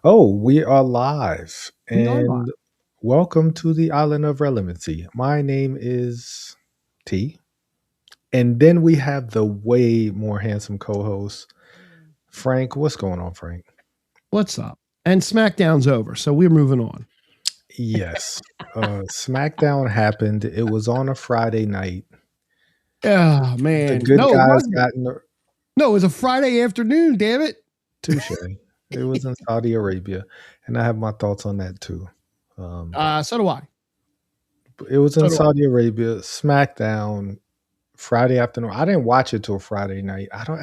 Oh, we are live We are live. and welcome to the island of relevancy. My name is T. And then we have the way more handsome co host, Frank. What's going on, Frank? What's up? And SmackDown's over, so we're moving on. Yes. SmackDown happened. It was on a Friday night. Oh The man, good no, it guys wasn't. got in the No, it was a Friday afternoon. Damn it! touche. It was in Saudi Arabia. And I have my thoughts on that too. Um, So do I. it was So in do I. Saudi Arabia. SmackDown Friday afternoon. I didn't watch it till Friday night. I don't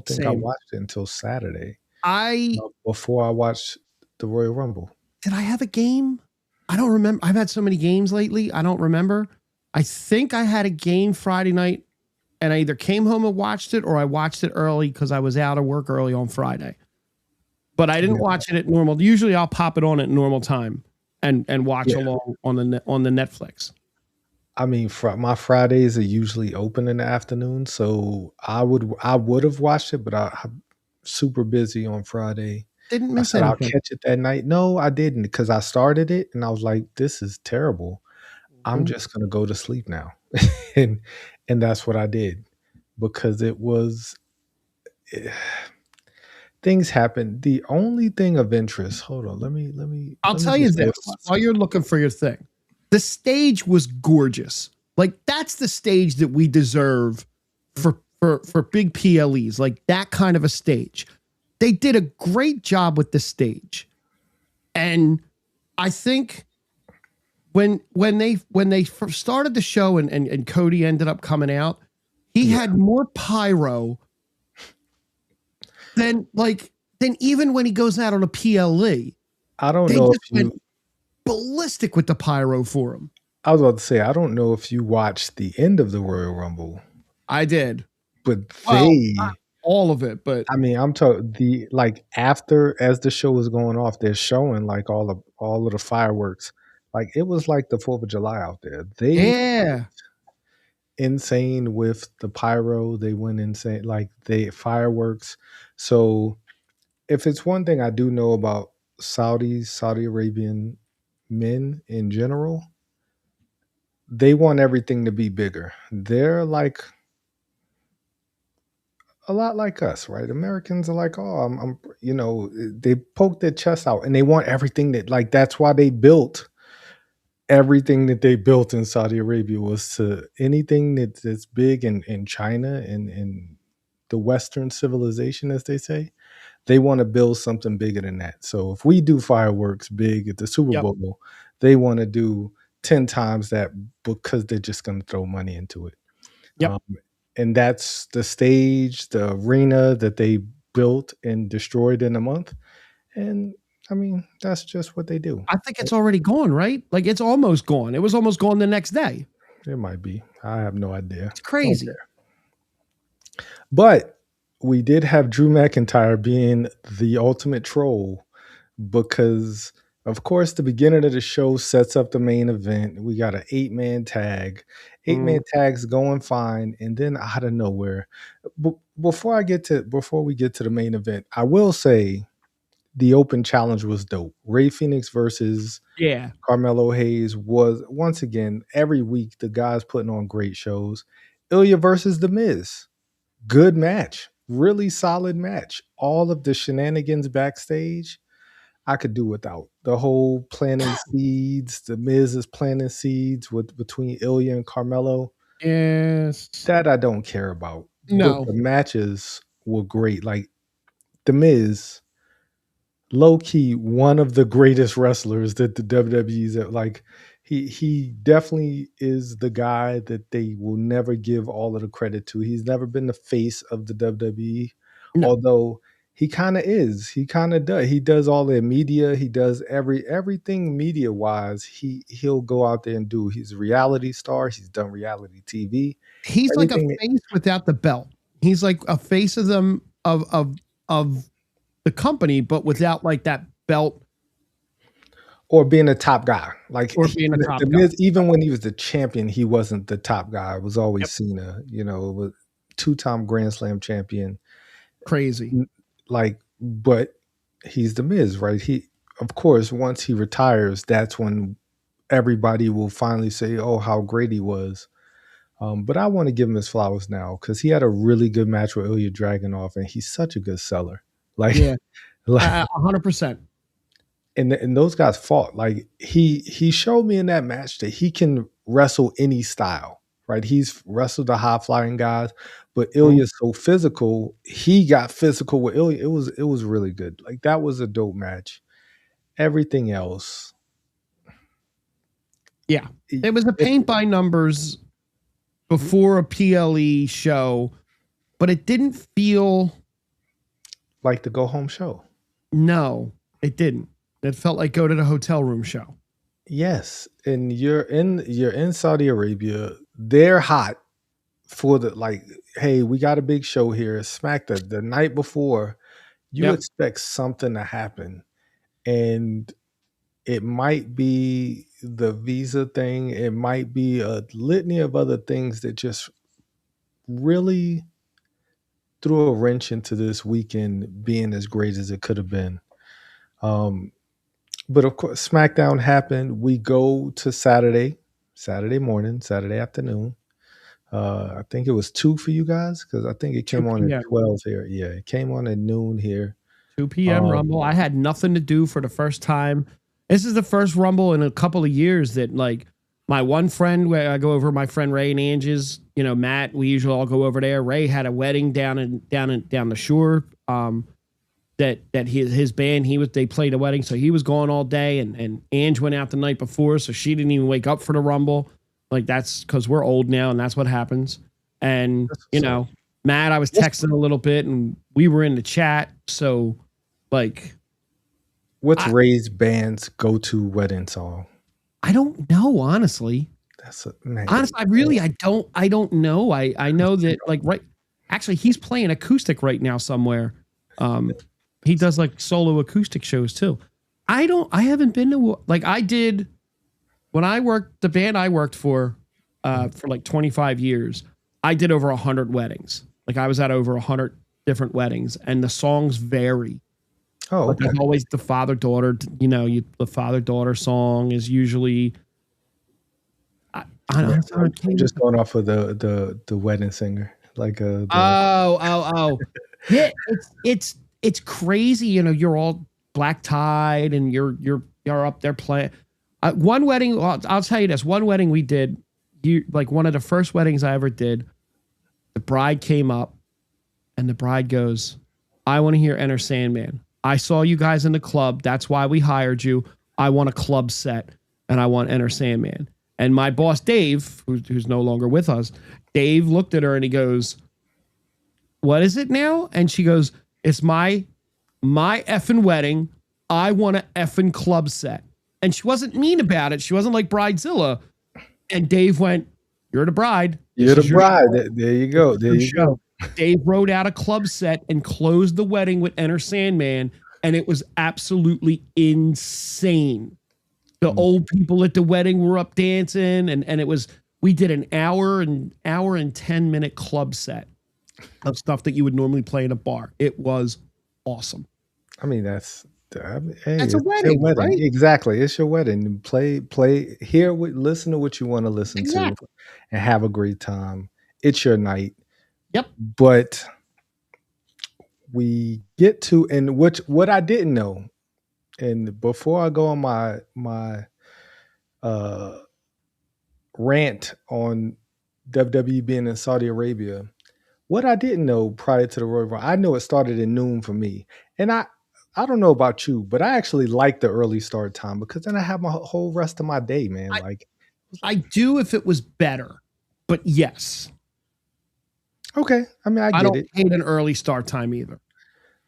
think I Same. watched it until Saturday, I before I watched the Royal Rumble. did I have a game? I don't remember. I've had so many games lately. I don't remember. I think I had a game Friday night, and I either came home and watched it, or I watched it early because I was out of work early on Friday. But I didn't Yeah. watch it at normal. Usually, I'll pop it on at normal time and watch Yeah. along on the Netflix. I mean, my Fridays are usually open in the afternoon, so I would have watched it, but I'm super busy on Friday. Didn't I miss said I'll anything. catch it that night. No, I didn't because I started it and I was like, this is terrible. I'm Mhm. just gonna go to sleep now. and and that's what I did because it was things happen. The only thing of interest, hold on, I'll let me tell you just this load while myself. you're looking for your thing. The stage was gorgeous. Like that's the stage that we deserve for big PLEs, like that kind of a stage. They did a great job with the stage. And I think when they first started the show and Cody ended up coming out, he Yeah. had more pyro than even when he goes out on a PLE. I don't They know just if went you ballistic with the pyro for him. I was about to say, I don't know if you watched the end of the Royal Rumble, I did. but Well, not all of it, but I mean, I'm talking the like after as the show was going off, they're showing like all of the fireworks. Like it was like the 4th of July out there. They yeah. insane with the pyro. They went insane like they fireworks. So if it's one thing I do know about Saudi Arabian men in general, they want everything to be bigger. They're like a lot like us, right? Americans are like, oh, they poke their chest out and they want everything that, like, that's why they built everything that they built in Saudi Arabia was to anything that's big in China and in the Western civilization, as they say, they want to build something bigger than that. So if we do fireworks big at the Super Yep. Bowl, they want to do 10 times that because they're just going to throw money into it. Yep. Um, and that's the stage, the arena that they built and destroyed in a month. And I mean, that's just what they do. I think it's already gone, right? Like it's almost gone. It was almost gone the next day. It might be. I have no idea. It's Don't crazy. care. But we did have Drew McIntyre being the ultimate troll because, of course, the beginning of the show sets up the main event. We got an 8-man tag. 8-man Mm. tags going fine, and then out of nowhere, before we get to the main event, I will say the open challenge was dope. Ray Phoenix versus Yeah. Carmelo Hayes was once again every week the guys putting on great shows. Ilya versus The Miz, good match, really solid match. All of the shenanigans backstage, I could do without. The whole planting seeds, The Miz is planting seeds with between Ilya and Carmelo. Yes. That I don't care about. But No. the matches were great. Like The Miz, low key one of the greatest wrestlers that the WWE's like. He definitely is the guy that they will never give all of the credit to. He's never been the face of the WWE, No. although he kind of is. He kind of does. He does all the media. He does everything media wise. He'll go out there and do. He's a reality star. He's done reality TV. He's like a Everything face without the belt. He's like a face of them of the company, but without like that belt or being a top guy. Like or being a The top guy. Miz, even when he was the champion, he wasn't the top guy. It was always Yep. Cena. It was two-time Grand Slam champion. Crazy. Like, but he's the Miz, right? Of course, once he retires, that's when everybody will finally say, "Oh, how great he was." But I want to give him his flowers now because he had a really good match with Ilya Dragunov, and he's such a good seller. Like, Yeah, like 100%. and those guys fought. Like he showed me in that match that he can wrestle any style. Right, he's wrestled the high flying guys, but Ilya's so physical. He got physical with Ilya. It was really good. Like that was a dope match. Everything else, Yeah, it, it was a it, paint by numbers before a PLE show, but it didn't feel. like the go home show. No, it didn't. It felt like go to the hotel room show. Yes, and you're in Saudi Arabia. They're hot for the like. Hey, we got a big show here. Smack the night before. You Yep. expect something to happen, and it might be the visa thing. It might be a litany of other things that just really threw a wrench into this weekend being as great as it could have been. Um, but of course, SmackDown happened. We go to Saturday morning, Saturday afternoon. I think it was 2 for you guys because I think it 2 came on at p.m. 12 here. Yeah, it came on at noon here. 2 p.m. Um, Rumble. I had nothing to do for the first time. This is the first Rumble in a couple of years that like my one friend where I go over my friend Ray and Angie's, Matt, we usually all go over there. Ray had a wedding down the shore. That his band, they played a wedding, so he was gone all day, and Ange went out the night before, so she didn't even wake up for the Rumble. Like that's because we're old now, and that's what happens. And so Matt, I was texting a little bit, and we were in the chat, so like what's I Ray's band's go-to wedding song? I don't know, honestly. That's a man. Honestly, I don't know. I know that like actually he's playing acoustic right now somewhere. Um, he does like solo acoustic shows too. I haven't been to like I did when I worked the band I worked for like 25 years. I did over 100 weddings. Like I was at over 100 different weddings, and the songs vary. Oh, But okay. there's always the father daughter. The father daughter song is usually. I Yeah, don't. I I'm can't even. just going off of the wedding singer, like the Oh. Yeah, it's crazy. You're all black tied and you're up there playing. One wedding, I'll tell you this. One wedding we did, like one of the first weddings I ever did, the bride came up and the bride goes, "I want to hear Enter Sandman. I saw you guys in the club. That's why we hired you. I want a club set and I want Enter Sandman." And my boss, Dave, who's no longer with us, Dave looked at her and he goes, "What is it now?" And she goes, "It's my effing wedding. I want a effing club set." And she wasn't mean about it. She wasn't like Bridezilla. And Dave went, "You're the bride. You're This the is your bride. show. There you This go. is There your you go. show." Dave wrote out a club set and closed the wedding with Enter Sandman. And it was absolutely insane. The old people at the wedding were up dancing. And we did an hour and 10-minute club set of stuff that you would normally play in a bar. It was awesome. I mean, hey, That's a it's your wedding, wedding. right? Exactly. It's your wedding. Play, listen to what you want to listen to Exactly. and have a great time. It's your night. Yep. But we get to, and what I didn't know, and before I go on my uh rant on WWE being in Saudi Arabia, what I didn't know prior to the Royal Rumble, I know it started at noon for me, and I don't know about you, but I actually like the early start time because then I have my whole rest of my day, man. I, Like, I do if it was better. But yes, okay, I mean, I I get don't it. hate an early start time either.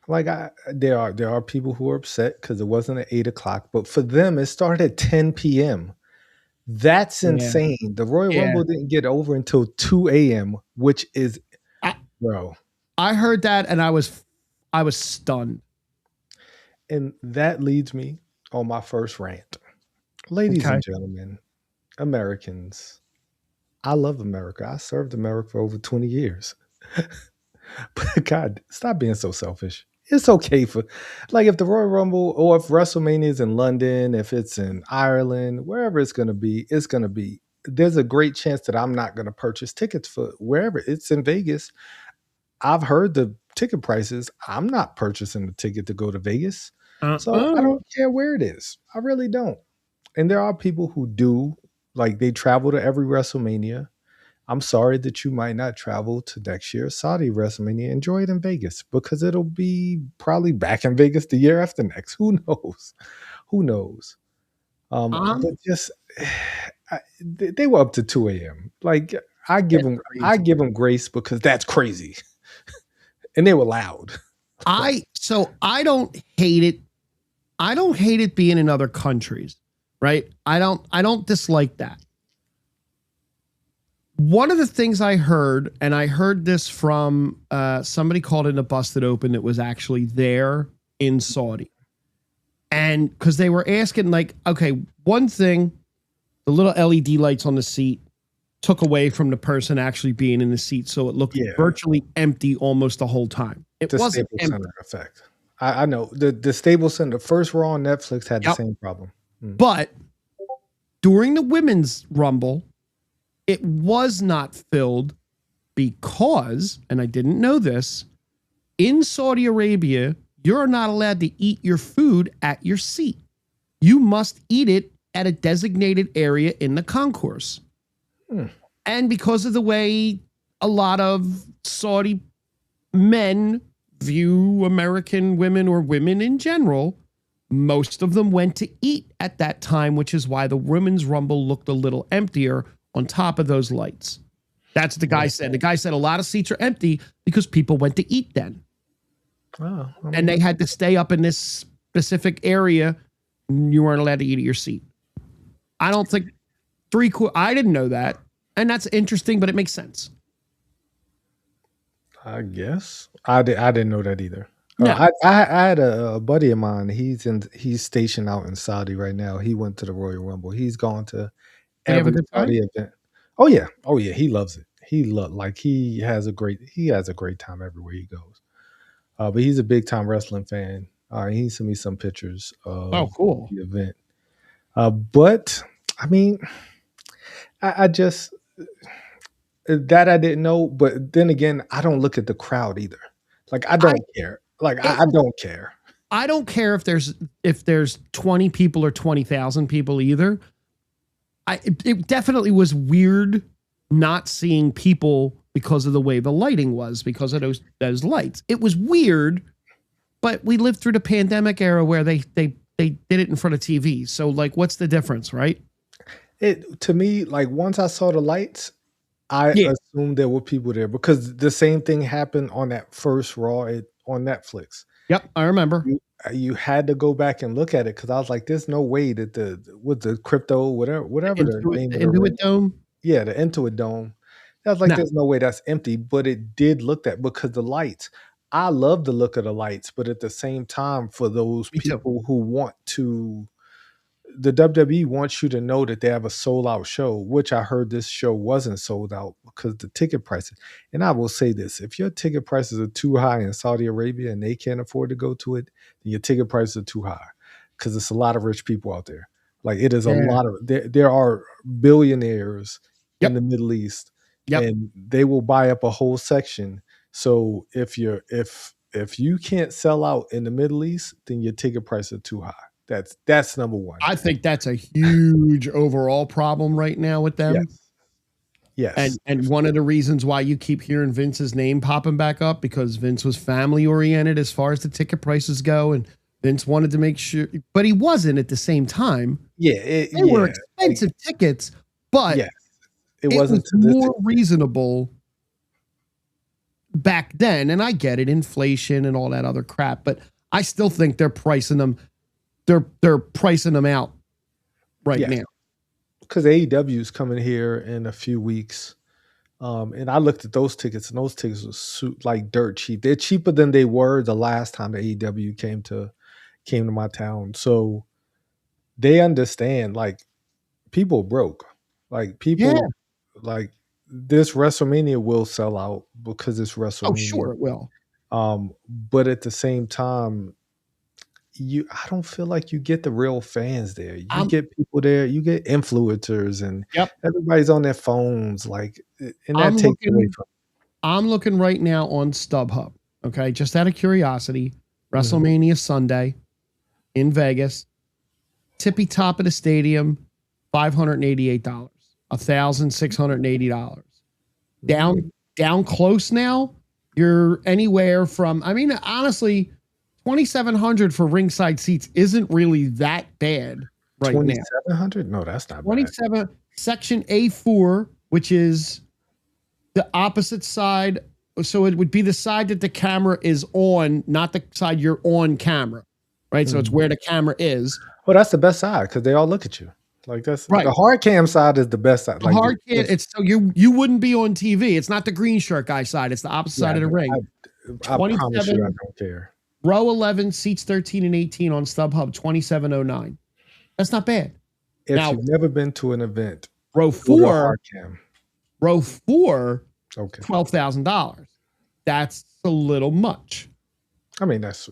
Like, there are people who are upset because it wasn't at 8 o'clock, but for them, it started at 10 p.m. That's Yeah. insane. The Royal Yeah. Rumble didn't get over until 2 a.m., which is, I, bro. I heard that and I was stunned. And that leads me on my first rant. Ladies Okay. and gentlemen, Americans, I love America. I served America for over 20 years. But God, stop being so selfish. It's okay for, like, if the Royal Rumble or if WrestleMania is in London, if it's in Ireland, wherever it's gonna be, it's gonna be. There's a great chance that I'm not gonna purchase tickets for wherever. It's in Vegas. I've heard the ticket prices. I'm not purchasing the ticket to go to Vegas. So I Uh-uh. don't care where it is. I really don't. And there are people who do, like they travel to every WrestleMania. I'm sorry that you might not travel to next year's Saudi WrestleMania. Enjoy it in Vegas because it'll be probably back in Vegas the year after next. Who knows? Who knows? But I'm just they were up to 2 a.m. Like That's I crazy. give them grace because that's crazy, and they were loud. Like, I don't hate it. I don't hate it being in other countries, right? I don't dislike that. One of the things I heard, and I heard this from somebody called in a Busted Open that was actually there in Saudi. And because they were asking, like, okay, one thing, the little LED lights on the seat took away from the person actually being in the seat. So it looked yeah, virtually empty almost the whole time. It the wasn't Staples empty. Center effect. I know the Staples Center. The first Raw on Netflix had the Yep. same problem. Mm. But during the women's rumble, it was not filled because, and I didn't know this, in Saudi Arabia, you're not allowed to eat your food at your seat. You must eat it at a designated area in the concourse. Hmm. And because of the way a lot of Saudi men view American women or women in general, most of them went to eat at that time, which is why the women's rumble looked a little emptier on top of those lights. That's what the guy said. The guy said a lot of seats are empty because people went to eat then. Oh, I And they mean, had to stay up in this specific area. You weren't allowed to eat at your seat. I don't think I didn't know that. And that's interesting, but it makes sense. I guess I didn't know that either. No. I had a buddy of mine. He's stationed out in Saudi right now. He went to the Royal Rumble. He's gone to Did he have a every good time? Saudi event. Oh yeah. He loves it. Like he has a great time everywhere he goes. But he's a big time wrestling fan. He sent me some pictures Oh, of cool. the event. But I mean, I just that I didn't know. But then again, I don't look at the crowd either. Like I I don't care. Like it, I don't care. I don't care if there's 20 people or 20,000 people either. It definitely was weird not seeing people because of the way the lighting was because of those lights. It was weird, but we lived through the pandemic era where they did it in front of TV. So like, what's the difference, right? It to me, like once I saw the lights, I Yeah. assumed there were people there because the same thing happened on that first Raw on Netflix. Yep, I remember. You had to go back and look at it because I was like, "There's no way that the with the crypto whatever the name The of the Intuit Dome. yeah, the Intuit Dome." I was like, No, "There's no way that's empty," but it did look that because the lights. I love the look of the lights, but at the same time, for those me too. people who want to the WWE wants you to know that they have a sold out show, which I heard this show wasn't sold out because the ticket prices. And I will say this if your ticket prices are too high in Saudi Arabia and they can't afford to go to it, then your ticket prices are too high because it's a lot of rich people out there. Like it is a Yeah. lot of, there are billionaires in Yep. the Middle East Yep. and they will buy up a whole section. So if you can't sell out in the Middle East, then your ticket prices are too high. That's number one. I think that's a huge overall problem right now with them. Yes. Yes. And one of the reasons why you keep hearing Vince's name popping back up because Vince was family oriented as far as the ticket prices go, and Vince wanted to make sure, but he wasn't at the same time. Yeah, They were yeah, like, expensive tickets, but yes. It it was wasn't to the more reasonable back then. And I get it, inflation and all that other crap, but I still think they're pricing them. They're pricing them out right yes, now. because AEW is coming here in a few weeks. And I looked at those tickets, and those tickets were like dirt cheap. They're cheaper than they were the last time the AEW came to my town. So they understand, like people broke, like Yeah. people like this WrestleMania will sell out because it's Oh, WrestleMania. sure it will. But at the same time, I don't feel like you get the real fans there. You I'm get people there, you get influencers, and yep. everybody's on their phones, like, and that I'm takes away looking from. I'm looking right now on StubHub. Okay, just out of curiosity, Mhm. WrestleMania Sunday in Vegas, tippy top of the stadium, $588, $1,680. Mm, Down close now, you're anywhere from, I mean, honestly, 2,700 for ringside seats isn't really that bad right now. 2,700? No, that's not bad. 27 section A4, which is the opposite side. So it would be the side that the camera is on, not the side you're on camera, right? So it's Mhm. where the camera is. Well, that's the best side because they all look at you. Like, that's Right. the hard cam side is the best side. The Like, hard kid, if it's so you wouldn't be on TV. It's not the green shirt guy side. It's the opposite yeah, side of the ring. I promise you, I 27 don't care. row 11 seats 13 and 18 on StubHub 2709. That's not bad. If Now you've never been to an event, row go to a 4, hard cam. row 4, Okay. $12,000. That's a little much. I mean, that's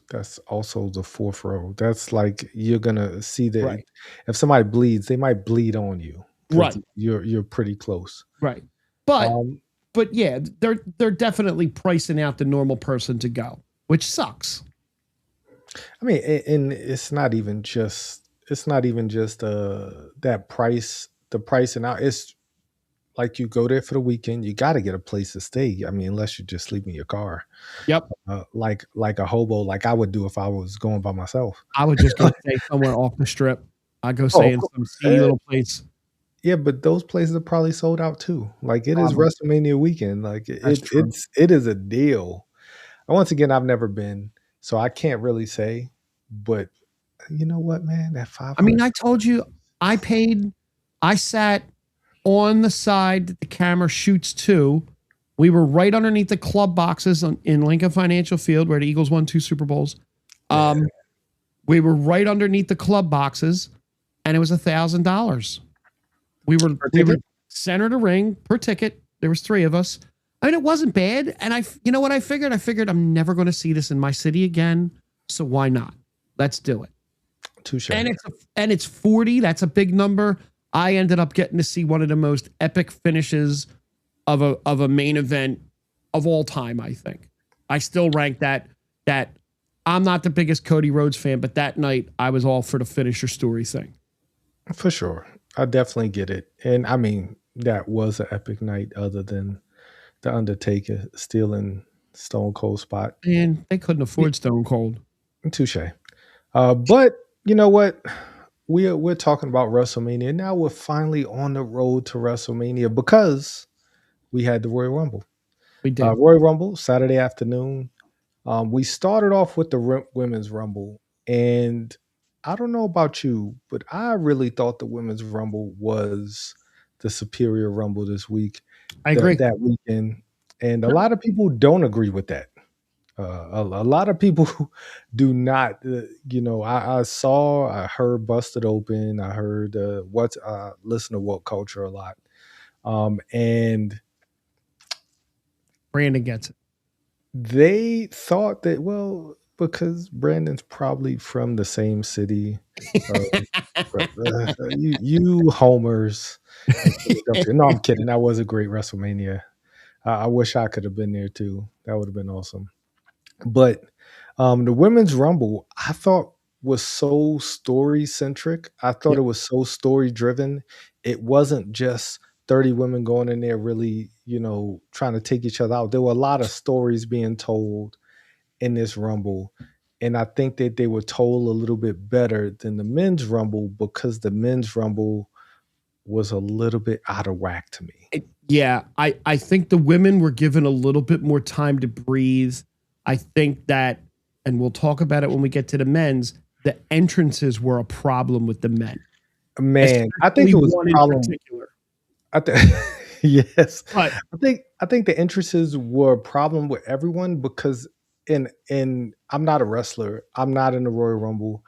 also the fourth row. That's like you're gonna see that Right. if somebody bleeds, they might bleed on you because Right. you're pretty close. Right. But Um, yeah, they're definitely pricing out the normal person to go, which sucks. I mean, and it's not even just that price, the pricing out. It's like you go there for the weekend, you got to get a place to stay. I mean, unless you just sleep in your car, Yep. like a hobo, like I would do if I was going by myself. I would just go stay somewhere off the strip. I'd go Oh, stay of in course. some seedy little place. Yeah, but those places are probably sold out too. Like it is Probably. WrestleMania weekend. Like That's true. it is a deal. And once again, I've never been, so I can't really say. But you know what, man? That five I mean, hundred. I told you I sat on the side that the camera shoots to. We were right underneath the club boxes in Lincoln Financial Field where the Eagles won 2 Super Bowls. Yeah, We were right underneath the club boxes, and it was $1,000. per We were ticket. center of the ring per ticket. There was 3 of us. I mean, it wasn't bad. And you know what I figured? I figured I'm never going to see this in my city again. So why not? Let's do it. Touche. And it's 40. That's a big number. I ended up getting to see one of the most epic finishes of a main event of all time, I think. I still rank that I'm not the biggest Cody Rhodes fan, but that night I was all for the finisher story thing. For sure. I definitely get it. And I mean, that was an epic night other than the Undertaker stealing Stone Cold spot. And they couldn't afford Stone Cold. Touche. But you know what? We're talking about WrestleMania. Now we're finally on the road to WrestleMania because we had the Royal Rumble. We did. Royal Rumble, Saturday afternoon. We started off with the Women's Rumble. And I don't know about you, but I really thought the Women's Rumble was the superior Rumble this week, I agree. that weekend. And a lot of people don't agree with that. A lot of people do not. I heard Busted Open. I heard listen to Woke Culture a lot. And Brandon gets it. they thought that, well, because Brandon's probably from the same city. You homers. No, I'm kidding. That was a great WrestleMania. I wish I could have been there too. That would have been awesome. But the women's rumble, I thought was so story centric. I thought Yep. it was so story driven. It wasn't just 30 women going in there really, trying to take each other out. There were a lot of stories being told in this rumble. And I think that they were told a little bit better than the men's rumble because the men's rumble was a little bit out of whack to me. Yeah, I think the women were given a little bit more time to breathe. I think that, and we'll talk about it when we get to the men's, the entrances were a problem with the men. Man, I think it was One a in problem. particular. I think yes. But I think the entrances were a problem with everyone because in I'm not a wrestler. I'm not in the Royal Rumble.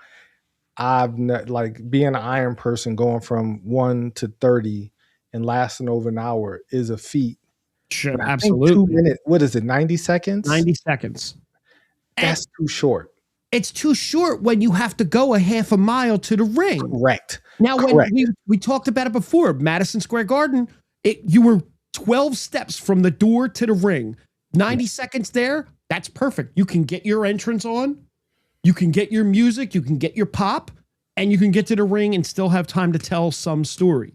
I've not like being an Iron Person going from 1 to 30 and lasting over an hour is a feat. sure, But I think 2 absolutely. minutes, what is it, 90 seconds? 90 seconds. And That's too short. it's too short when you have to go a half a mile to the ring. Correct. Now, when Correct. we talked about it before, Madison Square Garden, you were 12 steps from the door to the ring. 90 seconds there, that's perfect. You can get your entrance on, you can get your music, you can get your pop, and you can get to the ring and still have time to tell some story.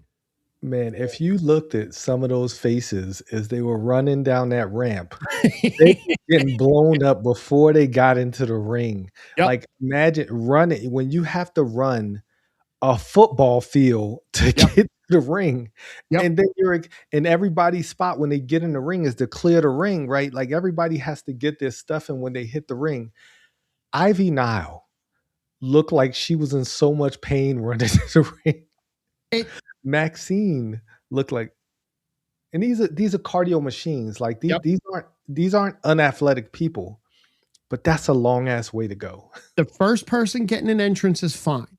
Man, if you looked at some of those faces as they were running down that ramp, they were getting blown up before they got into the ring. Yep. Like, imagine running when you have to run a football field to get to the ring. Yep. And then you're in everybody's spot when they get in the ring is to clear the ring, right? Like everybody has to get their stuff in when they hit the ring. Ivy Nile looked like she was in so much pain running to the ring. Maxine looked like, and these are cardio machines. Like these aren't unathletic people, but that's a long ass way to go. The first person getting an entrance is fine,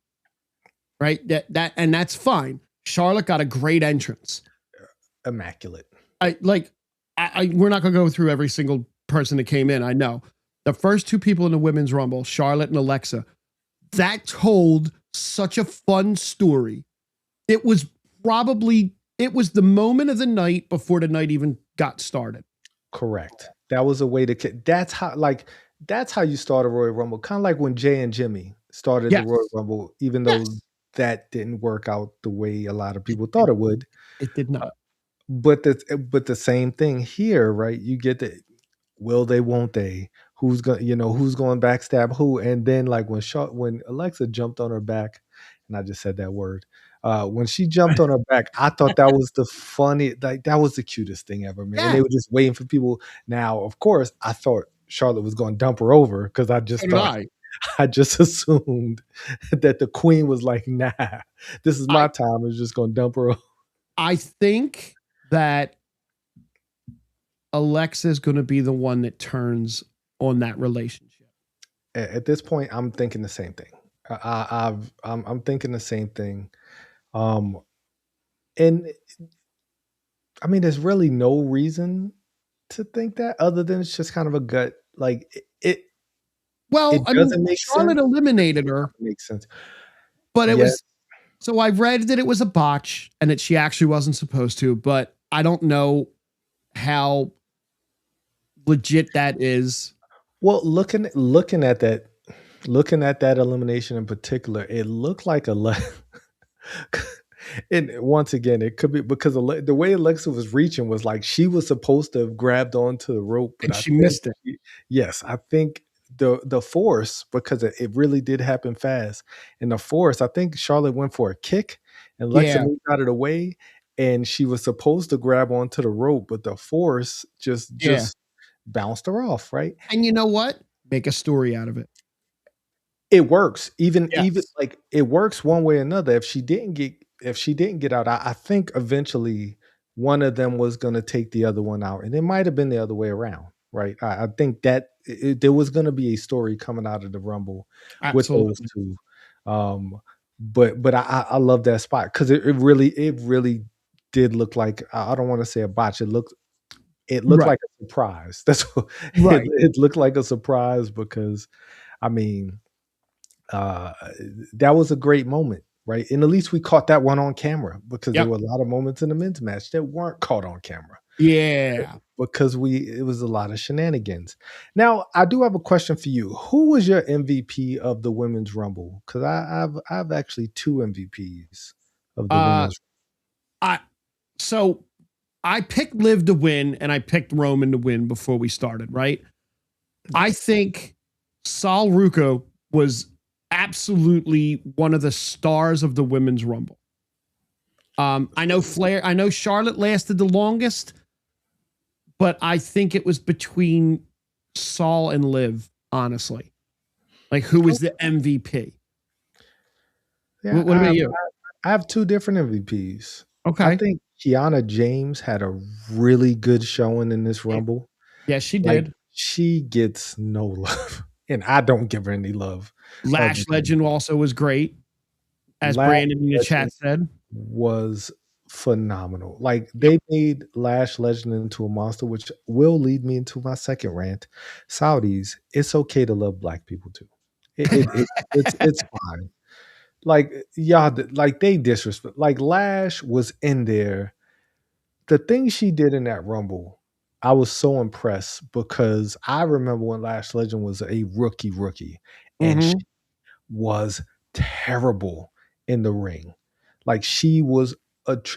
right? That's fine. Charlotte got a great entrance, Immaculate. We're not gonna go through every single person that came in. I know the first two people in the Women's Rumble, Charlotte and Alexa, that told such a fun story. It was the moment of the night before the night even got started. Correct. That was a way to. That's how you start a Royal Rumble. Kind of like when Jay and Jimmy started the Royal Rumble, even though that didn't work out the way a lot of people thought it would. It did not. But the same thing here, right? You get the will they, won't they? Who's going backstab who? And then like when Alexa jumped on her back, and I just said that word. When she jumped on her back, I thought that was the funniest, like that was the cutest thing ever, man. Yeah. And they were just waiting for people. Now, of course, I thought Charlotte was going to dump her over because I just assumed that the queen was like, nah, this is my time. It's just going to dump her over. I think that Alexa is going to be the one that turns on that relationship. At this point, I'm thinking the same thing. I'm thinking the same thing. And I mean, there's really no reason to think that other than it's just kind of a gut. Like it doesn't make Charlotte sense. Eliminated her. It makes sense. But it was, so I read that it was a botch and that she actually wasn't supposed to, but I don't know how legit that is. Well, looking at that elimination in particular, it looked like and once again, it could be because the way Alexa was reaching was like she was supposed to have grabbed onto the rope, but she missed it. Yes, I think the force, because it really did happen fast. And the force, I think Charlotte went for a kick and Alexa moved out of the way, and she was supposed to grab onto the rope, but the force just bounced her off, right? And you know what? Make a story out of it. It works. Even like it works one way or another. If she didn't get out, I think eventually one of them was going to take the other one out, and it might have been the other way around, right? I think that there was going to be a story coming out of the Rumble with those two. But I love that spot because it really did look like, I don't want to say a botch. It looked like a surprise. That's what it looked like, a surprise, because I mean, that was a great moment, right? And at least we caught that one on camera, because there were a lot of moments in the men's match that weren't caught on camera. Yeah. Because it was a lot of shenanigans. Now, I do have a question for you. Who was your MVP of the Women's Rumble? Because I've actually two MVPs of the Women's Rumble. So I picked Liv to win and I picked Roman to win before we started, right? I think Sal Ruka was absolutely one of the stars of the Women's Rumble. I know Charlotte lasted the longest, but I think it was between Saul and Liv, honestly. Like, who was the MVP? Yeah, what about you? I have two different MVPs. Okay. I think Kiana James had a really good showing in this Rumble. Yeah, she did. Like, she gets no love, and I don't give her any love. Lash Legend also was great, as Brandon in the chat said. Was phenomenal. Like Yep. they made Lash Legend into a monster, which will lead me into my second rant. Saudis, it's okay to love black people too. It's fine. Like y'all, like they disrespect. Like Lash was in there. The thing she did in that Rumble, I was so impressed because I remember when Lash Legend was a rookie, and she Mhm. was terrible in the ring. Like she was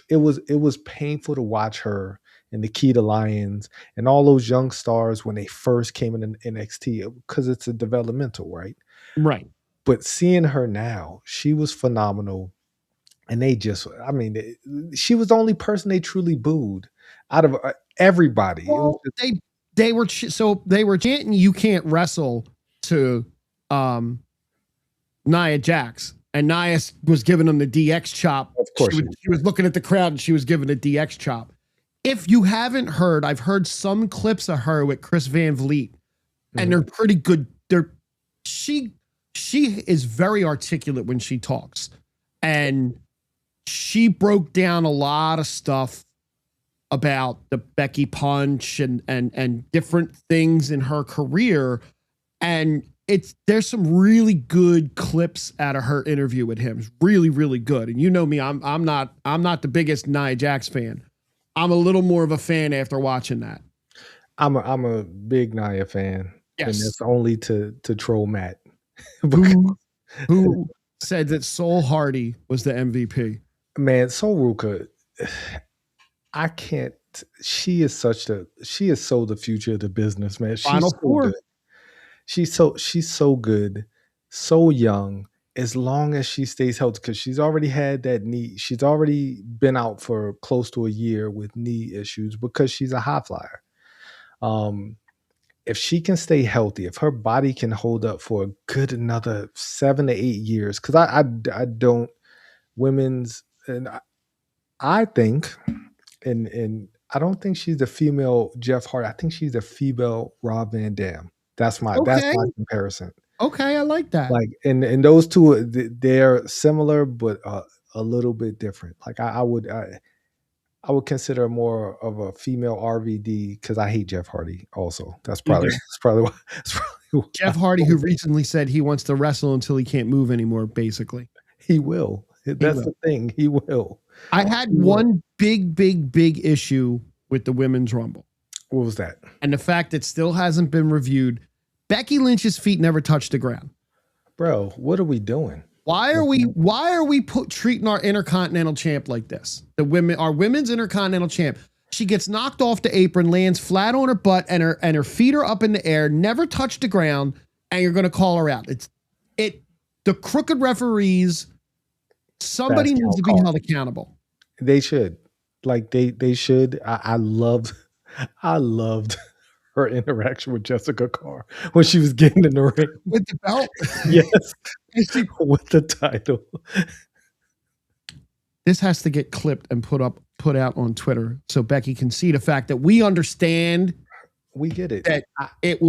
it was painful to watch her and Nikita Lyons and all those young stars when they first came in NXT because it's a developmental, right? Right. But seeing her now, she was phenomenal. And they just, I mean, she was the only person they truly booed out of everybody. It was Well, they were chanting "You can't wrestle" to um Nia Jax, and Nia was giving them the DX chop. of course she She was looking at the crowd and she was giving a DX chop. If you haven't heard, I've heard some clips of her with Chris Van Vliet, and Mhm. they're pretty good. She she is very articulate when she talks, and she broke down a lot of stuff about the Becky punch and different things in her career. And there's some really good clips out of her interview with him. It's really, really good. And you know me, I'm not the biggest Nia Jax fan. I'm a little more of a fan after watching that. I'm a big Nia fan, and Yes. that's only to troll Matt. Because, Who who said that Soul Hardy was the MVP? man, Soruka, I can't. She is so the future of the business, man. She's Final so good. four. She's so good, so young. As long as she stays healthy, because she's already had that knee. She's already been out for close to a year with knee issues because she's a high flyer. Um, if she can stay healthy, if her body can hold up for a good another 7 to 8 years, because I don't women's and I think and I don't think she's the female Jeff Hardy. I think she's the female Rob Van Dam. That's Okay. my comparison. Okay, I like that. Like and those two they're similar but a little bit different. Like I would consider more of a female RVD because I hate Jeff Hardy. Also, that's You probably do. that's probably why, that's probably Jeff Hardy, who recently said he wants to wrestle until he can't move anymore, basically. he will. He That's will. the thing. He will. I had He will. one big, big, big issue with the women's rumble, What was that, and the fact it still hasn't been reviewed. Becky Lynch's feet never touched the ground. bro? What are we doing? Why are we treating our intercontinental champ like this? Our women's intercontinental champ. She gets knocked off the apron, lands flat on her butt, and her feet are up in the air, never touched the ground, and you're gonna call her out. The crooked referees, somebody Fast needs count to be call. held accountable. They should. Like they should. I loved her interaction with Jessica Carr when she was getting in the ring. With the belt. Yes, And she- with the title. this has to get clipped and put out on Twitter so Becky can see the fact that we understand We get it. that it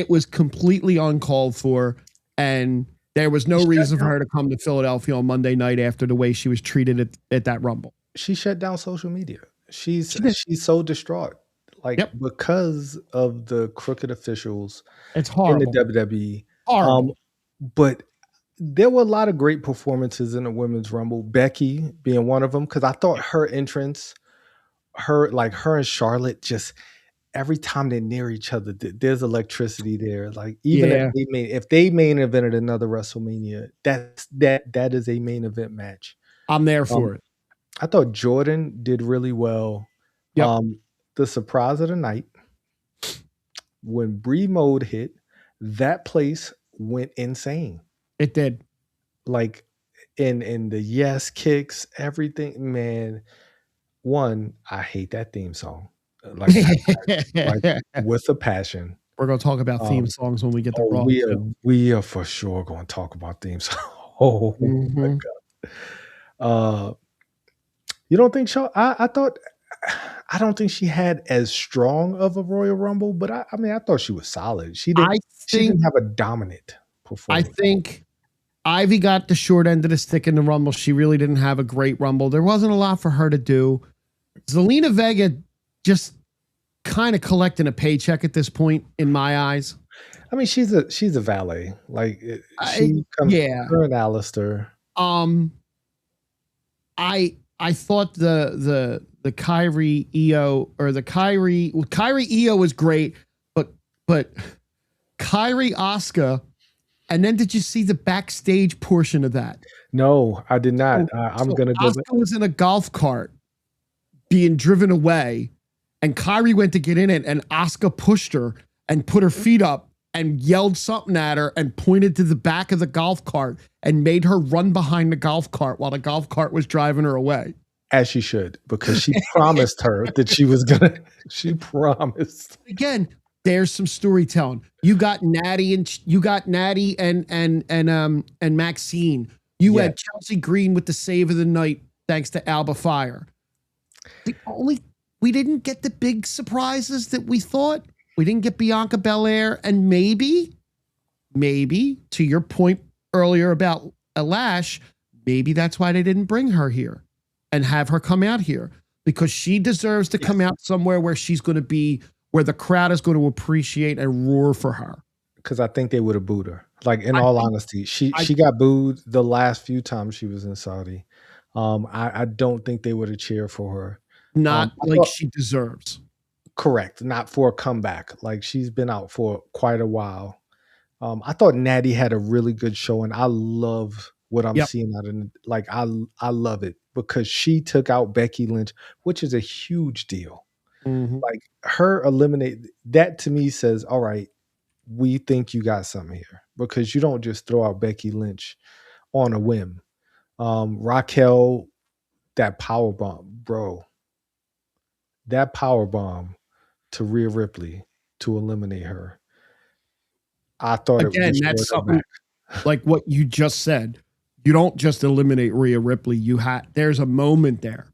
was completely uncalled for, and there was no Shut reason for down. her to come to Philadelphia on Monday night after the way she was treated at that Rumble. She shut down social media. She's She did. she's so distraught. Like Yep. because of the crooked officials It's in the horrible. WWE. Horrible. But there were a lot of great performances in the women's rumble. Becky being one of them, because I thought her entrance, her and Charlotte, just every time they're near each other, there's electricity there. Like even Yeah. if they main evented another WrestleMania, that is a main event match. I'm there Um, for it. I thought Jordan did really well. Yep. The surprise of the night when Bree Mode hit, that place went insane. It did. Like in the yes kicks, everything, man. One, I hate that theme song. Like like with a passion. We're gonna talk about theme Um, songs when we get to oh, Raw. we are for sure going to talk about theme song. Oh my Mhm. god. Uh, you don't think so? I thought I don't think she had as strong of a Royal Rumble, but I mean I thought she was solid. She I didn't think have a dominant I performance. think Ivy got the short end of the stick in the Rumble. She really didn't have a great Rumble. There wasn't a lot for her to do. Zelina Vega just kind of collecting a paycheck at this point in my eyes. I mean, she's a valet. Like she comes. Yeah. Her and Alistair. I thought the Kyrie EO or the Kyrie EO was great, but Kyrie Asuka, and then did you see the backstage portion of that? No, I did not. I'm gonna go. Asuka was in a golf cart being driven away, and Kyrie went to get in it, and Asuka pushed her and put her feet up and yelled something at her and pointed to the back of the golf cart and made her run behind the golf cart while the golf cart was driving her away. As she should, because she promised her that she was gonna. She promised. Again, there's some storytelling. You got Natty and Maxine. You had Chelsea Green with the save of the night, thanks to Alba Fire. We didn't get the big surprises that we thought. We didn't get Bianca Belair, and maybe to your point earlier about Lash, maybe that's why they didn't bring her here and have her come out here, because she deserves to come out somewhere where she's going to be, where the crowd is going to appreciate and roar for her. Because I think they would have booed her. Like, in all honesty, she got booed the last few times she was in Saudi. I don't think they would have cheered for her. Not like she deserves. Correct. Not for a comeback. Like, she's been out for quite a while. I thought Natty had a really good showing. I love what I'm seeing out of it. Like, I love it because she took out Becky Lynch, which is a huge deal. Mm-hmm. Like, her eliminate that to me says, all right, we think you got something here, because you don't just throw out Becky Lynch on a whim. Raquel, that power bomb, bro. That power bomb to Rhea Ripley to eliminate her. I thought again, that's something like what you just said. You don't just eliminate Rhea Ripley. There's a moment there,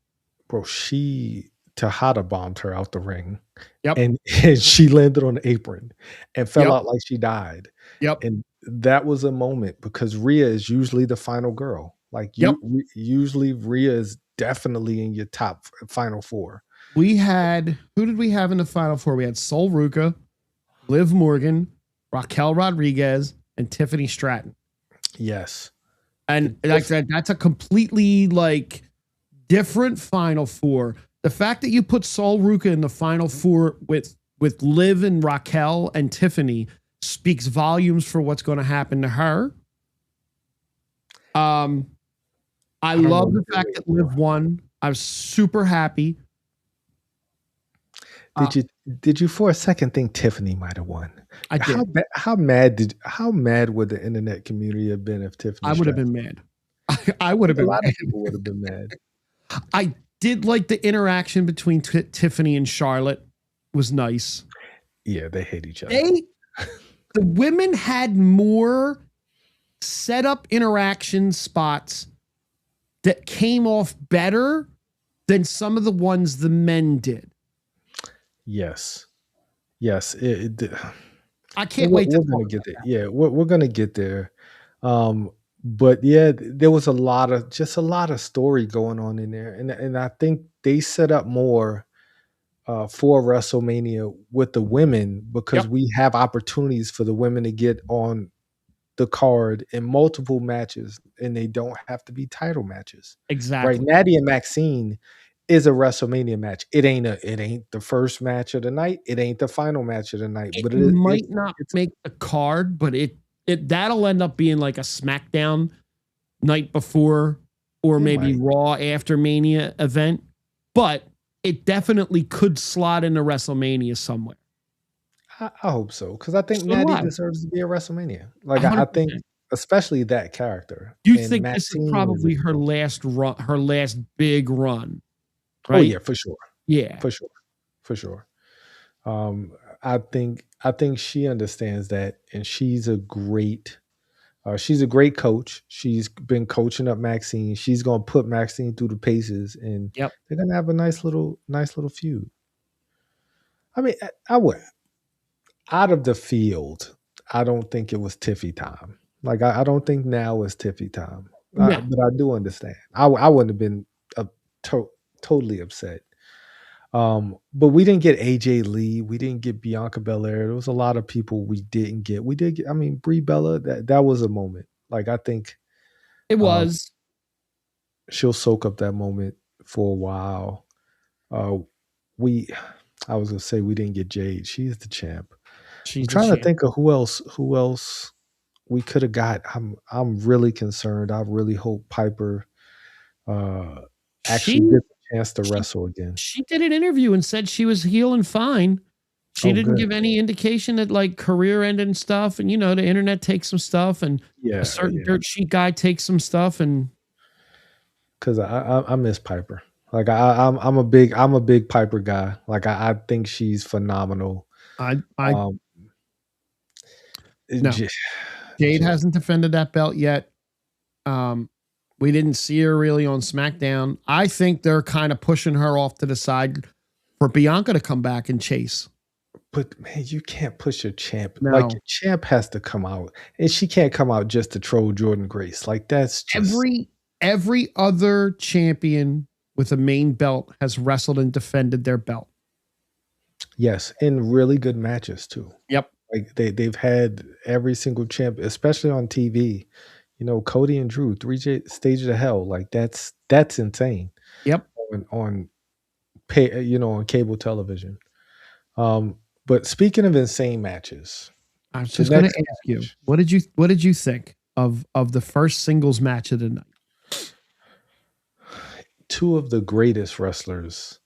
bro. She Tejada bombed her out the ring, and she landed on the apron and fell out like she died. And that was a moment, because Rhea is usually the final girl. Like, usually Rhea is definitely in your top final four. Who did we have in the final four? We had Sol Ruca, Liv Morgan, Raquel Rodriguez, and Tiffany Stratton. Yes. And like that's a completely like different final four. The fact that you put Sol Ruca in the final four with Liv and Raquel and Tiffany speaks volumes for what's going to happen to her. I love the fact that Liv won. I was super happy. Did you for a second think Tiffany might have won? I did. How mad would the internet community have been if Tiffany? I would have been mad. I would have been. A lot of people would have been mad. I did like the interaction between Tiffany and Charlotte. It was nice. Yeah, they hate each other. The women had more setup interaction spots that came off better than some of the ones the men did. Yes. I can't wait to get there. Yeah, we're gonna get there. But yeah, there was a lot of story going on in there, and I think they set up more for WrestleMania with the women, because we have opportunities for the women to get on the card in multiple matches, and they don't have to be title matches. Exactly. Right, Natty and Maxine is a WrestleMania match. It ain't the first match of the night. It ain't the final match of the night. But it might not make the card, but that'll end up being like a SmackDown night before, or maybe Raw after Mania event. But it definitely could slot into WrestleMania somewhere. I hope so, because I think Natty deserves to be a WrestleMania. Like 100%. I think, especially that character. You think this is probably her last run, her last big run? Right? Oh yeah, for sure. Yeah, for sure. I think she understands that, and she's a great coach. She's been coaching up Maxine. She's gonna put Maxine through the paces, and they're gonna have a nice little feud. I mean, I would, out of the field, I don't think it was Tiffy time. Like I don't think now is Tiffy time. No, But I do understand. I wouldn't have been uh, to- totally upset. But we didn't get AJ Lee. We didn't get Bianca Belair. There was a lot of people we didn't get. We did get, I mean, Brie Bella. That was a moment. Like I think it uh, was. she'll soak up that moment for a while. Uh, we, I was gonna say we didn't get Jade. She's the champ. I'm She's the trying to champ. think of who else we could have got. I'm really concerned. I really hope Piper uh actually She gets a chance to she wrestle again. she did an interview and said she was healing fine. She Oh, didn't good. give any indication that like career ending stuff, and the internet takes some stuff, and a Yeah, certain yeah. dirt sheet guy takes some stuff, and Because I miss Piper. Like I'm a big Piper guy. Like I think she's phenomenal. I Um, it no, just, Jade just hasn't defended that belt yet. Um, we didn't see her really on SmackDown. I think they're kind of pushing her off to the side for Bianca to come back and chase. but man, you can't push your champ. Like No, your champ has to come out, and she can't come out just to troll Jordan Grace. Like that's just every other champion with a main belt has wrestled and defended their belt. yes, in really good matches too. Yep. Like they've had every single champ, especially on TV. Cody and Drew, stages of hell. Like that's insane Yep. on pay, on cable television. Um, but speaking of insane matches, I was the just going to next ask you, match, what did you think of the first singles match of the night? two of the greatest wrestlers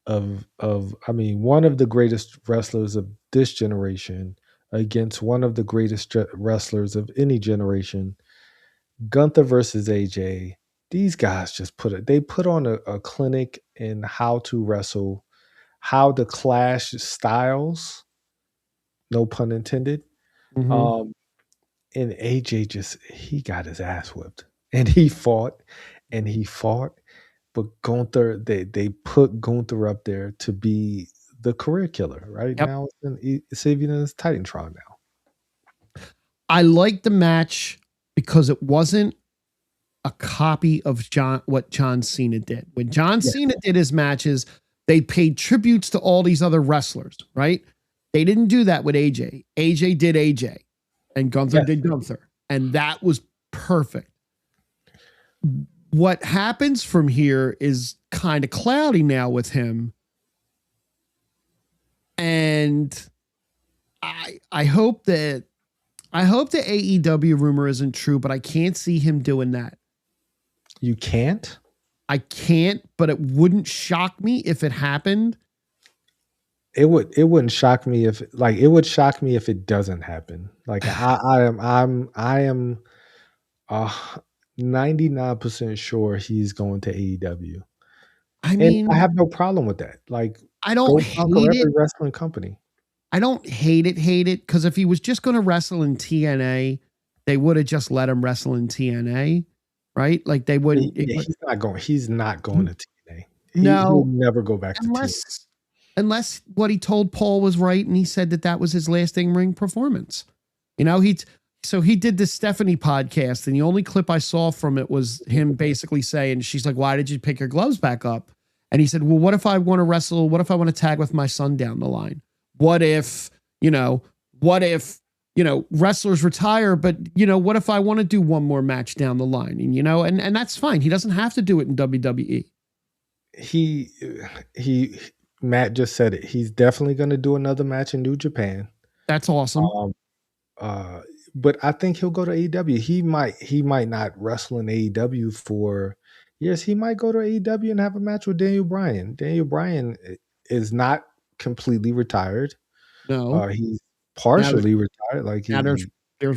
I mean, one of the greatest wrestlers of this generation against one of the greatest wrestlers of any generation, Gunther versus AJ. These guys just put on a clinic in how to wrestle, how to clash styles, no pun intended. Mm-hmm. Um, and AJ he got his ass whipped. And he fought, but Gunther, they put Gunther up there to be the career killer. Right Yep. now, it's even in his Titantron now. I liked the match because it wasn't a copy of what John Cena did. When John Yeah, Cena did his matches, they paid tributes to all these other wrestlers, right? They didn't do that with AJ. AJ did AJ, and Gunther yeah. did Gunther, and that was perfect. What happens from here is kind of cloudy now with him, and I hope the AEW rumor isn't true, but I can't see him doing that. You can't. I can't, but it wouldn't shock me if it happened. It wouldn't shock me if it would shock me if it doesn't happen. Like I am 99% sure he's going to AEW. I And I mean, have no problem with that. Like, I don't go conquer hate it. every wrestling company. I don't hate it, because if he was just going to wrestle in TNA, they would have just let him wrestle in TNA, right? Like they wouldn't. Yeah, he's not going to TNA. He'll No, never go back to TNA. unless what he told Paul was right, and he said that was his last in-ring performance. He did this Stephanie podcast, and the only clip I saw from it was him basically saying, she's like, "Why did you pick your gloves back up?" And he said, "Well, what if I want to wrestle? What if I want to tag with my son down the line? What if, wrestlers retire, but what if I want to do one more match down the line?" And that's fine. He doesn't have to do it in WWE. He he Matt just said it. He's definitely going to do another match in New Japan. That's awesome. Um, uh, but I think he'll go to AEW. He might not wrestle in AEW for years. He might go to AEW and have a match with Daniel Bryan. Daniel Bryan is not completely retired. No. He's Now, partially retired. Like now there's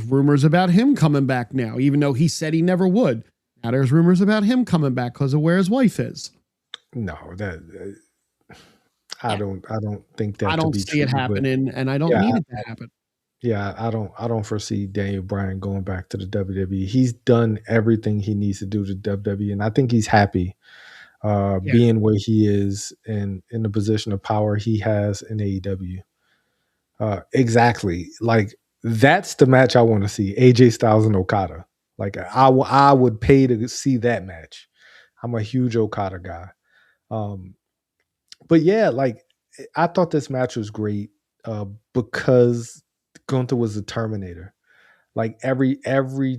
rumors about him coming back now, even though he said he never would. Now there's rumors about him coming back because of where his wife is. no, that I don't think that I to don't be see it true. But happening, and I don't yeah, need it to happen. yeah, I don't foresee Daniel Bryan going back to the WWE. He's done everything he needs to do to WWE, and I think he's happy Yeah. being where he is and in the position of power he has in AEW. Exactly. Like That's the match I want to see. AJ Styles and Okada. Like I would pay to see that match. I'm a huge Okada guy. Um, but yeah, like I thought this match was great because Gunther was the Terminator. Like every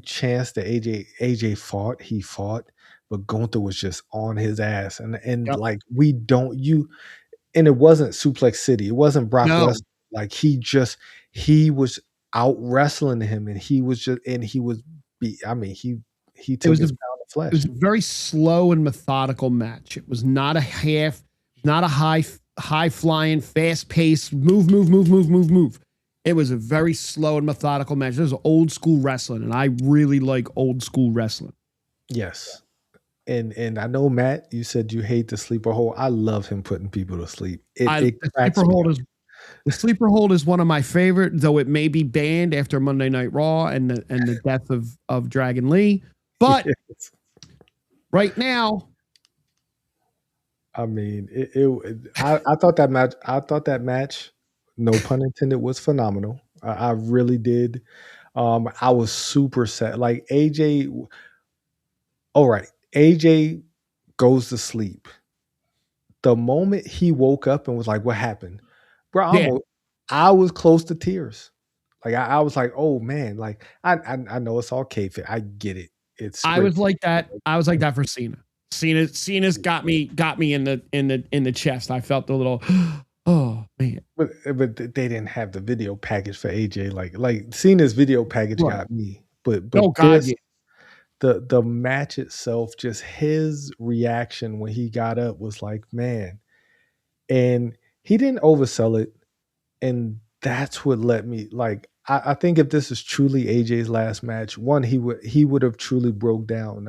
chance that AJ fought, he fought, but Gunther was just on his ass, and Yep. like we don't you, and it wasn't Suplex City, it wasn't Brock No, Lesnar. Like he was out wrestling him, and he was just and he was be. I mean he it took was a his pound of it was flesh. a very slow and methodical match. It was not a not a high flying, fast paced move. It was a very slow and methodical match. It was old school wrestling, and I really like old school wrestling. Yes. And I know Matt, you said you hate the sleeper hold. I love him putting people to sleep. It The cracks sleeper me hold up. is the sleeper hold is one of my favorite, though it may be banned after Monday Night Raw and the death of Dragon Lee. But Yes. right now, I mean, I thought that match, no pun intended, was phenomenal. I really did. I was super sad. Like AJ, all right, AJ goes to sleep. The moment he woke up and was like, "What happened, bro?" yeah, I was close to tears. Like I was like, "Oh man!" Like I know it's all kayfabe. I get it. It's I was scripted. like that. I was like that for Cena. Cena's got me in the chest. I felt a little, oh man, But they didn't have the video package for AJ. Like Cena's video package right. got me. But Oh God, yeah. this the match itself, just his reaction when he got up was like, man. And he didn't oversell it. And that's what let me like I think if this is truly AJ's last match, one, he would have truly broke down.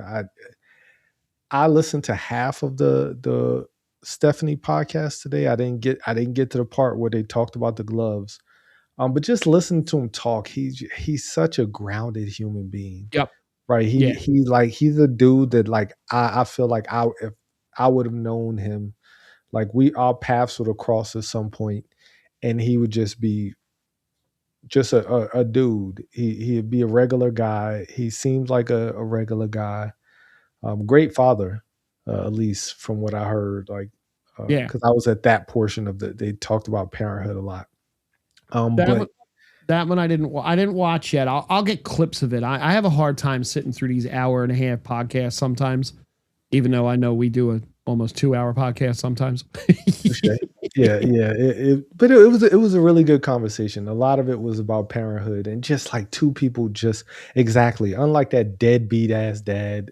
I listened to half of the Stephanie podcast today. I didn't get to the part where they talked about the gloves. But just listen to him talk. He's such a grounded human being, Yep. right? Yeah. He's a dude that like I feel like if I would have known him, like our paths would have crossed at some point, and he would just be just a dude. He'd be a regular guy. He seems like a regular guy. Great father, at least from what I heard. Like Yeah. because I was at that portion of they talked about parenthood a lot. That But one, that one I didn't watch yet. I'll get clips of it. I have a hard time sitting through these hour and a half podcasts sometimes, even though I know we do a almost 2 hour podcast sometimes. okay. Yeah. But it was a really good conversation. A lot of it was about parenthood and just like two people just exactly unlike that deadbeat ass dad,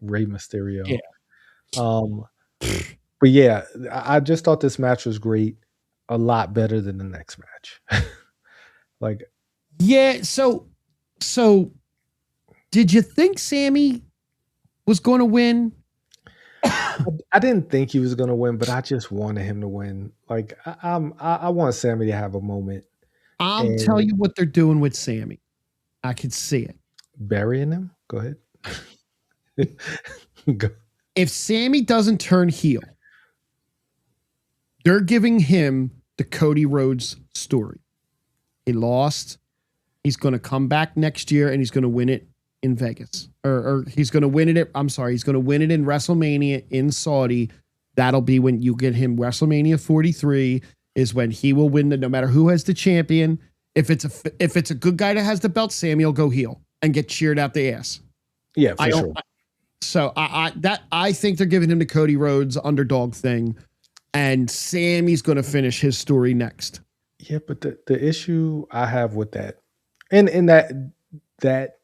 Rey Yeah. Mysterio. Um, but yeah, I just thought this match was great, a lot better than the next match. Like Yeah. So did you think Sammy was going to win? I didn't think he was gonna win, but I just wanted him to win. Like I want Sammy to have a moment I'll tell and you what they're doing with Sammy. I could see it. burying him. Go ahead. Go. If Sammy doesn't turn heel, they're giving him the Cody Rhodes story. He lost. He's going to come back next year and he's going to win it in Vegas. Or he's going to win it I'm sorry, he's going to win it in WrestleMania in Saudi. That'll be when you get him. WrestleMania 43 is when he will win no matter who has the champion. If it's a good guy that has the belt, Sammy will go heel and get cheered out the ass. Yeah, for sure. So I think they're giving him the Cody Rhodes underdog thing, and Sammy's going to finish his story next. Yeah, but the issue I have with that, and that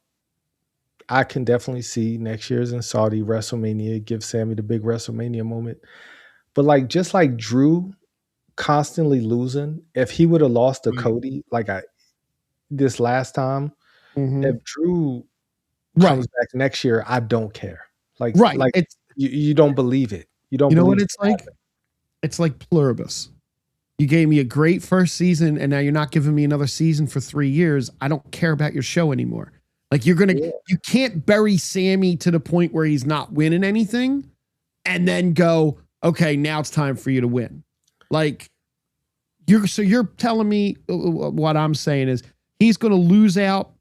I can definitely see next year's in Saudi WrestleMania give Sammy the big WrestleMania moment. But like just like Drew constantly losing, if he would have lost to Right. Cody like this last time, Mm-hmm. if Drew Right. comes back next year, I don't care. Right. Like It's you don't believe it. You don't you know believe what it it's can like? happen. It's like Pluribus. You gave me a great first season, and now you're not giving me another season for 3 years. I don't care about your show anymore. Like you can't bury Sammy to the point where he's not winning anything, and then go, okay, now it's time for you to win. Like you're telling me what I'm saying is He's going to lose out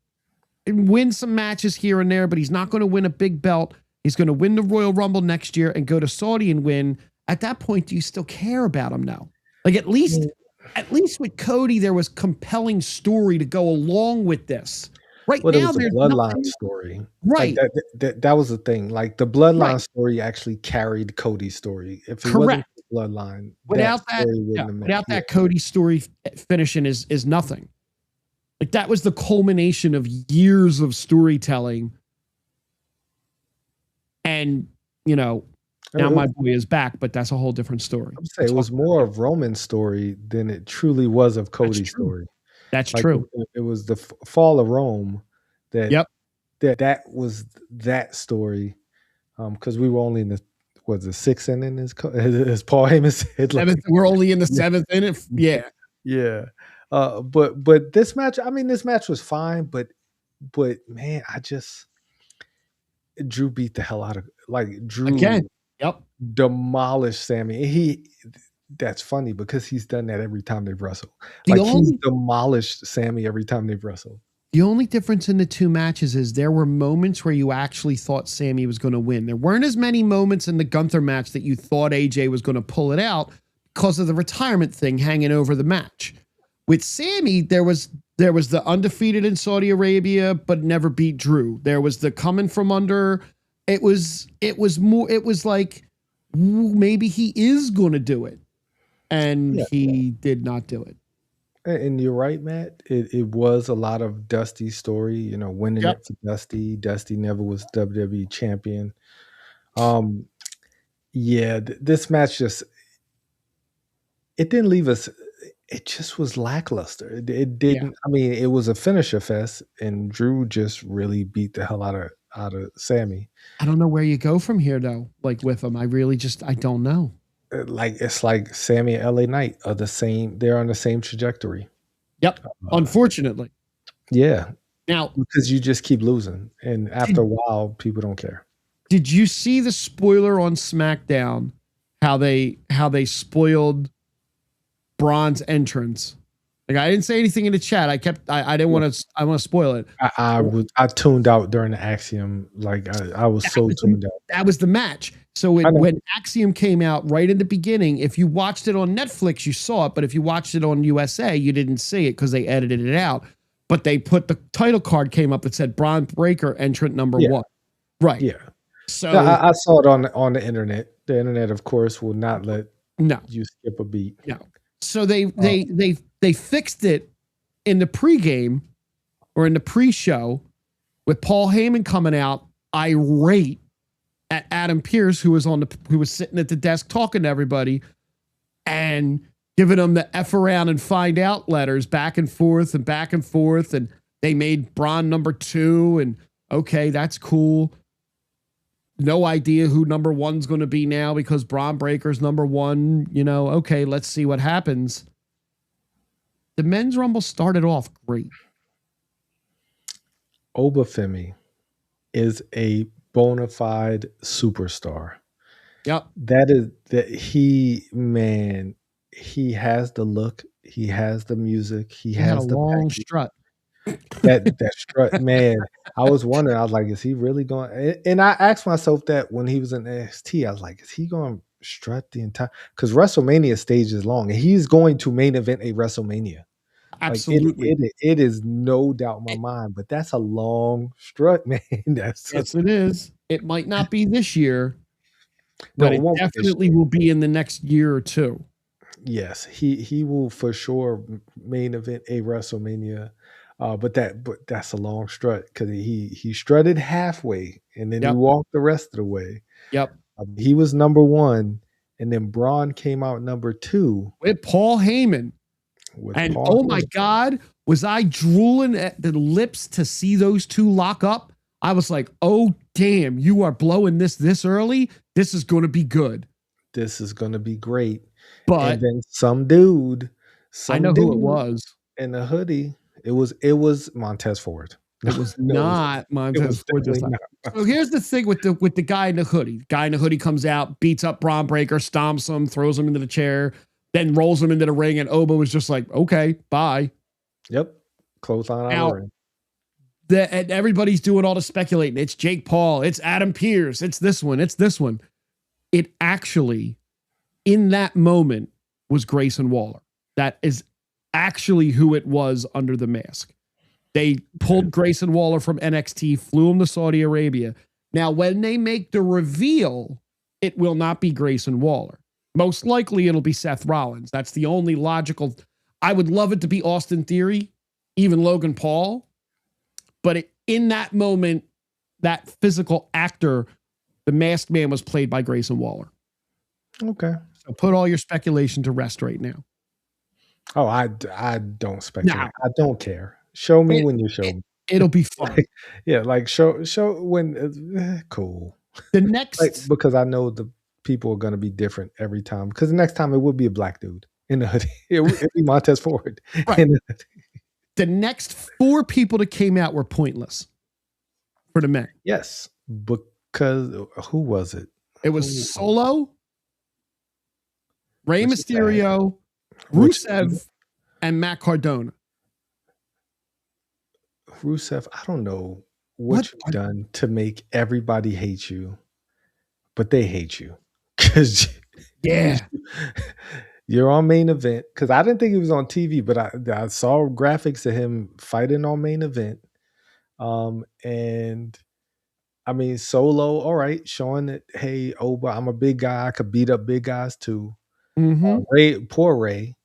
and win some matches here and there, but he's not going to win a big belt. He's going to win the Royal Rumble next year and go to Saudi and win. At that point, do you still care about him now? Like at least with Cody, there was compelling story to go along with this. Right Well, it now, was a there's bloodline nothing. story. Right. Like that was the thing. Like the bloodline Right. story actually carried Cody's story. If it wasn't Correct. the bloodline, Without that story wouldn't have met. without that Cody story finishing is nothing. Like that was the culmination of years of storytelling. And, now my boy is back, but that's a whole different story. I'm saying it was more of Roman's story than it truly was of Cody's story. That's true. It was the fall of Rome that that was that story. Because we were only in the sixth inning, as Paul Heyman said. Like, we're only in the seventh inning. Yeah. Yeah. But this match, I mean, this match was fine, but man, Drew beat the hell out of Drew again. Demolished Sammy. That's funny because he's done that every time they've wrestled. He's demolished Sammy every time they've wrestled. The only difference in the two matches is there were moments where you actually thought Sammy was going to win. There weren't as many moments in the Gunther match that you thought AJ was going to pull it out because of the retirement thing hanging over the match. With Sammy, there was the undefeated in Saudi Arabia, but never beat Drew. There was the coming from under. It was like, maybe he is going to do it. And he did not do it. And you're right, Matt. It was a lot of Dusty's story, winning it for Dusty. Dusty never was WWE champion. This match it didn't leave us. It just was lackluster. It didn't. I mean, it was a finisher fest, and Drew just really beat the hell out of Sammy. I don't know where you go from here, though. Like with him, I don't know. It's like Sammy and LA Knight are the same. They're on the same trajectory. Yep. Unfortunately. Yeah. Now, because you just keep losing, and after a while, people don't care. Did you see the spoiler on SmackDown? How they spoiled Braun's entrance? Like I didn't say anything in the chat. I didn't want to. I want to spoil it. I tuned out during the Axiom. Like I was tuned out. That was the match. So when Axiom came out right in the beginning, if you watched it on Netflix, you saw it. But if you watched it on USA, you didn't see it because they edited it out. But they put the title card came up that said Braun Breaker entrant number 1. Right. Yeah. So I saw it on the internet. The internet, of course, will not let you skip a beat. No. So they fixed it in the pregame or in the pre-show with Paul Heyman coming out irate at Adam Pearce, who was sitting at the desk talking to everybody and giving them the F around and find out letters back and forth. And they made Braun number 2. And okay, that's cool. No idea who number 1's going to be now because Braun Breaker's number 1. Okay, let's see what happens. The men's rumble started off great. Oba Femi is a bona fide superstar. Yep. He has the look, he has the music, he has the long strut. That strut, man. I was wondering, I was like, is he really going? And I asked myself that when he was in NXT, I was like, is he going to strut the entire? Because WrestleMania stage is long, and he's going to main event a WrestleMania. Absolutely, it is no doubt in my mind. But that's a long strut, man. Yes, it is. It might not be this year, but it definitely will be in the next year or two. Yes, he will for sure main event a WrestleMania. But that's a long strut because he strutted halfway and then he walked the rest of the way. Yep. He was number 1, and then Braun came out number 2 with Paul Heyman. My God, was I drooling at the lips to see those two lock up? I was like, oh damn, you are blowing this early. This is going to be good. This is going to be great. But and then some dude, I know who it was in a hoodie. It was Montez Ford. It was not Montez Ford this time. So here's the thing with the guy in the hoodie. The guy in the hoodie comes out, beats up Braun Breaker, stomps him, throws him into the chair, then rolls him into the ring, and Oba was just like, okay, bye. Yep. Clothesline out of the Now, ring. and everybody's doing all the speculating. It's Jake Paul. It's Adam Pearce. It's this one. It's this one. It actually, in that moment, was Grayson Waller. That is actually who it was under the mask. They pulled Grayson Waller from NXT, flew him to Saudi Arabia. Now, when they make the reveal, it will not be Grayson Waller. Most likely, it'll be Seth Rollins. That's the only logical. I would love it to be Austin Theory, even Logan Paul. But in that moment, that physical actor, the masked man, was played by Grayson Waller. Okay. So put all your speculation to rest right now. Oh, I don't speculate. Nah. I don't care. Show me when you show me. It'll be fun. Yeah, like show when cool. The next, because I know the people are gonna be different every time. Because the next time it would be a black dude in the hoodie. It'd be Montez Ford. Right. The next 4 people that came out were pointless for the men. Yes, because who was it? It was Solo, Rey Mysterio, Rusev, and Matt Cardona. Rusev, I don't know what you've done to make everybody hate you, but they hate you. Because you're on main event. Because I didn't think he was on TV, but I saw graphics of him fighting on main event. And I mean, Solo, all right, showing that, hey, Oba, I'm a big guy. I could beat up big guys too. Poor Ray.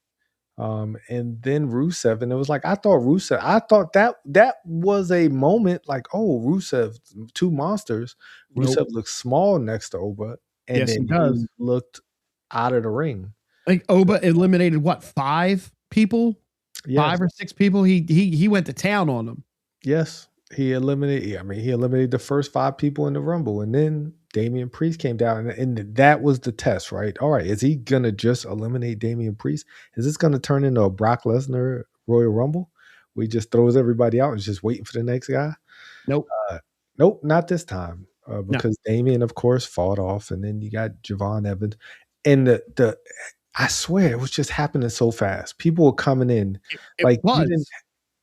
And then Rusev, and it was like I thought that was a moment like, oh, Rusev, 2 monsters. Rusev looks small next to Oba, and then he looked out of the ring. Like Oba eliminated what, 5 people? Yes. 5 or 6 people. He went to town on them. Yes, he eliminated the first 5 people in the Rumble, and then Damian Priest came down, and that was the test, right? All right, is he gonna just eliminate Damian Priest? Is this gonna turn into a Brock Lesnar Royal Rumble? Where he just throws everybody out and is just waiting for the next guy? Nope. Nope, not this time. Because Damian, of course, fought off, and then you got Javon Evans, and I swear it was just happening so fast. People were coming in you didn't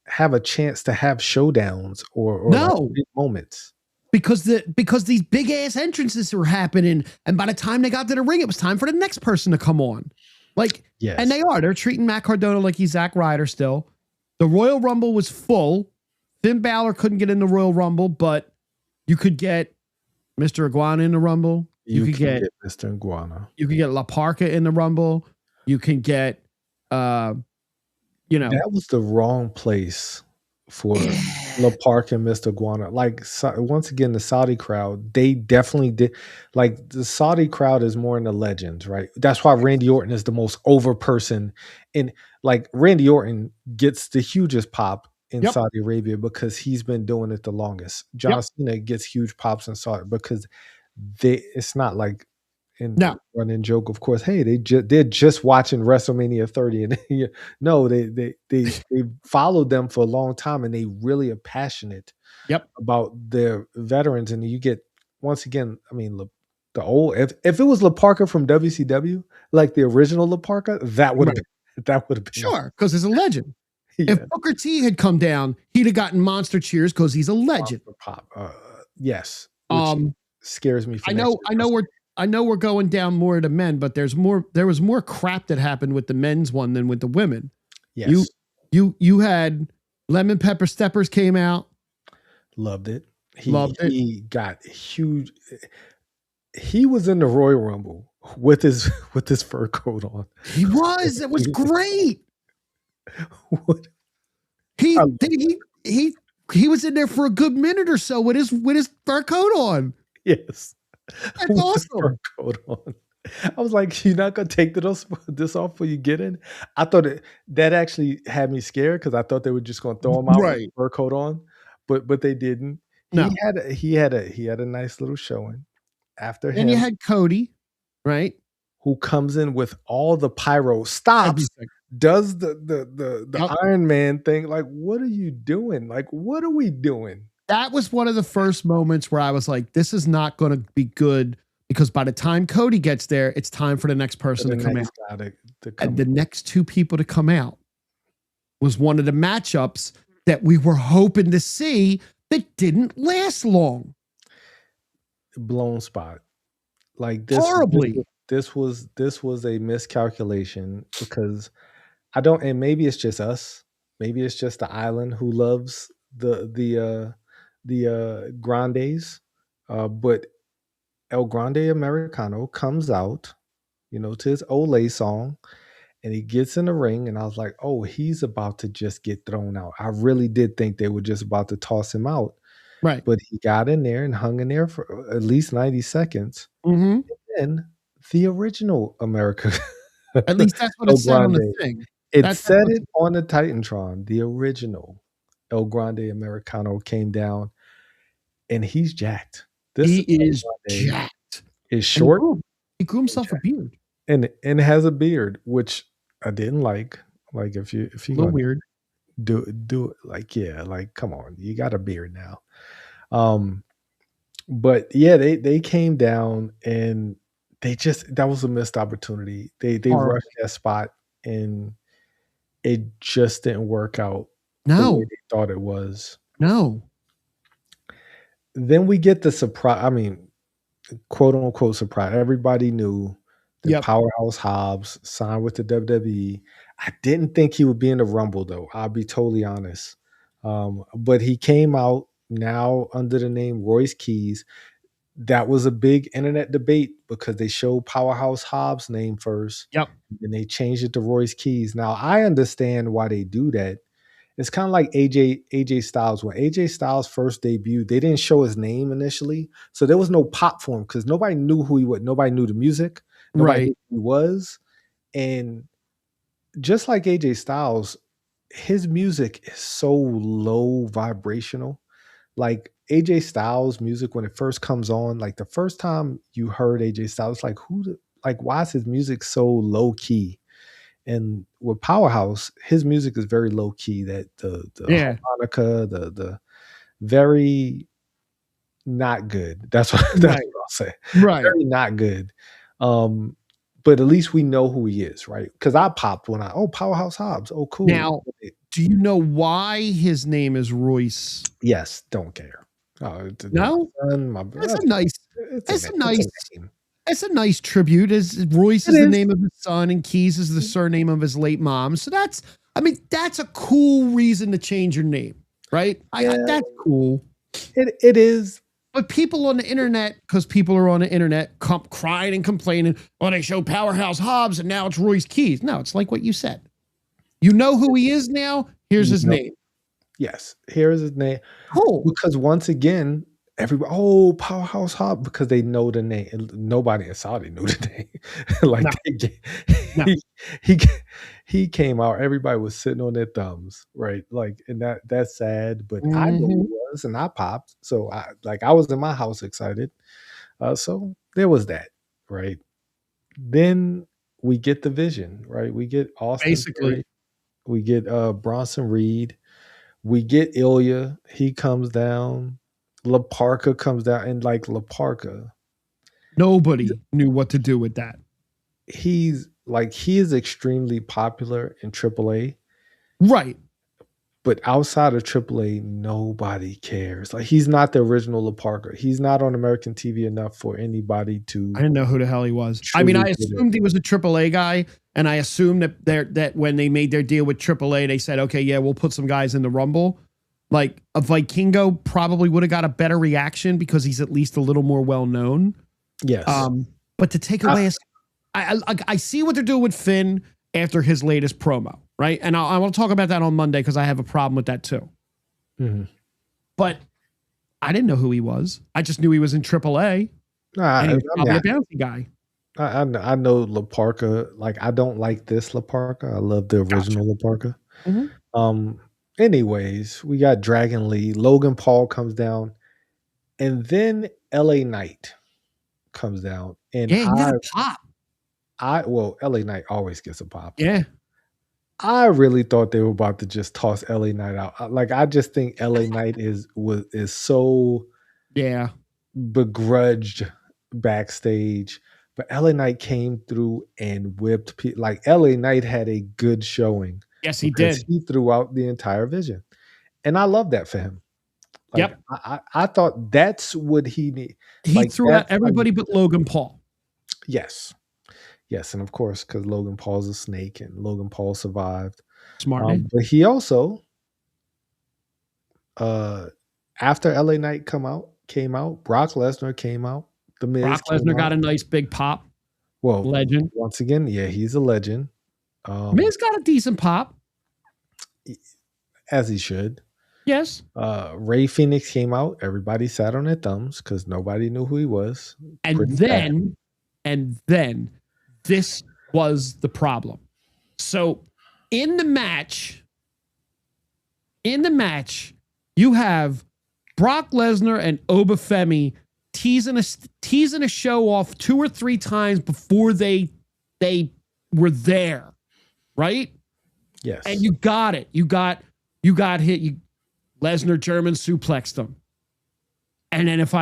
have a chance to have showdowns or big moments. Because these big ass entrances were happening, and by the time they got to the ring, it was time for the next person to come on. And they're treating Matt Cardona like he's Zack Ryder still. The Royal Rumble was full. Finn Balor couldn't get in the Royal Rumble, but you could get Mr. Iguana in the Rumble. You could get Mr. Iguana. You could get La Parka in the Rumble. You can get, that was the wrong place for La Park and Mr. Iguana. Once again, the Saudi crowd, they definitely did. The Saudi crowd is more in the legends, right? That's why Randy Orton is the most over person. And Randy Orton gets the hugest pop in Saudi Arabia because he's been doing it the longest. John Cena gets huge pops in Saudi because it's not like running joke, of course. Hey, they're just watching WrestleMania 30, and no, they followed them for a long time, and they really are passionate about their veterans. And you get, once again, I mean, the old, if it was La Parka from WCW, like the original La Parka, that would have been sure, because he's a legend. If Booker T had come down, he'd have gotten monster cheers because he's a legend. Yes, which scares me. I know we're going down more to the men, but there was more crap that happened with the men's one than with the women. Yes. You had Lemon Pepper Steppers came out. Loved it. He got huge. He was in the Royal Rumble with his fur coat on. He was. It was great. What? He was in there for a good minute or so with his fur coat on. Yes. That's awesome. Coat on. I was like, you're not gonna take this off before you get in? I thought that actually had me scared because I thought they were just gonna throw him out with a fur coat on, but they didn't. No. He had a nice little showing after him. And you had Cody, right? Who comes in with all the pyro, stops, does the Iron Man thing. Like, what are you doing? Like, what are we doing? That was one of the first moments where I was like, this is not going to be good because by the time Cody gets there, it's time for the next person to come out. And the next 2 people to come out was one of the matchups that we were hoping to see that didn't last long. Blown spot. Like Horribly. this was a miscalculation because I don't, and maybe it's just us. Maybe it's just the island who loves the Grandes. But El Grande Americano comes out, to his Olay song, and he gets in the ring, and I was like, oh, he's about to just get thrown out. I really did think they were just about to toss him out. Right. But he got in there and hung in there for at least 90 seconds. Mm-hmm. And the original America. At least that's what El it said on the Grande. thing. It said it on the Titantron. The original El Grande Americano came down, and he's jacked. He is jacked. Is short. He grew himself a beard, and has a beard, which I didn't like. Like if you a little weird, do it. Like, yeah, like come on, you got a beard now. But yeah, they came down, and that was a missed opportunity. They rushed that spot, and it just didn't work out the way they thought it was. No. Then we get the surprise. I mean, quote unquote surprise. Everybody knew that Powerhouse Hobbs signed with the WWE. I didn't think he would be in the Rumble, though. I'll be totally honest. But he came out now under the name Royce Keys. That was a big internet debate because they showed Powerhouse Hobbs' name first. Yep. And they changed it to Royce Keys. Now, I understand why they do that. It's kind of like AJ Styles. When AJ Styles first debuted, they didn't show his name initially. So there was no pop for him because nobody knew who he was. Nobody knew the music. Nobody knew who he was. And just like AJ Styles, his music is so low vibrational. Like AJ Styles music, when it first comes on, like the first time you heard AJ Styles, like why is his music so low key? And with Powerhouse, his music is very low key. That the harmonica, the very not good. That's what I'll say. Right, very not good. But at least we know who he is, right? Because I popped when Powerhouse Hobbs. Oh, cool. Now, do you know why his name is Royce? Yes, don't care. No, it's a nice tribute. As Royce is the name of his son, and Keys is the surname of his late mom. So that's a cool reason to change your name, right? That's cool. It is. But people on the internet, because people are on the internet, crying and complaining, they show Powerhouse Hobbs and now it's Royce Keys. No, it's like what you said. You know who he is now? Here's his name. Yes, here's his name. Cool. Because once again, everybody, Powerhouse Hobbs, because they know the name. And nobody in Saudi knew the name. He came out. Everybody was sitting on their thumbs, right? Like, and that's sad. But I knew who he was, and I popped. So I was in my house excited. So there was that, right? Then we get the Vision, right? We get Austin. Basically, we get Bronson Reed. We get Ilya. He comes down. La Parka comes down, and like La Parka, nobody knew what to do with that. He is extremely popular in AAA, right? But outside of AAA, nobody cares. Like, he's not the original La Parka. He's not on American TV enough for anybody to. I didn't know who the hell he was. I mean, I assumed he was a AAA guy, and I assumed that when they made their deal with AAA, they said, okay, yeah, we'll put some guys in the Rumble. Like a Vikingo probably would have got a better reaction because he's at least a little more well known. Yes. But to take away, I see what they're doing with Finn after his latest promo, right? And I want to talk about that on Monday because I have a problem with that too. Mm-hmm. But I didn't know who he was. I just knew he was in AAA. And he was probably a bouncy guy. I know La Parka. Like, I don't like this La Parka. I love the original La Parka. Mm-hmm. Anyways, we got Dragon Lee. Logan Paul comes down, and then LA Knight comes down. And he had a pop. LA Knight always gets a pop. Yeah. I really thought they were about to just toss LA Knight out. Like, I just think LA Knight is so begrudged backstage. But LA Knight came through and whipped people. Like, LA Knight had a good showing. Yes, he did. He threw out the entire Vision. And I love that for him. Like Yep. I thought that's what he need. He Like threw out that's how everybody but Logan Paul. yes. Yes, and of course, because Logan Paul's a snake and Logan Paul survived. Smart man. But he also after LA Knight came out, Brock Lesnar came out, The Miz Brock came Lesnar got out. a nice big pop. Well, Legend. once again, yeah, he's a legend. Miz got a decent pop. As he should. Yes. Ray Phoenix came out. Everybody sat on their thumbs because nobody knew who he was. And then this was the problem. So in the match, you have Brock Lesnar and Oba Femi teasing a show off 2 or 3 times before they were right? Yes. And you got it. You got hit. Lesnar German suplexed him. And then if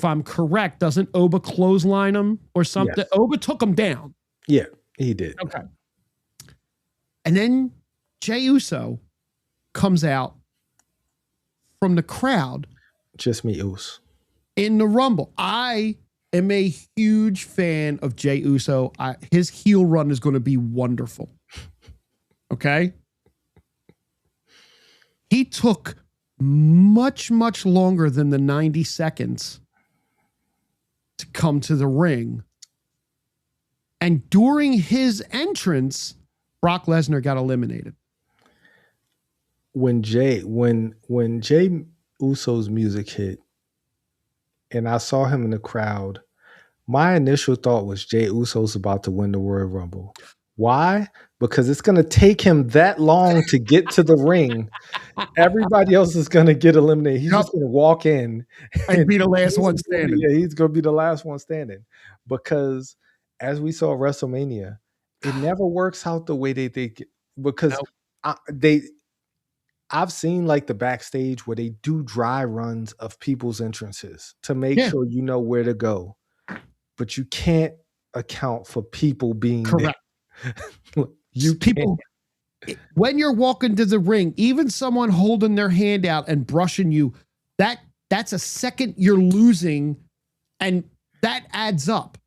I'm correct, doesn't Oba clothesline him or something? Yes. Oba took him down. Yeah, he did. Okay. And then Jey Uso comes out from the crowd. Just me, Us. In the Rumble. I am a huge fan of Jey Uso. His heel run is going to be wonderful. Okay? He took much, much longer than the 90 seconds to come to the ring. And during his entrance, Brock Lesnar got eliminated. When Jey Uso's music hit and I saw him in the crowd, my initial thought was Jey Uso's about to win the Royal Rumble. Why? Because it's going to take him that long to get to the ring. Everybody else is going to get eliminated. He's just going to walk in and be the last one standing. Yeah, he's going to be the last one standing. Because as we saw at WrestleMania, it never works out the way they think. Because I've seen like the backstage where they do dry runs of people's entrances to make sure you know where to go. But you can't account for people being correct. People, when you're walking to the ring, even someone holding their hand out and brushing you, that's a second you're losing, and that adds up.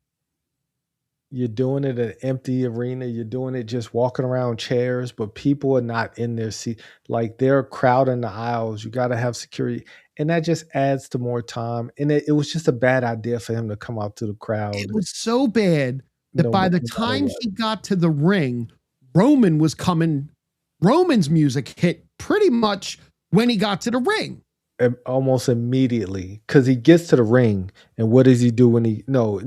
You're doing it in an empty arena. You're doing it just walking around chairs, but people are not in their seat. Like they're crowding the aisles. You got to have security. And that just adds to more time. And it was just a bad idea for him to come out to the crowd. It was so bad that by the time he got to the ring, Roman was coming. Roman's music hit pretty much when he got to the ring. Almost immediately. Because he gets to the ring. And what does he do when he... No,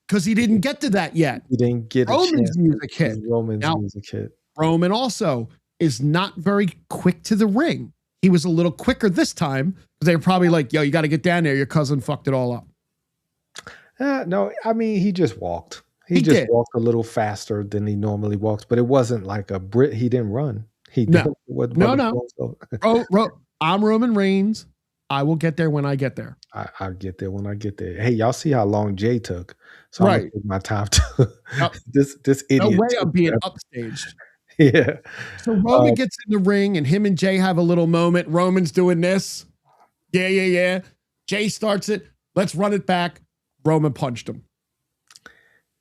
because he didn't get to that yet. He didn't get Roman's music hit. Music hit. Roman also is not very quick to the ring. He was a little quicker this time because they were probably like, yo, you got to get down there. Your cousin fucked it all up. No, I mean, he just walked. He just walked a little faster than he normally walks, but it wasn't like a Brit. He didn't run. No. I'm Roman Reigns. I will get there when I get there. I'll get there when I get there. Hey, y'all see how long Jay took. So I'm going to take my time to this idiot. No way I'm being upstaged. Yeah. So Roman gets in the ring and him and Jay have a little moment. Roman's doing this. Yeah. Jay starts it. Let's run it back. Roman punched him.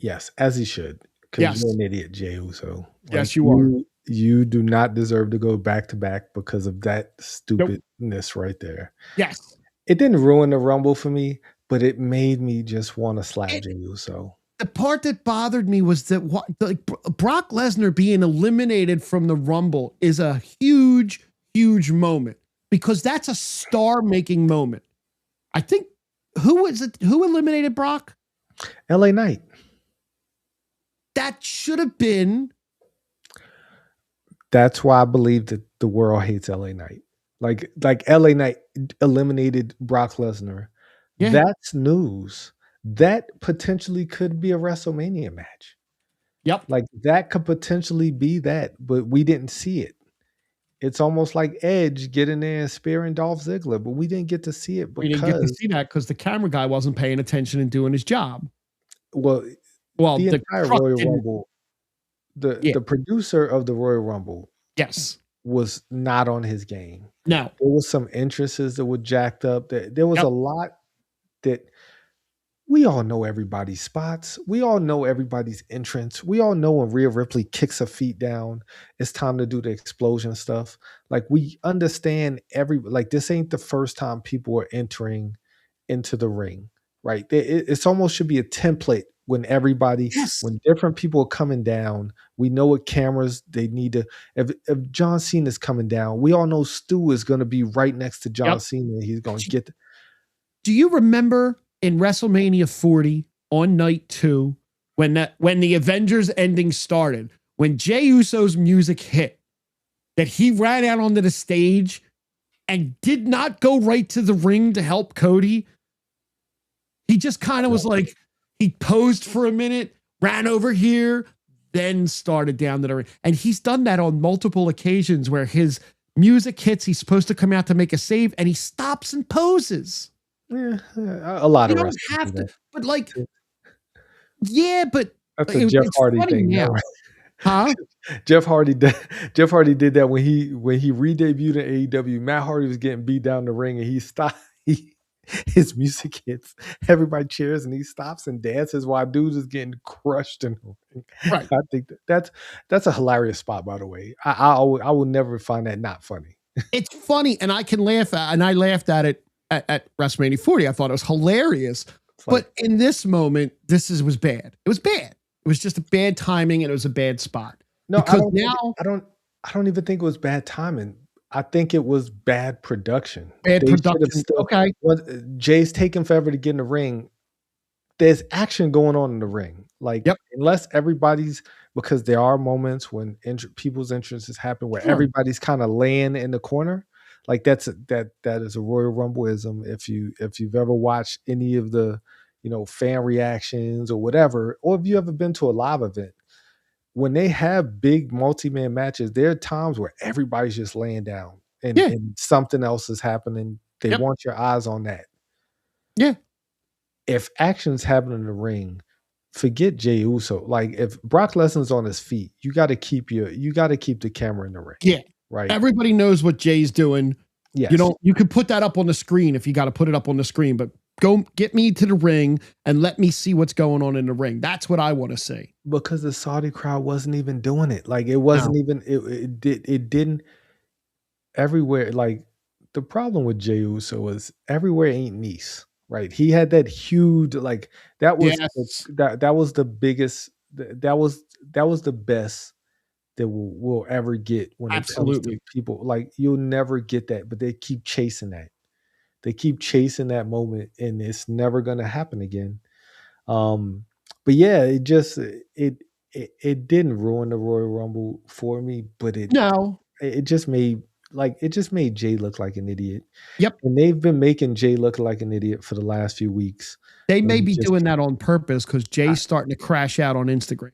Yes, as he should. Because you're an idiot, Jey Uso. Like, yes, you are. You do not deserve to go back to back because of that stupidness right there. Yes. It didn't ruin the Rumble for me, but it made me just want to slap Jey Uso. The part that bothered me was that Brock Lesnar being eliminated from the Rumble is a huge, huge moment because that's a star-making moment. I think who eliminated Brock? LA Knight. That should have been. That's why I believe that the world hates LA Knight. Like LA Knight eliminated Brock Lesnar. Yeah. That's news. That potentially could be a WrestleMania match. Yep. Like that could potentially be that, but we didn't see it. It's almost like Edge getting there and spearing Dolph Ziggler, but we didn't get to see it. We didn't get to see that because the camera guy wasn't paying attention and doing his job. Well, the entire Royal Rumble, the producer of the Royal Rumble, yes, was not on his game. No. There was some entrances that were jacked up. There was a Yep. lot that we all know everybody's spots. We all know everybody's entrance. We all know when Rhea Ripley kicks her feet down, it's time to do the explosion stuff. Like we understand like this ain't the first time people are entering into the ring, right? It's almost should be a template Yes. when different people are coming down. We know what cameras they need to. If John Cena's coming down, we all know Stu is going to be right next to John Yep. Cena. He's going to get. Do you remember in WrestleMania 40 on night 2 when the Avengers ending started, when Jey Uso's music hit, that he ran out onto the stage and did not go right to the ring to help Cody? He just kind of was like, he posed for a minute, ran over here, then started down to the ring. And he's done that on multiple occasions where his music hits, he's supposed to come out to make a save, and he stops and poses. Yeah, a lot You of don't wrestlers have do to, but like, yeah, but that's a Jeff it's Hardy funny thing, now. though, right? Huh? Jeff Hardy did. Jeff Hardy did that when he re-debuted in AEW. Matt Hardy was getting beat down the ring, and he stopped. His music hits, everybody cheers, and he stops and dances while dudes is getting crushed in the ring. Right. I think that's a hilarious spot, by the way. I will never find that not funny. It's funny, and I can laugh at, and I laughed at it at WrestleMania 40. I thought it was hilarious. But in this moment, was bad. It was bad. It was just a bad timing, and it was a bad spot. No, because I don't even think it was bad timing. I think it was bad production. Bad production. Okay. Jay's taking forever to get in the ring. There's action going on in the ring. Like, unless everybody's, because there are moments when people's entrances happen where everybody's kind of laying in the corner. Like that is a Royal Rumbleism. If you've ever watched any of the, fan reactions or whatever, or if you ever been to a live event, when they have big multi-man matches, there are times where everybody's just laying down and something else is happening. They want your eyes on that. Yeah. If action's happening in the ring, forget Jey Uso. Like if Brock Lesnar's on his feet, you got to keep the camera in the ring. Yeah. Right. Everybody knows what Jay's doing. Yes. You could put that up on the screen if you got to put it up on the screen, but go get me to the ring and let me see what's going on in the ring. That's what I want to see. Because the Saudi crowd wasn't even doing it. Like it wasn't even, it didn't everywhere. Like the problem with Jey Uso was everywhere ain't nice, right? He had that huge, like that was, that was the biggest, that was the best that we'll ever get when it comes to people. Like you'll never get that, but they keep chasing that. They keep chasing that moment, and it's never going to happen again. But yeah, it didn't ruin the Royal Rumble for me, but it just made Jay look like an idiot. Yep. And they've been making Jay look like an idiot for the last few weeks. They may be doing that on purpose because Jay's starting to crash out on Instagram.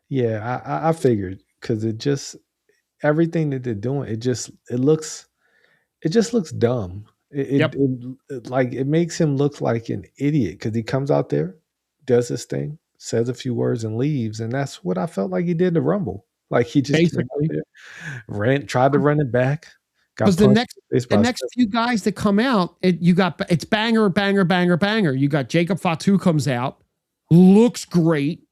Yeah, I figured because it just everything that they're doing, it just looks dumb. It makes him look like an idiot because he comes out there, does his thing, says a few words, and leaves. And that's what I felt like he did in the Rumble. Like he just tried to run it back. Because the next few guys that come out, it's banger, banger, banger, banger. You got Jacob Fatu comes out, looks great.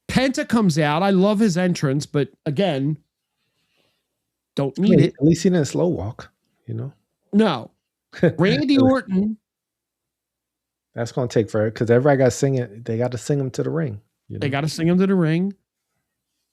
Penta comes out. I love his entrance, but again, don't need it. At least he didn't slow walk, No. Randy Orton. That's going to take forever because everybody got to sing it. They got to sing him to the ring. They got to sing him to the ring.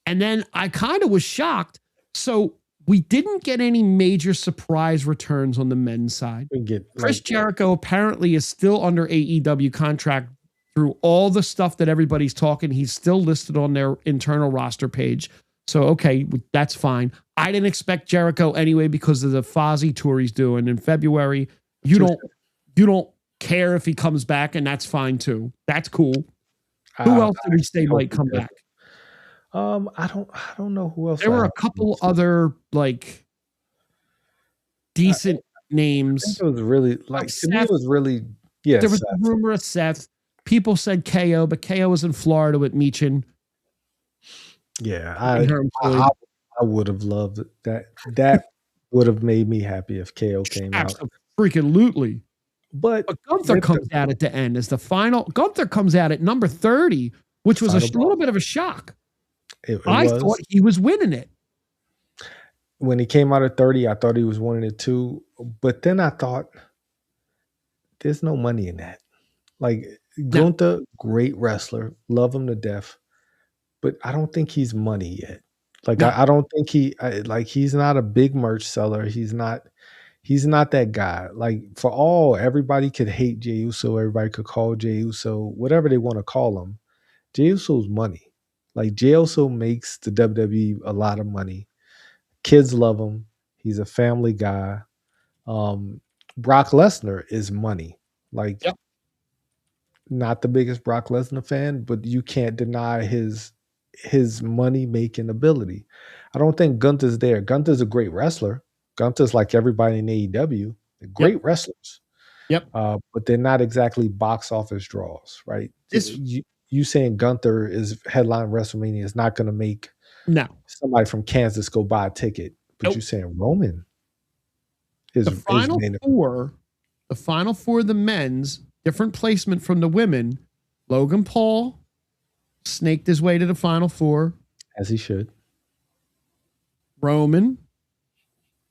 And then I kind of was shocked. So we didn't get any major surprise returns on the men's side. Chris Jericho apparently is still under AEW contract through all the stuff that everybody's talking. He's still listed on their internal roster page. So, okay, that's fine. I didn't expect Jericho anyway because of the Fozzy tour he's doing in February. You don't care if he comes back, and that's fine too. That's cool. Who else did we say might come back? I don't know who else. There were a couple other like decent names. It was really There was a rumor of Seth. People said KO, but KO was in Florida with Meechin. Yeah, I I would have loved it. That would have made me happy if KO came out. Absolutely. But But Gunther with the comes out at the end as the final. Gunther comes out at number 30, which was a final little ball, bit of a shock. it I thought was he was winning it. when he came out at 30, I thought he was winning it too. But then I thought, there's no money in that. Like Now, Gunther, great wrestler, love him to death, but I don't think he's money yet. Like no, I don't think he's not a big merch seller. He's not that guy. Like for all everybody could hate Jey Uso, everybody could call Jey Uso whatever they want to call him. Jey Uso's money. Like Jey Uso makes the WWE a lot of money. Kids love him. He's a family guy. Um, Brock Lesnar is money. Like yep, not the biggest Brock Lesnar fan, but you can't deny his money making ability. I don't think Gunther's there. Gunther's a great wrestler. Gunther's like everybody in AEW. They're yep, great wrestlers, yep. but they're not exactly box office draws, right? This You saying Gunther is headline WrestleMania is not going to make no. somebody from Kansas go buy a ticket, but you Nope. saying Roman The is final four, the final four, the men's different placement from the women. Logan Paul snaked his way to the final four. as he should. Roman,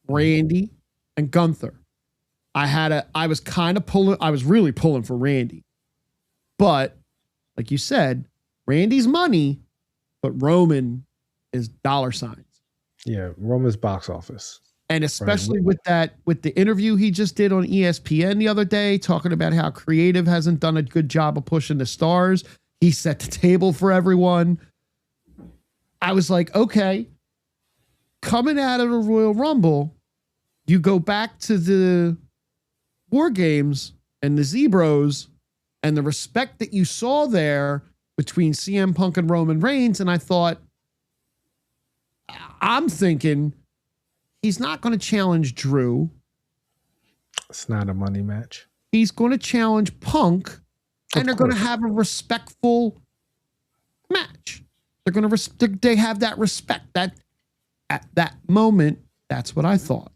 Randy, and Gunther. I was really pulling for Randy. But like you said, Randy's money, but Roman is dollar signs. Yeah, Roman's box office. And especially with the interview he just did on ESPN the other day, talking about how creative hasn't done a good job of pushing the stars. He set the table for everyone. I was like, okay, coming out of the Royal Rumble, you go back to the War Games and the Zebros and the respect that you saw there between CM Punk and Roman Reigns. And I'm thinking he's not going to challenge Drew. It's not a money match. He's going to challenge Punk, and they're going to course. have a respectful match. They're going to they have that respect. That at that moment, that's what I thought.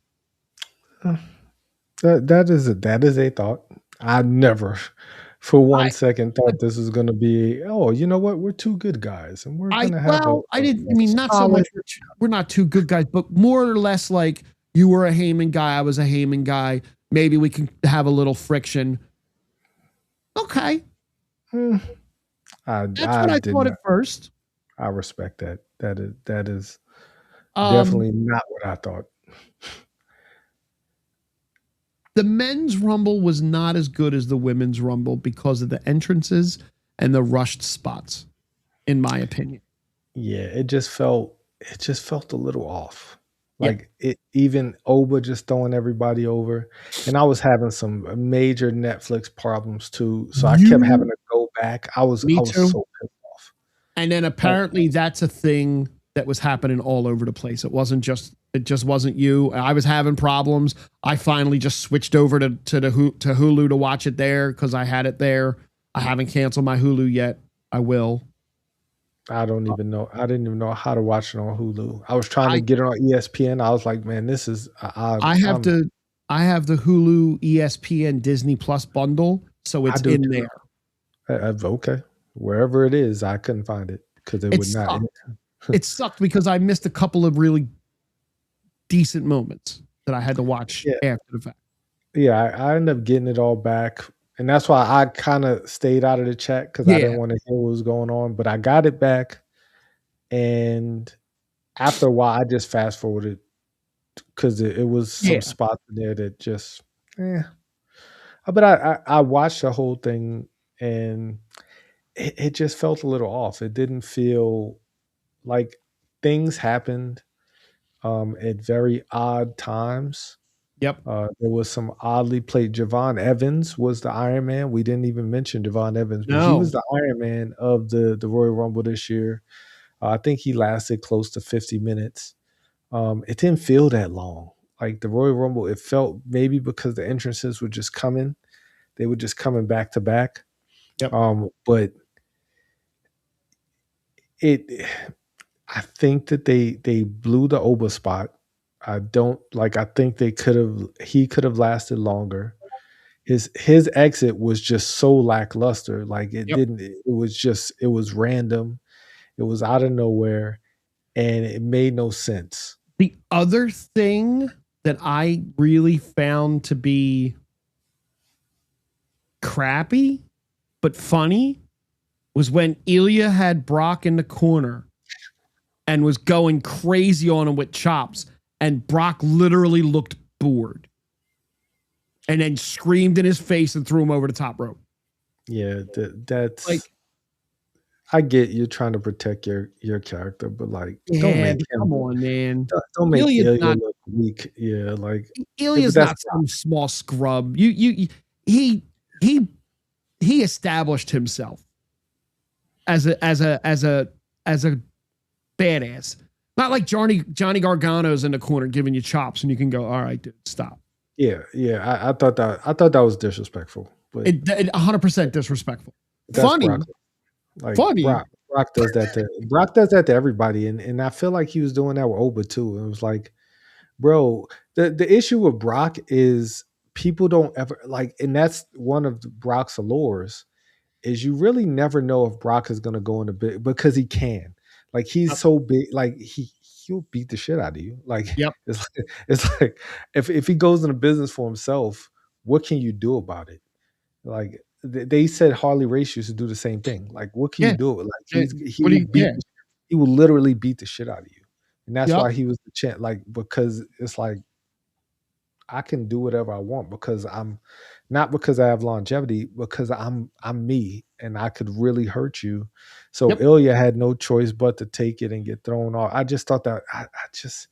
That is a thought. I never, for one second, thought this was going to be. Oh, you know what? We're two good guys, and we're going to have. I didn't mean not so much. We're not two good guys, but more or less like you were a Heyman guy, I was a Heyman guy. Maybe we can have a little friction. Okay, that's what I thought at first. I respect that. That is definitely not what I thought. The men's rumble was not as good as the women's rumble because of the entrances and the rushed spots, in my opinion. Yeah, it just felt a little off. Like even Oba just throwing everybody over, and I was having some major Netflix problems too, so I kept having to go back. I was so pissed off. And then apparently that's a thing that was happening all over the place. It just wasn't you. I was having problems. I finally just switched over to Hulu to watch it there because I had it there. I haven't canceled my Hulu yet. I will. I don't even know. I didn't even know how to watch it on Hulu. I was trying to get it on ESPN. I was like, man, this is. I have the Hulu, ESPN, Disney Plus bundle, so it's in there. Okay, wherever it is, I couldn't find it because it would not. It sucked because I missed a couple of really decent moments that I had to watch after the fact. Yeah, I ended up getting it all back. And that's why I kind of stayed out of the chat because I didn't want to hear what was going on. But I got it back. And after a while, I just fast forwarded because it was some spots in there that just, But I watched the whole thing and it just felt a little off. It didn't feel like things happened at very odd times. Yep. There was some oddly played. Javon Evans was the Iron Man. We didn't even mention Javon Evans, but he was the Iron Man of the Royal Rumble this year. I think he lasted close to 50 minutes. It didn't feel that long. Like the Royal Rumble, it felt maybe because the entrances were just coming. They were just coming back to back. Yep. But I think that they blew the Oba spot. I don't like. I think they could have. He could have lasted longer. His exit was just so lackluster. Like it Yep. didn't. It was just. It was random. It was out of nowhere, and it made no sense. The other thing that I really found to be crappy but funny was when Ilya had Brock in the corner and was going crazy on him with chops, and Brock literally looked bored and then screamed in his face and threw him over the top rope. Yeah, that's Like, I get you're trying to protect your character, but like, don't yeah, make him. come on, man. Don't make Ilya's Ilya not look weak. Yeah, like but Ilya's that's not some small scrub. He established himself as a badass. Not like Johnny Gargano's in the corner giving you chops and you can go, all right, dude, stop. yeah. I thought that was disrespectful. But It 100% disrespectful. that's Funny, Brock. Like funny. Brock does that to everybody, and I feel like he was doing that with Oba too. It was like, bro, the issue with Brock is people don't ever like, and that's one of Brock's allures is you really never know if Brock is going to go in a bit because he can. Like he's so big, like he'll beat the shit out of you. Like Yep. it's like if he goes into business for himself, what can you do about it? Like they said Harley Race used to do the same thing. Like what can you Yeah. do? Like he What do will you, beat yeah. he will literally beat the shit out of you. And that's Yep. why he was the champ. Like because it's like I can do whatever I want because I'm not because I have longevity, because I'm me and I could really hurt you. So Yep. Ilya had no choice but to take it and get thrown off. I just thought that I just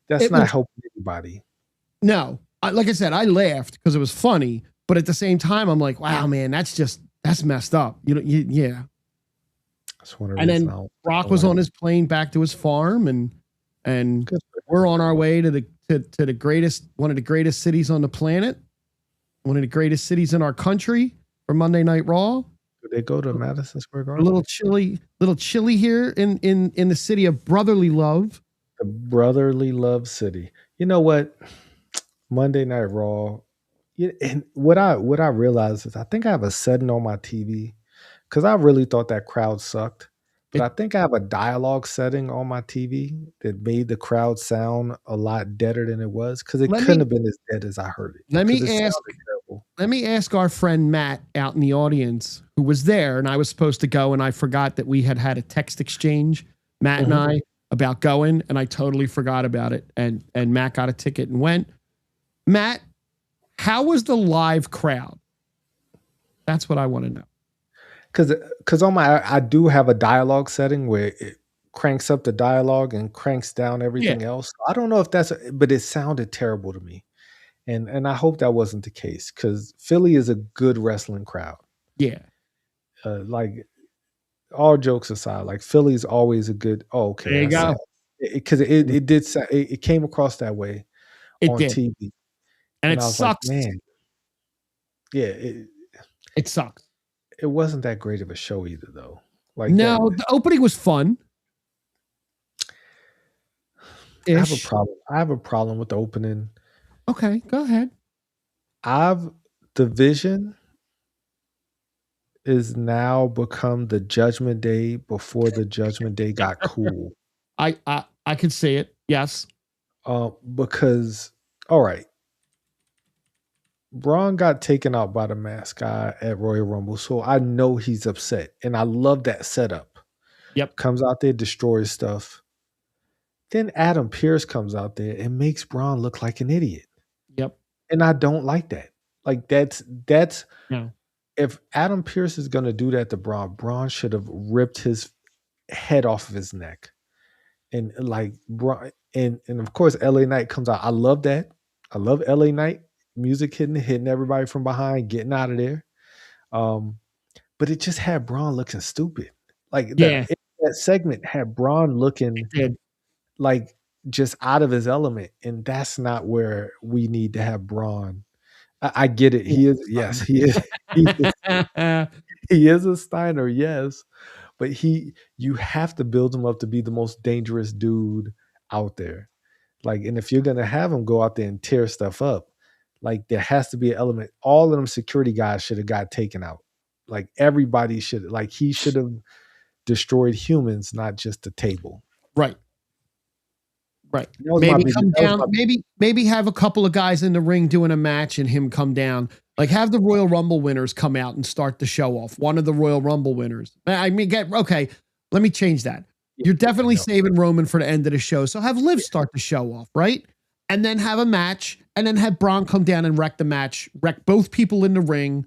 that's It not was, helping anybody. no, like I said, I laughed because it was funny, but at the same time, I'm like, wow, man, that's messed up. Yeah. That's one of the And reasons then Brock was on his plane back to his farm, and Good. we're on our way to the greatest, one of the greatest cities on the planet, one of the greatest cities in our country for Monday Night Raw. Did they go to Madison Square A Garden? little chilly here in the city of brotherly love. The brotherly love city. You know what? Monday Night Raw. Yeah, and what I realized is I think I have a setting on my TV because I really thought that crowd sucked. But It, I think I have a dialogue setting on my TV that made the crowd sound a lot deader than it was because it let couldn't me have been as dead as I heard it. let Because me it ask sounded terrible. let me ask our friend Matt out in the audience who was there, and I was supposed to go, and I forgot that we had a text exchange, Matt and I, about going, and I totally forgot about it. And Matt got a ticket and went. Matt, how was the live crowd? That's what I want to know. Because on my I do have a dialogue setting where it cranks up the dialogue and cranks down everything else. I don't know if but it sounded terrible to me. And I hope that wasn't the case because Philly is a good wrestling crowd. Yeah. Like all jokes aside, like Philly's always a good. Oh, okay, There you go. Because it did it came across that way It on did. TV, And and it I was like, sucks. man, yeah, It sucks. it wasn't that great of a show either, though. Like No, the opening was fun. I have a problem. I have a problem with the opening. Okay, go ahead. The Vision is now become the Judgment Day before the Judgment Day got cool. I could see it. Yes. Because all right, Braun got taken out by the mask guy at Royal Rumble, so I know he's upset, and I love that setup. Yep. Comes out there, destroys stuff. Then Adam Pearce comes out there and makes Braun look like an idiot. Yep. And I don't like that. Like that's No. if Adam Pearce is gonna do that to Braun should have ripped his head off of his neck. And like Braun, and of course LA Knight comes out. I love that. I love LA Knight music hitting everybody from behind, getting out of there. But it just had Braun looking stupid. Like that segment had Braun looking like just out of his element, and that's not where we need to have Braun. I get it. He is, yes, he is. He is a Steiner, yes, but you have to build him up to be the most dangerous dude out there. Like, and if you're gonna have him go out there and tear stuff up, like there has to be an element. All of them security guys should have got taken out. Like everybody should, like he should have destroyed humans, not just the table. Right. Right. That was my Maybe big. come That was down. my Maybe have a couple of guys in the ring doing a match and him come down. Like have the Royal Rumble winners come out and start the show off. One of the Royal Rumble winners. I mean, okay. Let me change that. You're definitely saving Roman for the end of the show. So have Liv start the show off, right? And then have a match, and then have Braun come down and wreck the match, wreck both people in the ring.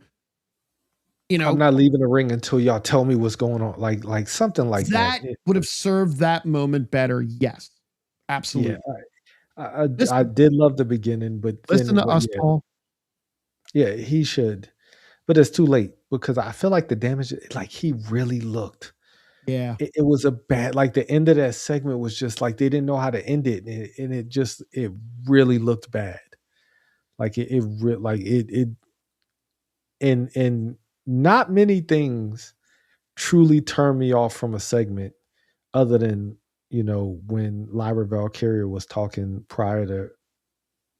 You know, I'm not leaving the ring until y'all tell me what's going on. Like something like that. that would have served that moment better. Yes, absolutely. Yeah, I Listen, did love the beginning, but listen then to us, Paul. yeah, he should. But it's too late because I feel like the damage, like he really looked. Yeah. It was a bad, like the end of that segment was just like they didn't know how to end it, and it really looked bad. Like it and not many things truly turn me off from a segment other than when Lyra Valkyria was talking prior to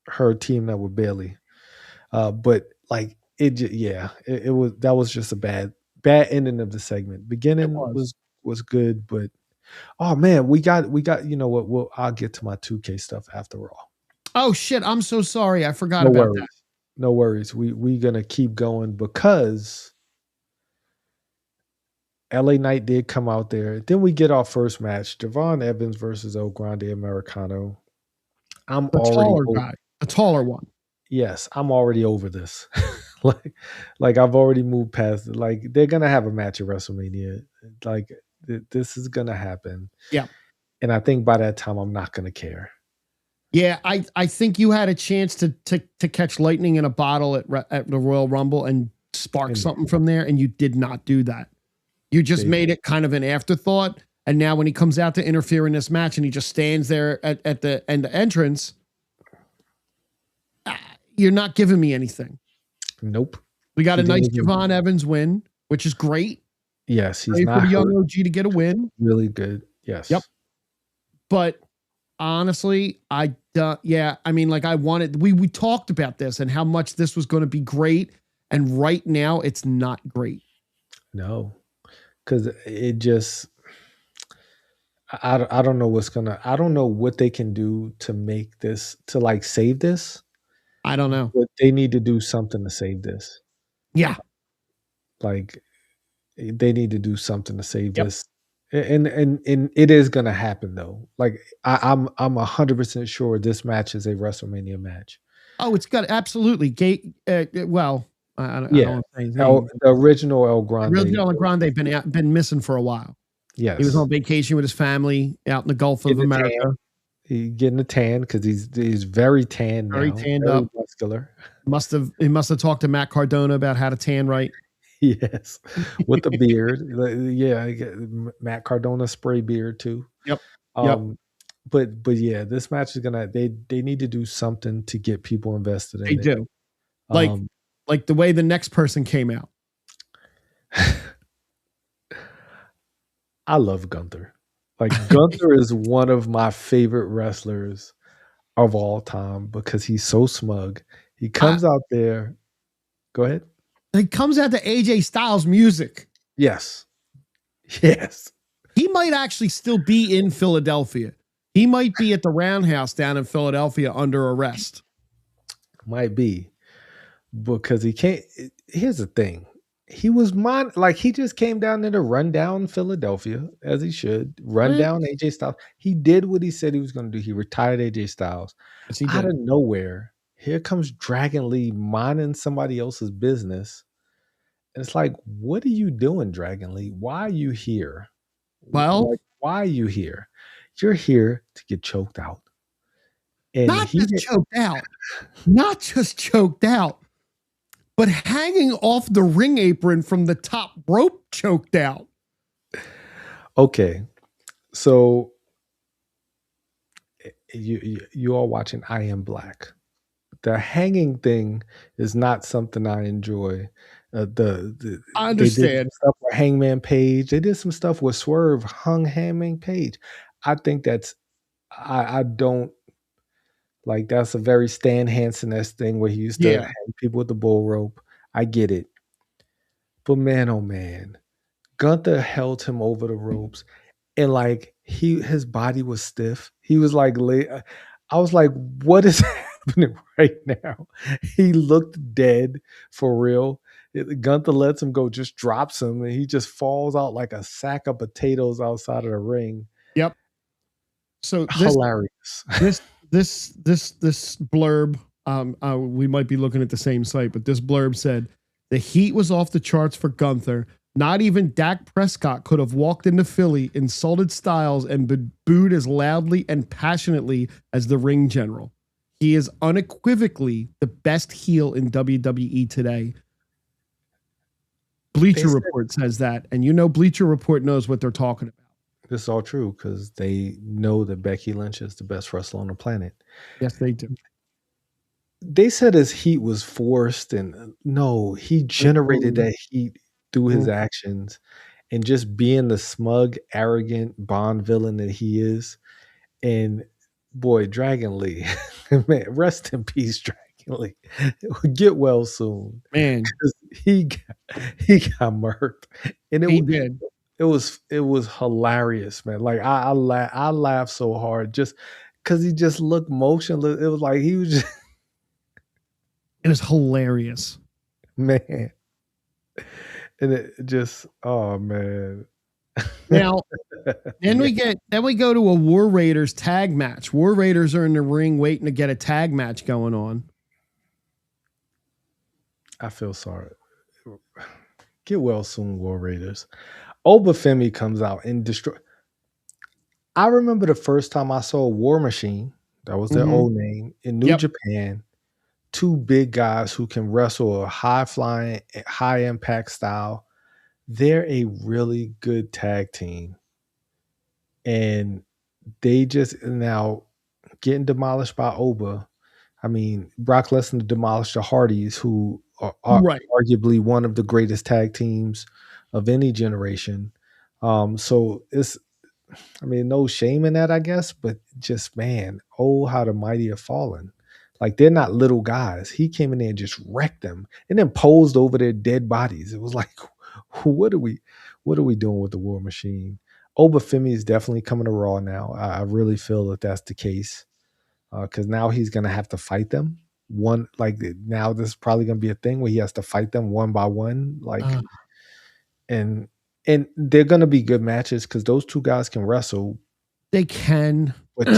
her team up with Bailey. But like it was, that was just a bad ending of the segment. It Beginning was. was good, but oh man, we got you know what? I'll get to my 2K stuff after all. Oh shit! I'm so sorry. I forgot No about worries. that. No worries. We gonna keep going because LA Knight did come out there. Then we get our first match: Javon Evans versus El Grande Americano. I'm The already taller guy, the taller one. yes, I'm already over this. like, like I've already moved past it. Like they're gonna have a match at WrestleMania. Like this is gonna happen. Yeah. And I think by that time I'm not gonna care. Yeah, I think you had a chance to catch lightning in a bottle at the Royal Rumble and spark And something from there, and you did not do that. You just they, made it kind of an afterthought. And now when he comes out to interfere in this match and he just stands there at the end entrance, you're not giving me anything. nope. We got He a nice didn't even, Javon Evans win, which is great. yes, he's Great for not the young hurt. OG to get a win. Really good. Yes. Yep. But honestly, yeah, I mean, like I wanted, we talked about this and how much this was going to be great. And right now it's not great. No. Because it just I don't know I don't know what they can do to make this, to like save this, I don't know. but they need to do something to save this. Yeah. Like they need to do something to save Yep. this. And it is gonna happen though. Like I'm 100% sure this match is a WrestleMania match. Oh, it's got absolutely gate. Well, I don't Yeah. want to say his name. The original El Grande. Original Grande been missing for a while. Yes. He was on vacation with his family out in the Gulf of America. He getting a tan because he's very tan now. Very tanned very up. muscular. He must have talked to Matt Cardona about how to tan right. Yes, with the beard. Yeah, Matt Cardona spray beard too. Yep. But yeah, this match is gonna, they need to do something to get people invested in They it. do. Like the way the next person came out. I love Gunther. Like Gunther is one of my favorite wrestlers of all time because he's so smug. He comes out there. Go ahead. He comes out to AJ Styles music. Yes. Yes. He might actually still be in Philadelphia. He might be at the Roundhouse down in Philadelphia under arrest. Might be. Because he can't. Here's the thing. He was like he just came down there to run down Philadelphia as he should, run down AJ Styles. He did what he said he was going to do. He retired AJ Styles. Yes, he did. Out of nowhere, here comes Dragon Lee minding somebody else's business. And it's like, what are you doing, Dragon Lee? Why are you here? Well, like, why are you here? You're here to get choked out. And not just choked out, but hanging off the ring apron from the top rope, choked out. Okay, so you are watching I Am Black. The hanging thing is not something I enjoy. I They did some understand. stuff with Hangman Page. They did some stuff with Swerve hung Hangman Page. I think I don't like that's a very Stan Hansen-esque thing where he used to Yeah. hang people with the bull rope. I get it. But man, oh man, Gunther held him over the ropes and like his body was stiff. He was like I was like, what is happening right now? He looked dead for real. Gunther lets him go, just drops him, and he just falls out like a sack of potatoes outside of the ring. Yep. So Hilarious. this this blurb, we might be looking at the same site, but this blurb said the heat was off the charts for Gunther. Not even Dak Prescott could have walked into Philly, insulted Styles, and been booed as loudly and passionately as the ring general. He is unequivocally the best heel in WWE today. Bleacher Report says that, and you know Bleacher Report knows what they're talking about. This is all true because they know that Becky Lynch is the best wrestler on the planet. Yes, they do. They said his heat was forced, and no, he generated that heat through his actions and just being the smug, arrogant Bond villain that he is. And boy, Dragon Lee, man, rest in peace, Dragon Lee. Get well soon, man. He got murked, and he did. It was hilarious, man. Like I laughed so hard just because he just looked motionless. It was like he was just. It was hilarious, man. And it just, oh man. Now, then we go to a War Raiders tag match. War Raiders are in the ring waiting to get a tag match going on. I feel sorry. Get well soon, War Raiders. Oba Femi comes out and destroy. I remember the first time I saw War Machine, that was their old name, in New Japan. Two big guys who can wrestle a high flying, high impact style. They're a really good tag team. And they just now getting demolished by Oba. I mean, Brock Lesnar demolished the Hardys, who are arguably one of the greatest tag teams of any generation. So it's, I mean, no shame in that, I guess, but just, man, oh, how the mighty have fallen. Like, they're not little guys. He came in there and just wrecked them and then posed over their dead bodies. It was like, what are we doing with the War Machine? Oba Femi is definitely coming to Raw now. I really feel that that's the case because now he's going to have to fight them. Now this is probably going to be a thing where he has to fight them one by one. And they're going to be good matches because those two guys can wrestle. They can. But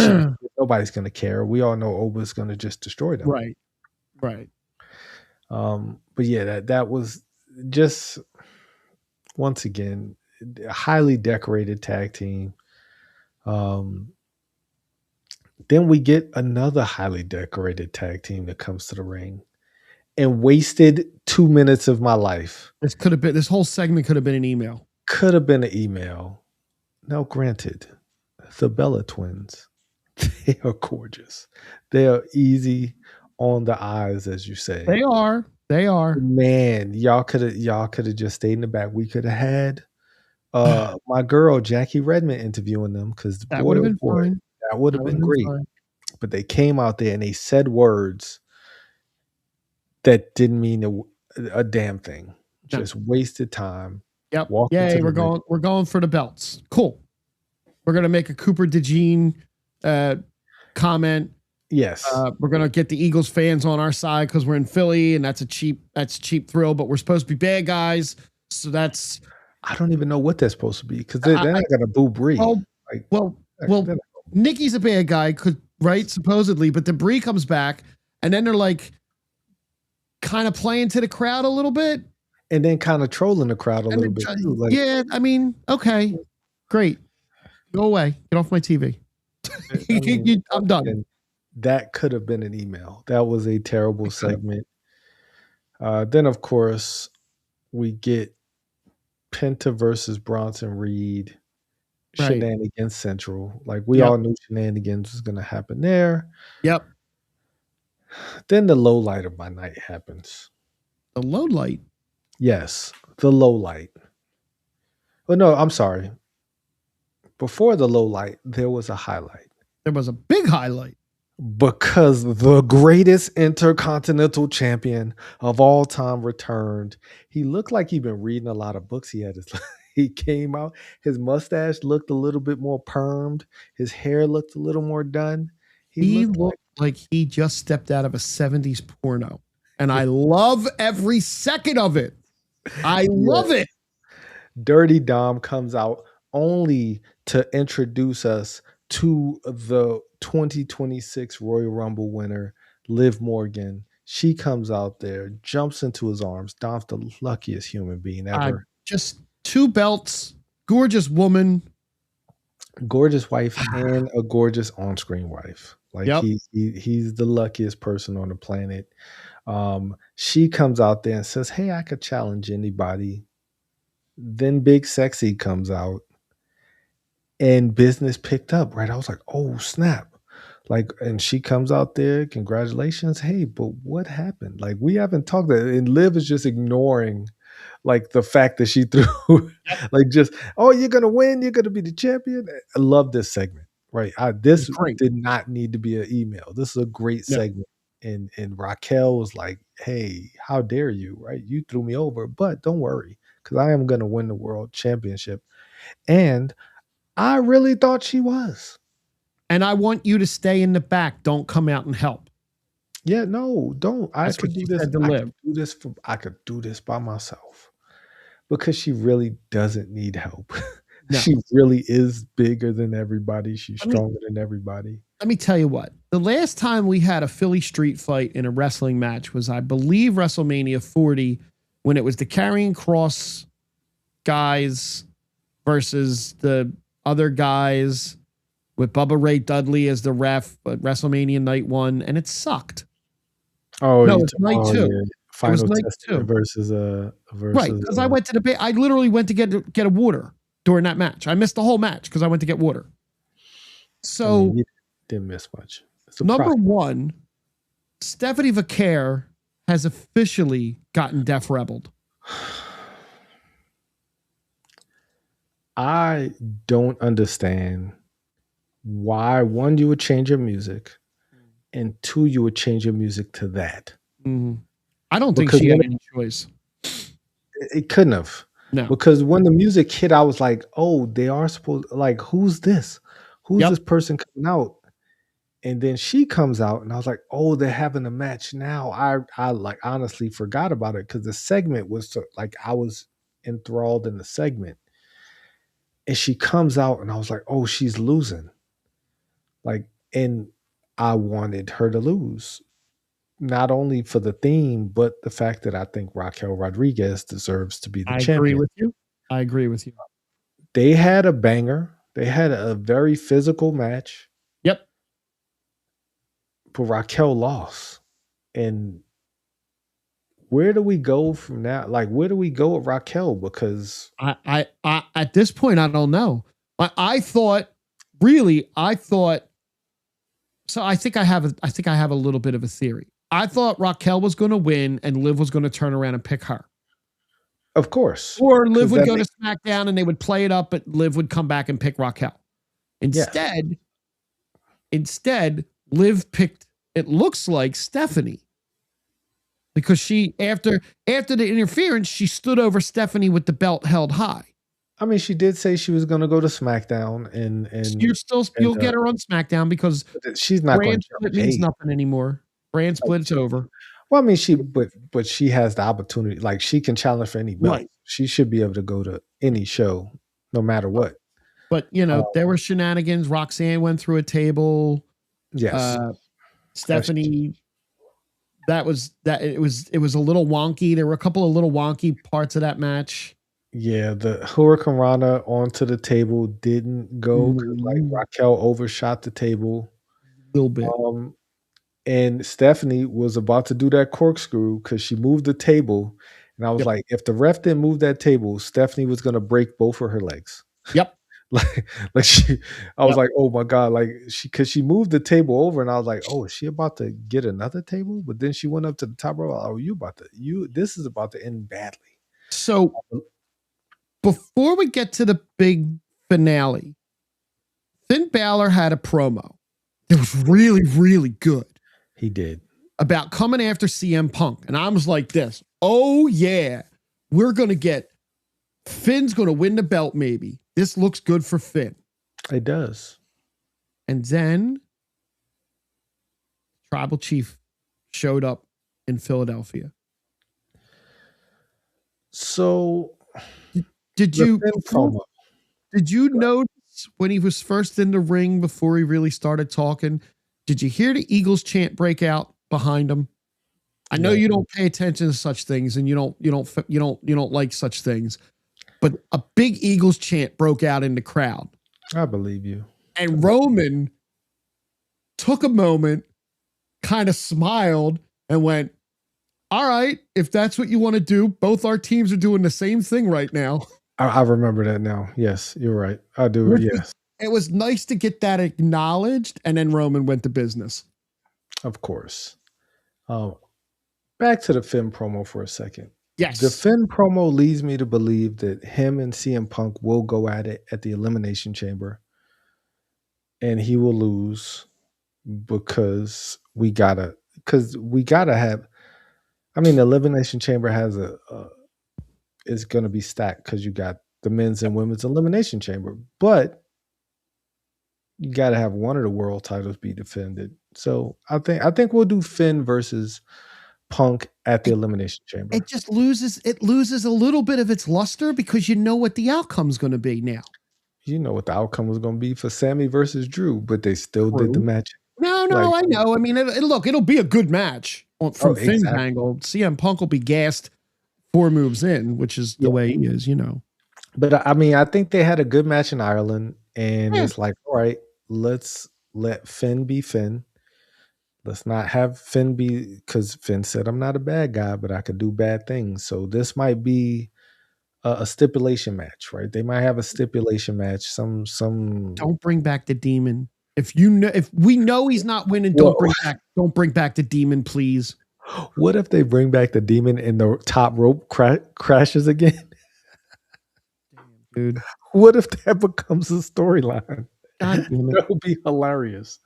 nobody's going to care. We all know Oba's going to just destroy them. Right. But yeah, that was just, once again, a highly decorated tag team. Then we get another highly decorated tag team that comes to the ring and wasted 2 minutes of my life. This whole segment could have been an email. Could have been an email. Now, granted, the Bella twins, they are gorgeous. They are easy on the eyes, as you say. They are. Man, y'all could have just stayed in the back. We could have had my girl Jackie Redmond interviewing them because that would have been fine. That would have been great. But they came out there and they said words that didn't mean a damn thing. Just wasted time. Yep. Yay, we're going for the belts. Cool. We're gonna make a Cooper DeJean comment. Yes. We're gonna get the Eagles fans on our side because we're in Philly and that's a cheap thrill, but we're supposed to be bad guys. So that's, I don't even know what that's supposed to be because they're not gonna boo Brie. Well, Nikki's a bad guy, supposedly, but the Brie comes back and then they're like kind of playing to the crowd a little bit. And then kind of trolling the crowd a little bit too. Yeah, I mean, okay, great. Go away. Get off my TV. I'm done. That could have been an email. That was a terrible segment. Then, of course, we get Penta versus Bronson Reed. Shenanigans Central. Like, we all knew shenanigans was going to happen there. Yep. Then the low light of my night happens. The low light? Yes, the low light. Oh no, I'm sorry. Before the low light, there was a highlight. There was a big highlight. Because the greatest intercontinental champion of all time returned. He looked like he'd been reading a lot of books. He came out. His mustache looked a little bit more permed. His hair looked a little more done. He He looked looked like he just stepped out of a 70s porno. And I love every second of it. I love it. Dirty Dom comes out only to introduce us to the 2026 Royal Rumble winner, Liv Morgan. She comes out there, jumps into his arms. Dom's the luckiest human being ever. Just 2 belts, gorgeous woman, Gorgeous wife and a gorgeous on-screen wife. Like Yep. he's the luckiest person on the planet. She comes out there and says, "Hey, I could challenge anybody." Then Big Sexy comes out and business picked up, right? I was like, oh, snap. Like, and she comes out there, congratulations. Hey, but what happened? Like, we haven't talked and Liv is just ignoring like the fact that she threw like just, oh, you're gonna win, you're gonna be the champion. I love this segment, right? This Great. did not need to be an email. This is a great segment. And Raquel was like, hey, how dare you, right? You threw me over, but don't worry, because I am gonna win the world championship. And I really thought she was. And I want you to stay in the back. Don't come out and help. Yeah, no, don't. That's I could do this. I could do this by myself. Because she really doesn't need help. No. She really is bigger than everybody. She's stronger than everybody. Let me tell you what. The last time we had a Philly street fight in a wrestling match was, I believe, WrestleMania 40, when it was the Karrion Kross guys versus the other guys with Bubba Ray Dudley as the ref, but WrestleMania night 1, and it sucked. Oh, no, it's night 2. Yeah. Final it was night 2 versus right, because I went to the I literally went to get a water during that match. I missed the whole match because I went to get water. So you didn't miss much. Number 1, Stephanie Vaquer has officially gotten Def Rebelled. I don't understand why, 1, you would change your music, and 2, you would change your music to that. Mm-hmm. I don't think she had any choice. It couldn't have. No. Because when the music hit, I was like, oh, they are supposed, like, who's this? Who's this person coming out? And then she comes out, and I was like, oh, they're having a match now. I like honestly forgot about it because the segment was like, I was enthralled in the segment. And she comes out, and I was like, oh, she's losing. Like, and I wanted her to lose. Not only for the theme, but the fact that I think Raquel Rodriguez deserves to be the champion. I agree with you. They had a banger. They had a very physical match. Yep. But Raquel lost. And where do we go from now? Like, where do we go with Raquel? Because I at this point, I don't know. I thought. So I think I have a little bit of a theory. I thought Raquel was going to win and Liv was going to turn around and pick her. Of course. Or Liv would go to SmackDown and they would play it up, but Liv would come back and pick Raquel. Instead, Liv picked, it looks like, Stephanie. Because she, after the interference, she stood over Stephanie with the belt held high. I mean, she did say she was going to go to SmackDown, and you'll get her on SmackDown because she's not going to. Split means nothing anymore. Brand split's over. Well, I mean, but she has the opportunity. Like, she can challenge for any belt. Right. She should be able to go to any show, no matter what. But there were shenanigans. Roxanne went through a table. Yes. Stephanie. It was a little wonky. There were a couple of little wonky parts of that match. Yeah, the Hurricane Rana onto the table didn't go because like Raquel overshot the table a little bit. And Stephanie was about to do that corkscrew because she moved the table, and I was like, if the ref didn't move that table, Stephanie was gonna break both of her legs. Yep. I was like, oh my god, like because she moved the table over, and I was like, oh, is she about to get another table? But then she went up to the top row. Oh, this is about to end badly. So before we get to the big finale, Finn Balor had a promo that was really, really good He did. about coming after CM Punk. And I was like this, oh yeah, we're going to get, Finn's going to win the belt maybe. This looks good for Finn. It does. And then Tribal Chief showed up in Philadelphia. So did you notice when he was first in the ring before he really started talking? Did you hear the Eagles chant break out behind him? I know you don't pay attention to such things, and you don't like such things, but a big Eagles chant broke out in the crowd. I believe you. And Roman took a moment, kind of smiled, and went, all right, if that's what you want to do, both our teams are doing the same thing right now. I remember that now. Yes, you're right. I do. Yes. It was nice to get that acknowledged, and then Roman went to business. Of course. Back to the Finn promo for a second. Yes. The Finn promo leads me to believe that him and CM Punk will go at it at the Elimination Chamber. And he will lose because we gotta have, I mean, the Elimination Chamber has is going to be stacked because you got the men's and women's Elimination Chamber, but you got to have one of the world titles be defended. So I think we'll do Finn versus Punk at the Elimination Chamber. It just loses a little bit of its luster because you know what the outcome's going to be now. You know what the outcome was going to be for Sammy versus Drew, but they still did the match. No, I know. I mean, it'll be a good match from Finn's angle. CM Punk will be gassed 4 moves in, which is the way he is, you know. But I mean, I think they had a good match in Ireland, and it's like, all right, let's let Finn be Finn. Let's not have Finn be, because Finn said, I'm not a bad guy, but I could do bad things. So this might be a stipulation match, right? They might have a stipulation match. Some. Don't bring back the demon. If we know he's not winning, don't bring back the demon, please. What if they bring back the demon and the top rope crashes again? Damn, dude. What if that becomes a storyline? God damn it. That would be hilarious.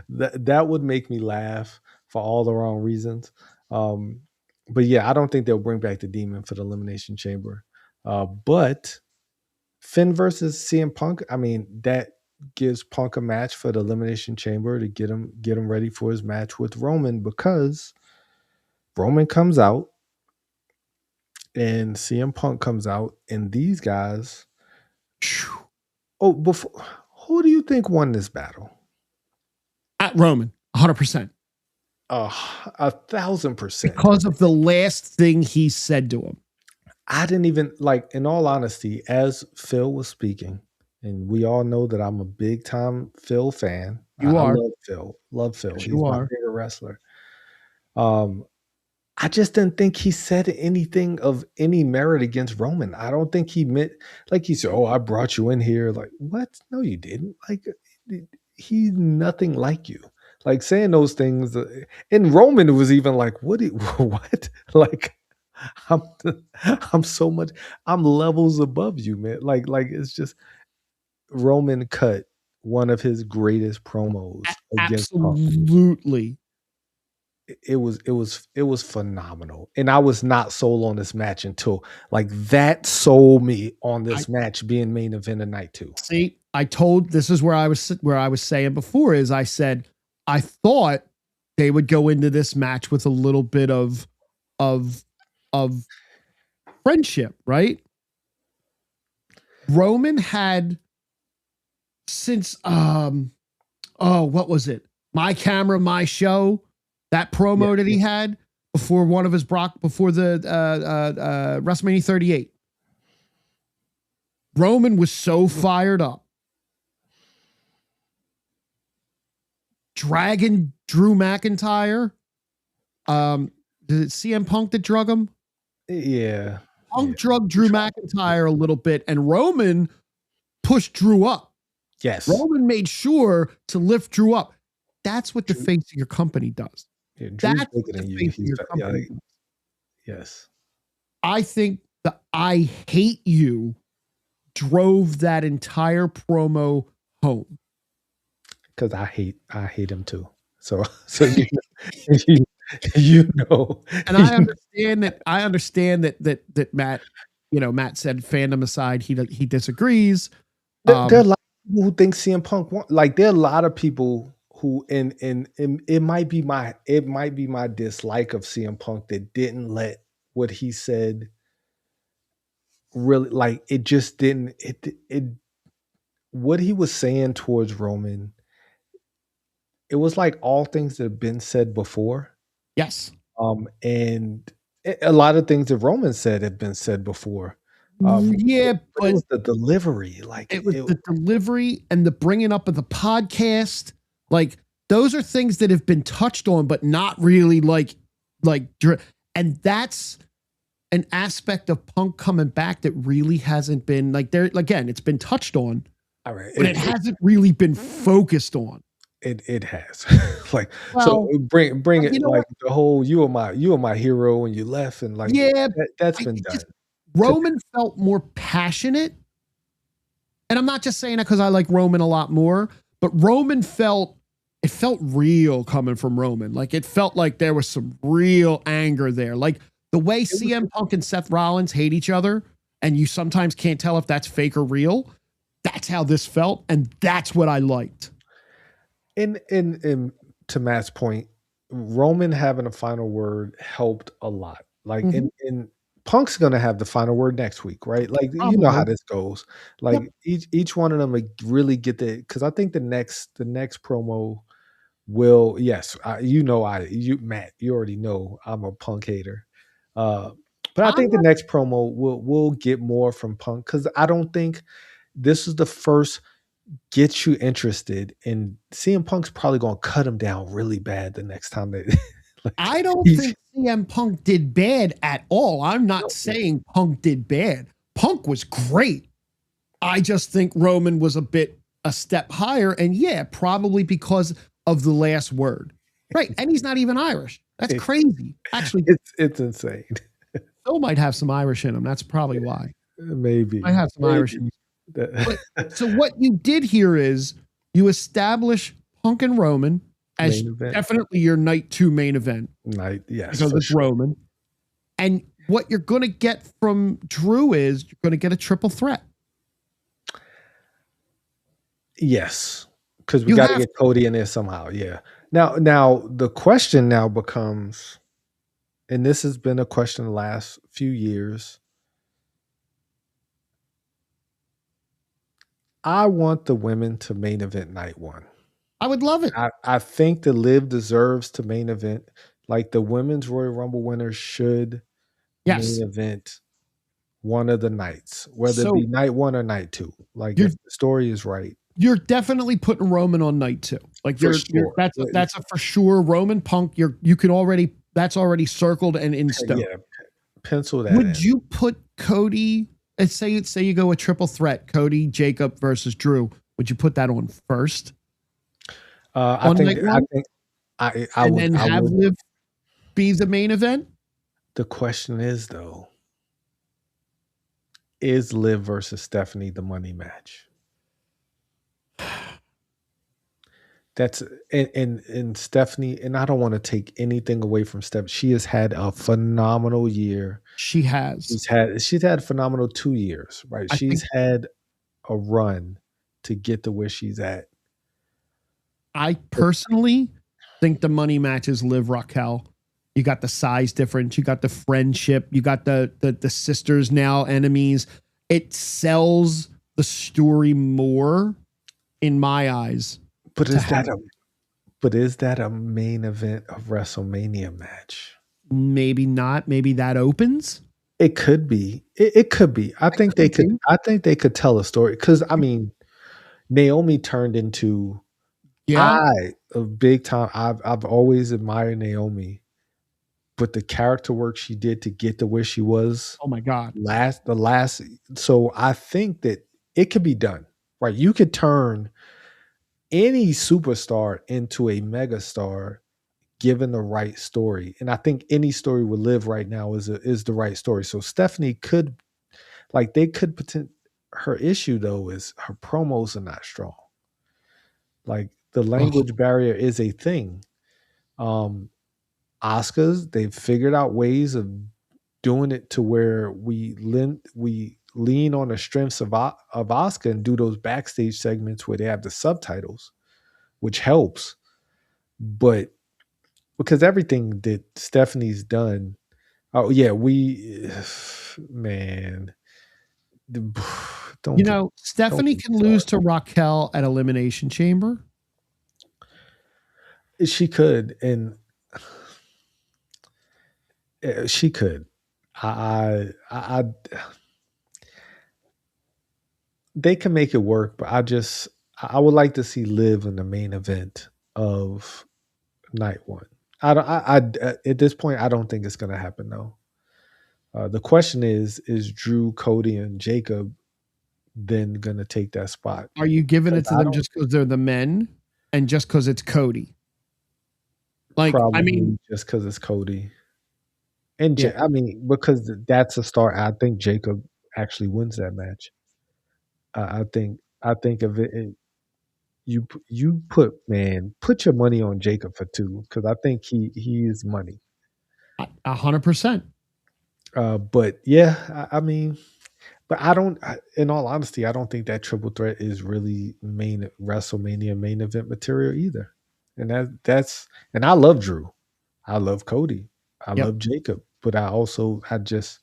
That would make me laugh for all the wrong reasons. But yeah, I don't think they'll bring back the demon for the Elimination Chamber. But Finn versus CM Punk, I mean, that gives Punk a match for the Elimination Chamber to get him ready for his match with Roman, because Roman comes out and CM Punk comes out, and these guys. Who do you think won this battle? At Roman, 100%. 1,000%. Because of the last thing he said to him. I didn't even, like, in all honesty, as Phil was speaking, and we all know that I'm a big time Phil fan. You are. Love Phil. Yes, He's my favorite wrestler. I just didn't think he said anything of any merit against Roman. I don't think he meant, like he said, oh, I brought you in here. Like, what? No, you didn't. Like, he's nothing like you. Like, saying those things. And Roman was even like, what? Like, I'm so much, I'm levels above you, man. Like it's just, Roman cut one of his greatest promos against Punk. Absolutely. It was phenomenal. And I was not sold on this match until, like, that sold me on this match being main event of night 2. See, this is where I was saying before, is I said I thought they would go into this match with a little bit of friendship, right? Roman had, since what was it? My Camera, My Show. That promo that he had before before the WrestleMania 38. Roman was so fired up. Dragging Drew McIntyre. Did it CM Punk that drug him? Yeah. Punk drugged Drew McIntyre a little bit, and Roman pushed Drew up. Yes. Roman made sure to lift Drew up. That's what the face of your company does. Yeah, Drew's bigger than you. Yes. I think the "I hate you" drove that entire promo home. Because I hate him too. So you, you know, And you I understand that Matt, Matt said fandom aside, he disagrees. there are a lot of people who think CM Punk like there are a lot of people who and it might be my dislike of CM Punk that didn't let what he said really like it just didn't it what he was saying towards Roman, it was like all things that have been said before. Yes. And a lot of things that Roman said have been said before. Yeah, But it but was the delivery, like it was the delivery and the bringing up of the podcast. Like those are things that have been touched on, but not really and that's an aspect of Punk coming back that really hasn't been like there. Again, it's been touched on, all right, but it hasn't really been focused on. it has like so Well, bring you it know like what? the whole you are my hero when you left and like Yeah, that's been done. To Roman felt more passionate. And I'm not just saying that because I like Roman a lot more, but it felt real coming from Roman. Like it felt like there was some real anger there. Like the way it was CM Punk and Seth Rollins hate each other, and you sometimes can't tell if that's fake or real. That's how this felt, and that's what I liked. in to Matt's point, Roman having a final word helped a lot. Like Mhm. in Punk's gonna have the final word next week, right? Like you know how Probably. this goes. Yep. Like each one of them would really get because I think the next promo will yes, you Matt, you already know I'm a Punk hater. Uh but I I'm think the not, next promo will get more from Punk because I don't think this is the first get you interested, and CM Punk's probably gonna cut him down really bad the next time they like I don't he's think CM Punk did bad at all. I'm not no, saying Punk did bad. Punk was great. I just think Roman was a step higher. And yeah, probably because of the last word. Right. And he's not even Irish. That's it, crazy. Actually, it's insane. Phil might have some Irish in him. That's probably why. I Maybe, have some Irish in him. But that so what you did here is you establish Punk and Roman as main event definitely your night 2 main event night, yes, because for it's sure. Roman. And what you're going to get from Drew is you're going to get a triple threat. Yes, because we You got to have get Cody in there somehow. Yeah. Now the question now becomes, and this has been a question the last few years. I want the women to main event night one. I would love it. I think the Liv deserves to main event. Like the women's Royal Rumble winners should main Yes. event one of the nights, whether it So be night one or night two. Like you're if the story is right, you're definitely putting Roman on night 2. Like for you're sure. that's a for sure Roman Punk. You can already that's already circled and in stone. Yeah, pencil that Would in. you put Cody? Let's say you go a triple threat, Cody, Jacob versus Drew. Would you put that on first I on think night I one, think and then I have would. Liv be the main event? The question is though, is Liv versus Stephanie the money match? That's and Stephanie, and I don't want to take anything away from Steph. She has had a phenomenal year. She has. She's had a phenomenal 2 years, right? I think She's had a run to get to where she's at. I But personally think the money match is Liv Raquel. You got the size difference. You got the friendship. You got the sisters now enemies. It sells the story more in my eyes but to is have that a but is that a main event of WrestleMania match? maybe not. Maybe that opens. It could be. It could be. I It think they could could. be. I think they could tell a story because I mean, Naomi turned into Yeah. I a big time. I've always admired Naomi, but the character work she did to get to where she was Oh my God. the last. So I think that it could be done. Right, you could turn any superstar into a megastar given the right story. And I think any story with Liv right now is the right story. So Stephanie could like they could pretend her issue though is her promos are not strong. Like the Oh, language barrier is a thing. Um Oscars, they've figured out ways of doing it to where we lean on the strengths of Oscar and do those backstage segments where they have the subtitles, which helps. But because everything that Stephanie's done, oh yeah, we man, don't you get know, don't Stephanie get me can lose started. to Raquel at Elimination Chamber. She could, and she could. I they can make it work, but I would like to see Liv in the main event of night one. I don't. At this point, I don't think it's going to happen though. The question is Drew, Cody, and Jacob then going to take that spot? Are you giving 'Cause it to I them don't just because they're the men and just because it's Cody? Like, I mean, probably just because it's Cody and yeah, I mean because that's a start. I think Jacob actually wins that match. I think of it. You put your money on Jacob for two because I think he is money. 100%. But yeah, I mean, but I don't. In all honesty, I don't think that triple threat is really main WrestleMania main event material either. And that's and I love Drew, I love Cody, I Yep, love Jacob, but I just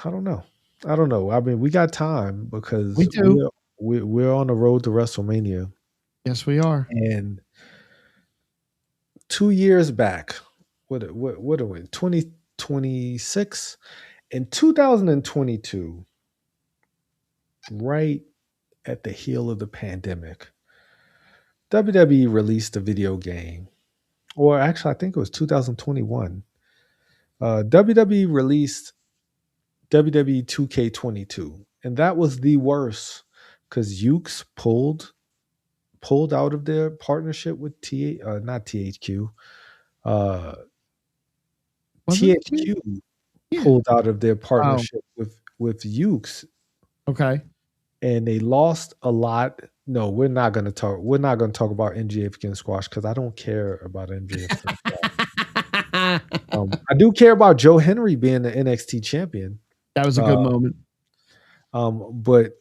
I don't know. I don't know. I mean, we got time we because do. we're on the road to WrestleMania, Yes, we are. and 2 years back, what are we? 2026 in 2022, right at the heel of the pandemic, WWE released a video game, or actually, I think it was 2021. WWE released WWE 2K22, and that was the worst because Ukes pulled out of their partnership with not THQ. Uh, Was it? THQ Yeah. pulled out of their Oh, partnership with Ukes, okay. and they lost a lot. No, we're not going to talk. We're not going to talk about MJF against squash because I don't care about MJF against squash. I do care about Joe Henry being the NXT champion. That was a Uh, good moment. but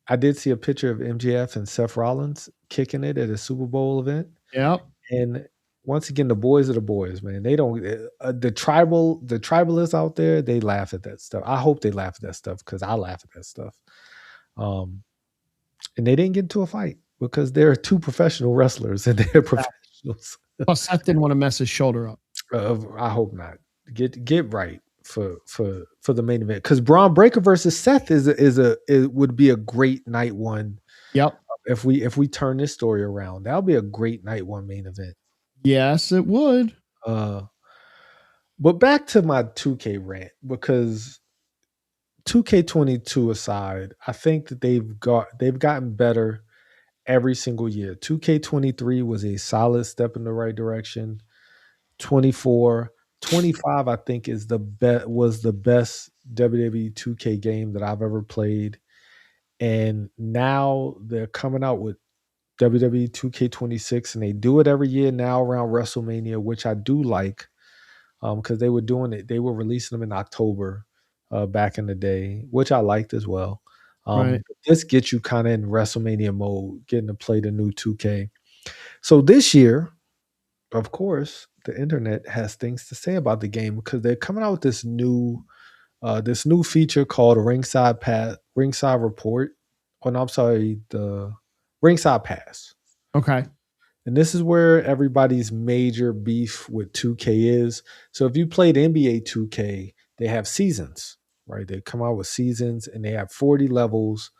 I did see a picture of MJF and Seth Rollins kicking it at a Super Bowl event, Yep. and once again, the boys are the boys, man. They don't the tribalists out there. They laugh at that stuff. I hope they laugh at that stuff because I laugh at that stuff. Um, and they didn't get into a fight because they're two professional wrestlers and they're professionals. Plus, Seth didn't want to mess his shoulder up. I hope not. Get right for the main event because Braun Breaker versus Seth it would be a great night one Yep. if we turn this story around. That'll be a great night one main event. Yes, it would. Uh, but back to my 2K rant because 2K22 aside, I think that they've gotten better every single year. 2K23 was a solid step in the right direction. 24, 25, I think was the best WWE 2K game that I've ever played. And now they're coming out with WWE 2K26 and they do it every year now around WrestleMania, which I do like because they were doing it. They were releasing them in October back in the day, which I liked as well. Right. This gets you kind of in WrestleMania mode, getting to play the new 2K. So this year, of course, the internet has things to say about the game because they're coming out with this new feature called Ringside Report. Oh no, I'm sorry, the Ringside Pass. Okay. And this is where everybody's major beef with 2K is. So if you played NBA 2K, they have seasons, right? They come out with seasons and they have 40 levels.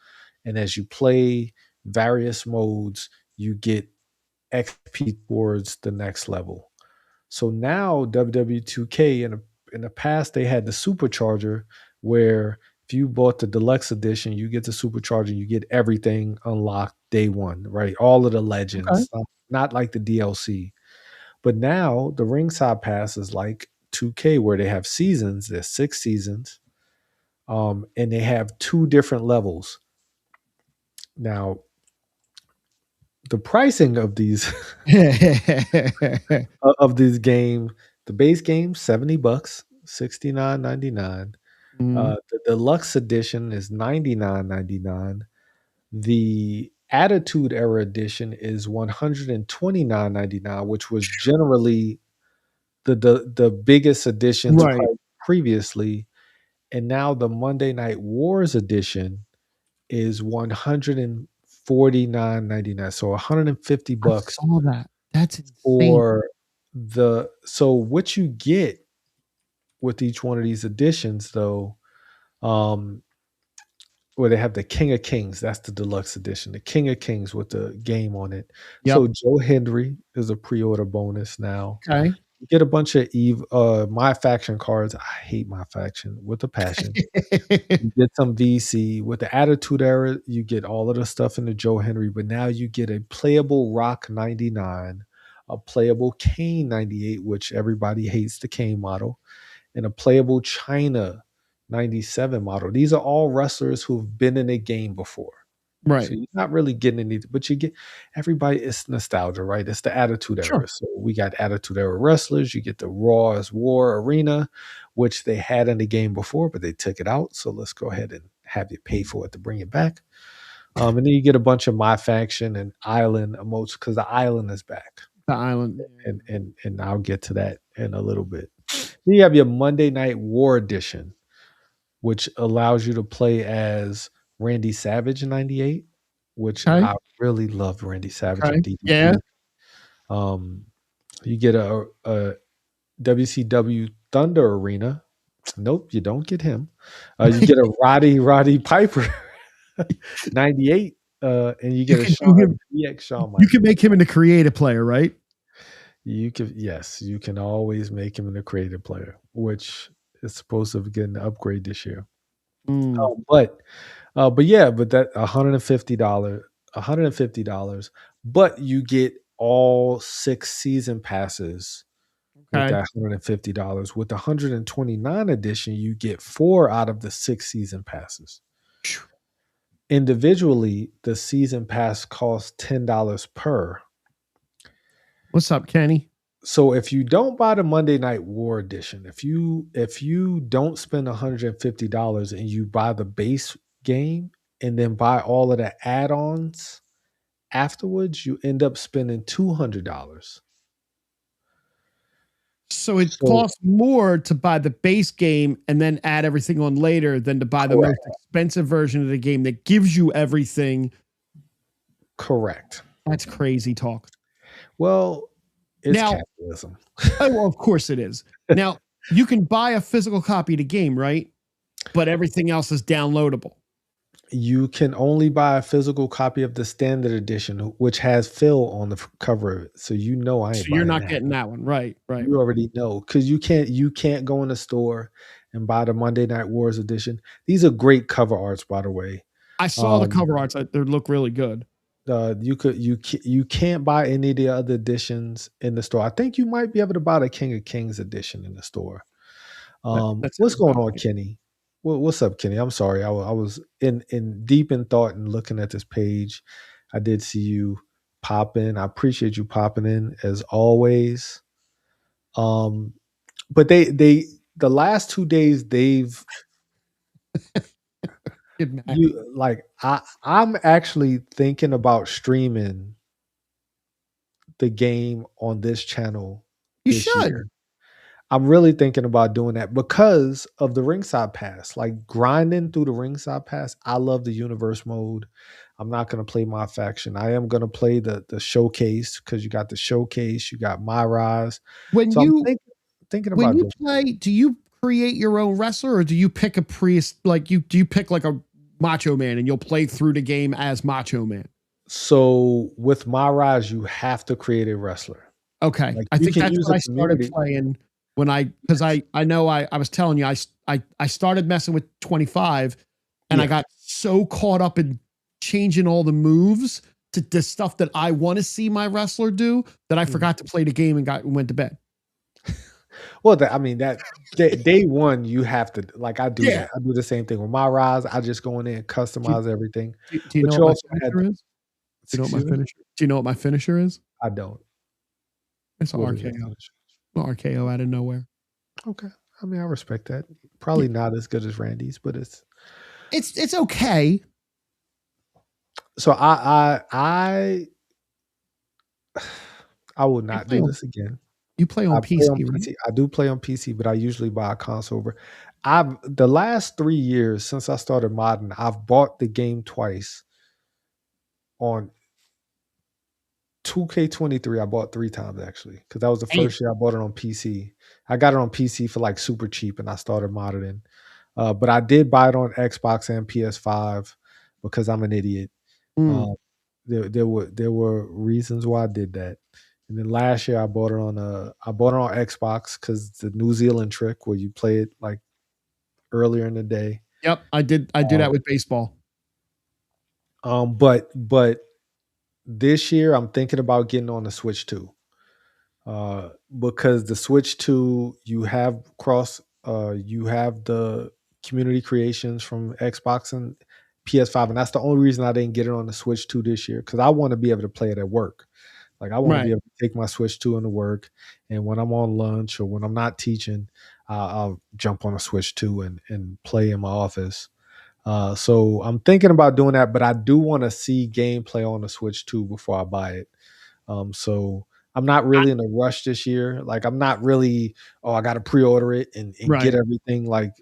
And as you play various modes, you get XP towards the next level. So now WWE 2K in the past they had the supercharger where if you bought the deluxe edition, you get the supercharger, you get everything unlocked day one, right? All of the Okay. legends. not like the DLC. But now the ringside pass is like 2K, where they have seasons. There's 6 seasons, and they have 2 different levels. Now, the pricing of these of these game, the base game, $70, 69.99. Mm, The deluxe edition is 99.99. The Attitude Era edition is 129.99, which was generally the biggest edition to right. price previously. And now the Monday Night Wars edition is 149.99. So 150 I bucks saw that. That's insane. for the so what you get with each one of these editions though, um where they have the King of Kings. That's the deluxe edition. The King of Kings with the game on it. So Yep. Joe Hendry is a pre-order bonus now. Okay. You get a bunch of My Faction cards. I hate My Faction with a passion. You get some VC with the Attitude Era. You get all of the stuff in the Joe Henry, but now you get a playable Rock 99, a playable Kane 98, which everybody hates the Kane model, and a playable China 97 model. These are all wrestlers who've been in a game before. So Right. you're not really getting any, but you get everybody. It's nostalgia, right? It's the Attitude Sure. Era. So we got Attitude Era wrestlers. You get the Raw as War Arena, which they had in the game before, but they took it out. So let's go ahead and have you pay for it to bring it back. And then you get a bunch of My Faction and Island emotes because the Island is back, The island. and I'll get to that in a little bit. Then you have your Monday Night War Edition, which allows you to play as Randy Savage in 98, which Okay. I really loved Randy Savage in Okay. Yeah. DDP. Um, you get a WCW Thunder Arena. Nope, you don't get him. You get a Roddy Piper 98, and you You get a can do him. Shawn You Michaels. can make him into creative player, right? Yes, you can always make him in a creative player, which is supposed to get an upgrade this year. Mm, But yeah, but that $150, but you get all 6 season passes with okay. that $150. With the 129 edition, you get 4 out of the 6 season passes. Individually, the season pass costs $10 per. What's up, Kenny? So if you don't buy the Monday Night War edition, if you don't spend $150 and you buy the base game and then buy all of the add-ons afterwards, you end up spending $200. So it So costs more to buy the base game and then add everything on later than to buy the correct, most expensive version of the game that gives you everything. correct. That's crazy talk. Well, it's Now, capitalism. oh, well, of course it is. Now, you can buy a physical copy of the game, right? But everything else is downloadable. You can only buy a physical copy of the standard edition, which has Phil on the cover of it. So I So ain't you're buying not that. getting that one. Right, right, You right. already know because you can't go in the store and buy the Monday Night Wars edition. These are great cover arts, by the way. I saw the Um, cover arts. They look really good. you can't buy any of the other editions in the store. I think you might be able to buy the King of Kings edition in the store. That What's sounds going about on, right. Kenny? What's up, Kenny? I'm sorry. I was in deep in thought and looking at this page. I did see you pop in. I appreciate you popping in as always. Um, but the last 2 days they've Good man. you like I'm actually thinking about streaming the game on this channel You this should. year. I'm really thinking about doing that because of the ringside pass. Like grinding through the ringside pass. I love the universe mode. I'm not gonna play My Faction. I am gonna play the showcase because you got the showcase, you got My Rise. When So I'm you thinking when about you doing play, do you create your own wrestler or do you pick a priest like you do you pick like a Macho Man and you'll play through the game as Macho Man? so with My Rise, you have to create a wrestler. Okay. Like I you think can that's use what a I started community. playing when because I know I was telling you I started messing with 25 and I Yeah. got so caught up in changing all the moves to stuff that I want to see my wrestler do that I forgot to play the game and went to bed. Well, I mean that day one, you have to like I do Yeah. that. I do the same thing with my rides. I just go in there and customize everything. Do you But know you what my also had, finisher is? Do you know what my excuse me, finisher? Do you know what my finisher is? I don't. It's an What is RKO. it? An RKO out of nowhere. Okay, I mean I respect that. Probably not as good as Randy's, but it's okay. so I will not do this again. You play on I play PC, on right? PC. I do play on PC, but I usually buy a console. I've the last 3 years since I started modding, I've bought the game twice. On 2K23, I bought 3 times actually, because that was the Damn. first year I bought it on PC. I got it on PC for like super cheap, and I started modding. But I did buy it on Xbox and PS5 because I'm an idiot. Mm. Um, there were reasons why I did that. And then last year I bought it on Xbox because the New Zealand trick where you play it like earlier in the day. Yep, I do that with baseball. But this year I'm thinking about getting on the Switch 2. Because the Switch 2, you have the community creations from Xbox and PS5, and that's the only reason I didn't get it on the Switch 2 this year, because I want to be able to play it at work. Like I want to be able to take my Switch 2 into work, and when I'm on lunch or when I'm not teaching, I'll jump on a Switch 2 and play in my office. So I'm thinking about doing that, but I do want to see gameplay on the Switch 2 before I buy it. So I'm not really in a rush this year. Like I'm not really, I got to pre-order it and get everything. Like,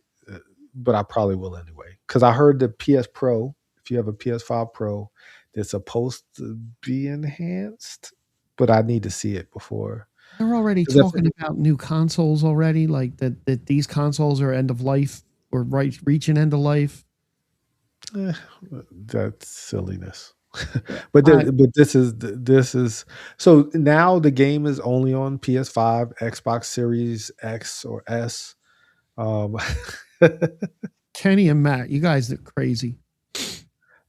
but I probably will anyway. Because I heard the PS Pro, if you have a PS5 Pro, it's supposed to be enhanced, but I need to see it before. They're already talking about new consoles already, like that these consoles are end of life or reaching end of life. That's silliness. But this is so now the game is only on PS5, Xbox Series X or S. Kenny and Matt, you guys are crazy.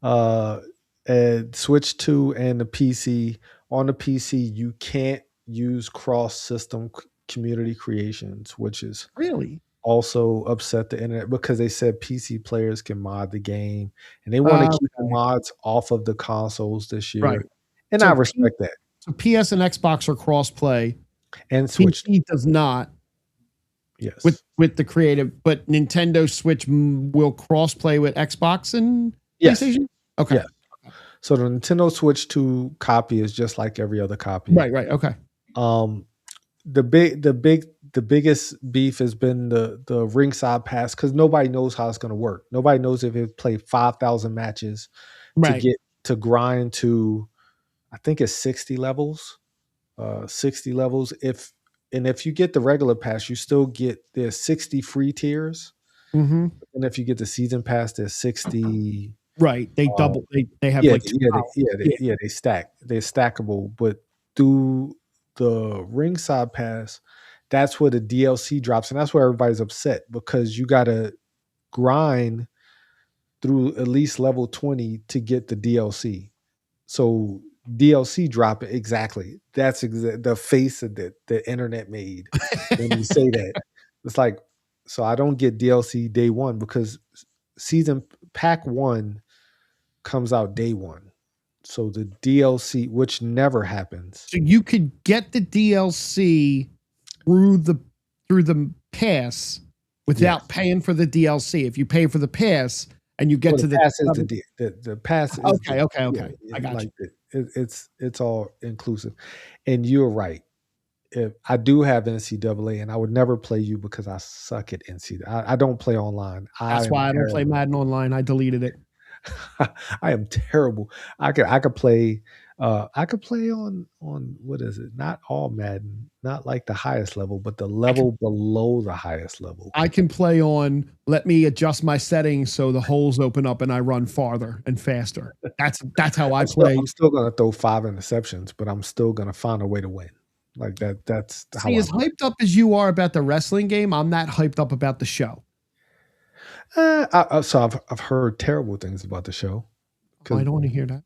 And Switch 2 and the PC. On the PC, you can't use cross-system community creations, which is really also upset the internet because they said PC players can mod the game, and they want to keep the mods off of the consoles this year. Right. And I respect that. So PS and Xbox are cross-play, and Switch PC does not. Yes, with the creative, but Nintendo Switch will cross-play with Xbox and PlayStation. Okay. Yeah. So the Nintendo Switch 2 copy is just like every other copy. Right. Okay. The biggest beef has been the ringside pass, because nobody knows how it's going to work. Nobody knows if it play 5,000 matches to get to grind to, I think it's 60 levels. 60 levels. If you get the regular pass, you still get, there's 60 free tiers. Mm-hmm. And if you get the season pass, there's 60. Right. They double. They have they stack. They're stackable. But through the ringside pass, that's where the DLC drops, and that's where everybody's upset, because you got to grind through at least level 20 to get the DLC. So DLC drop it exactly. That's the face of the internet made when you say that. It's like, so I don't get DLC day one because season pack 1 comes out day 1. So the DLC, which never happens. So you could get the DLC through the pass without paying for the DLC. If you pay for the pass and you get to the pass, the pass. Okay. I got like you. It's all inclusive, and you're right. If I do have NCAA, and I would never play you because I suck at NCAA. I don't play online. That's why I don't play Madden online. I deleted it. I am terrible. I could play on what is it? Not all Madden, not like the highest level, but the level below the highest level. I can play on, let me adjust my settings so the holes open up and I run farther and faster. That's how I play. I'm still gonna throw 5 interceptions, but I'm still gonna find a way to win. Like that. That's how. As hyped up as you are about the wrestling game, I'm not hyped up about the show. So I've heard terrible things about the show. I don't want to hear that.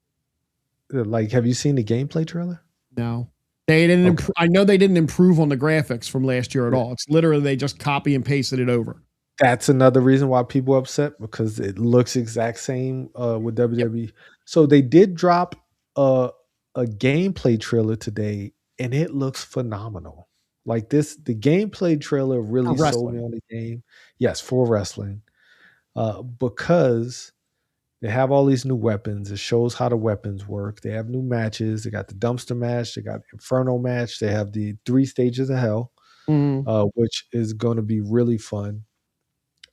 Like, have you seen the gameplay trailer? No. They didn't Okay. I know they didn't improve on the graphics from last year at all. It's literally they just copy and pasted it over. That's another reason why people are upset because it looks exact same with Yep. WWE. So they did drop a a gameplay trailer today, and it looks phenomenal. Like this, the gameplay trailer For really sold me wrestling. on the game. Yes, for wrestling, because they have all these new weapons. It shows how the weapons work. They have new matches. They got the dumpster match. They got the Inferno match. They have the three stages of hell, Mhm. which is going to be really fun.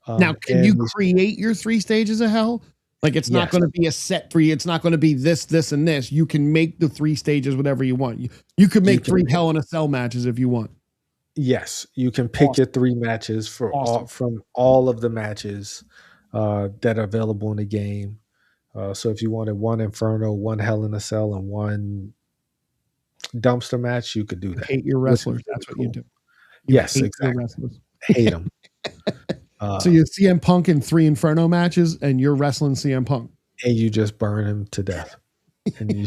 Now, can you And create your 3 stages of hell? Like, it's not yes, gonna be a set 3, it's not gonna be this, this, and this. You can make the 3 stages whatever you want. You could you make can 3 pick, Hell in a Cell matches if you want. yes, you can pick your Awesome, three matches for all awesome. from all of the matches that are available in the game. So if you wanted one Inferno, one Hell in a Cell, and one dumpster match, you could do You that, hate your which is wrestlers, really that's what you cool. do. You Yes, hate your exactly. wrestlers. Hate them. So Uh, you CM Punk in 3 Inferno matches, and you're wrestling CM Punk. and you just burn him to death. And you,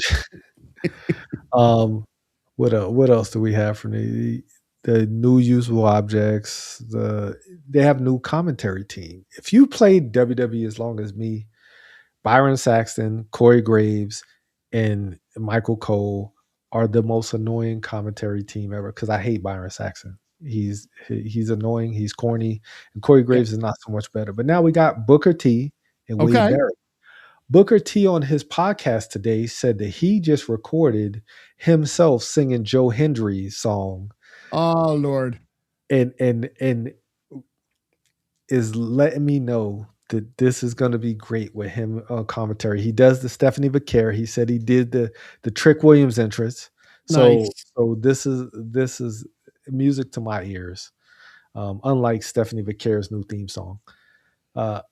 um, what else do we have from the new usable objects? They have new commentary team. If you played WWE as long as me, Byron Saxton, Corey Graves, and Michael Cole are the most annoying commentary team ever because I hate Byron Saxton. He's annoying, he's corny, and Corey Yeah. Graves is not so much better. But now we got Booker T and Wade Okay. Barrett. Booker T on his podcast today said that he just recorded himself singing Joe Hendry's song Oh, Lord. and is letting me know that this is going to be great with him on commentary. He does the Stephanie Becker. He said he did the Trick Williams entrance. So Nice. so this is music to my ears. Unlike Stephanie Becker's new theme song. Uh,